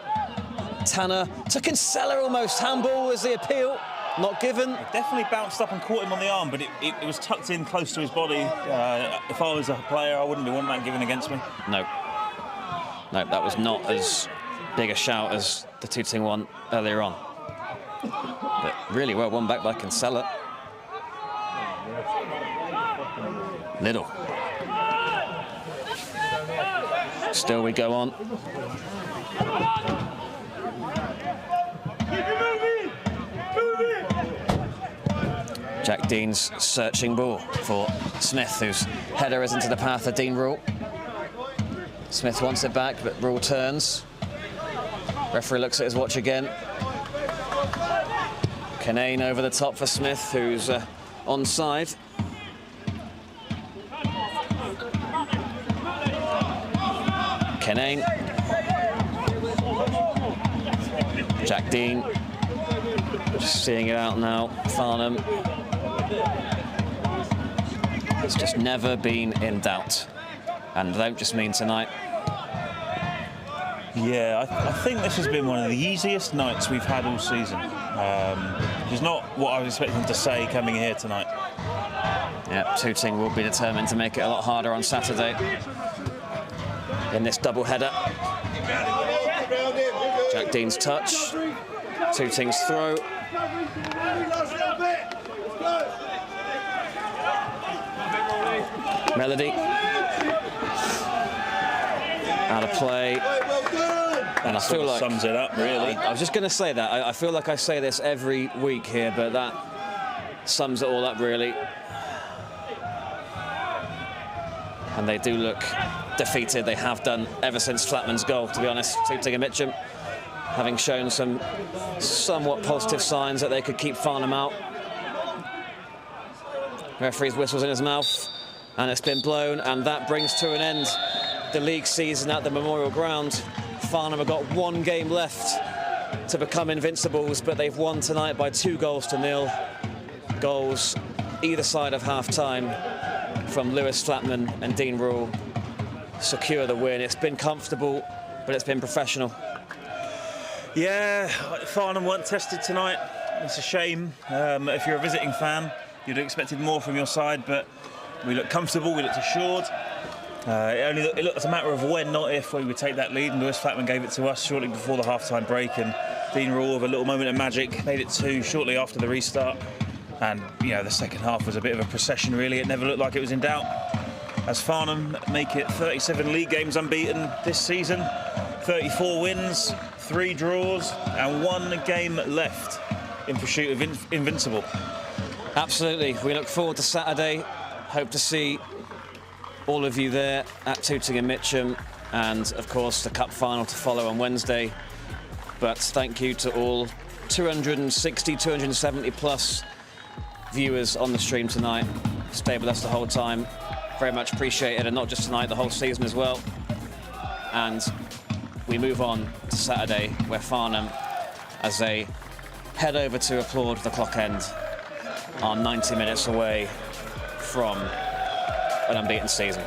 Tanner to Kinsella almost. Handball was the appeal. Not given. It definitely bounced up and caught him on the arm, but it was tucked in close to his body. If I was a player, I wouldn't be wanting that given against me. No. No, that was not as big a shout as the Tooting one earlier on. But really well won back by Kinsella. Little. Still we go on. Jack Dean's searching ball for Smith, whose header is into the path of Dean Rule. Smith wants it back, but Rule turns. Referee looks at his watch again. Canane over the top for Smith, who's onside. Canane. Jack Dean. Just seeing it out now. Farnham. It's just never been in doubt. And I don't just mean tonight. Yeah, I think this has been one of the easiest nights we've had all season. Which is not what I was expecting to say coming here tonight. Yeah, Tooting will be determined to make it a lot harder on Saturday in this double header. Jack Dean's touch, Tooting's throw. Melody. Out of play. And I feel like sums it up, really. I was just going to say that. I feel like I say this every week here, but that sums it all up, really. And they do look defeated. They have done ever since Flatman's goal, to be honest. Tooting and Mitcham, having shown some somewhat positive signs that they could keep Farnham out. Referee's whistle's in his mouth, and it's been blown, and that brings to an end the league season at the Memorial Ground. Farnham have got one game left to become invincibles, but they've won tonight by 2-0. Goals either side of half-time from Lewis Flatman and Dean Rule secure the win. It's been comfortable, but it's been professional. Yeah, Farnham weren't tested tonight. It's a shame. If you're a visiting fan, you'd have expected more from your side, but we looked comfortable, we looked assured. It looked as a matter of when, not if, we would take that lead, and Lewis Flatman gave it to us shortly before the half-time break, and Dean Rule, with a little moment of magic, made it 2 shortly after the restart. And, you know, the second half was a bit of a procession, really. It never looked like it was in doubt. As Farnham make it 37 league games unbeaten this season, 34 wins, 3 draws, and 1 game left in pursuit of invincible. Absolutely. We look forward to Saturday. Hope to see all of you there at Tooting and Mitcham, and of course the cup final to follow on Wednesday. But thank you to all 260, 270 plus viewers on the stream tonight. Stayed with us the whole time. Very much appreciated, and not just tonight, the whole season as well. And we move on to Saturday, where Farnham, as they head over to applaud the clock end, are 90 minutes away from an unbeaten season.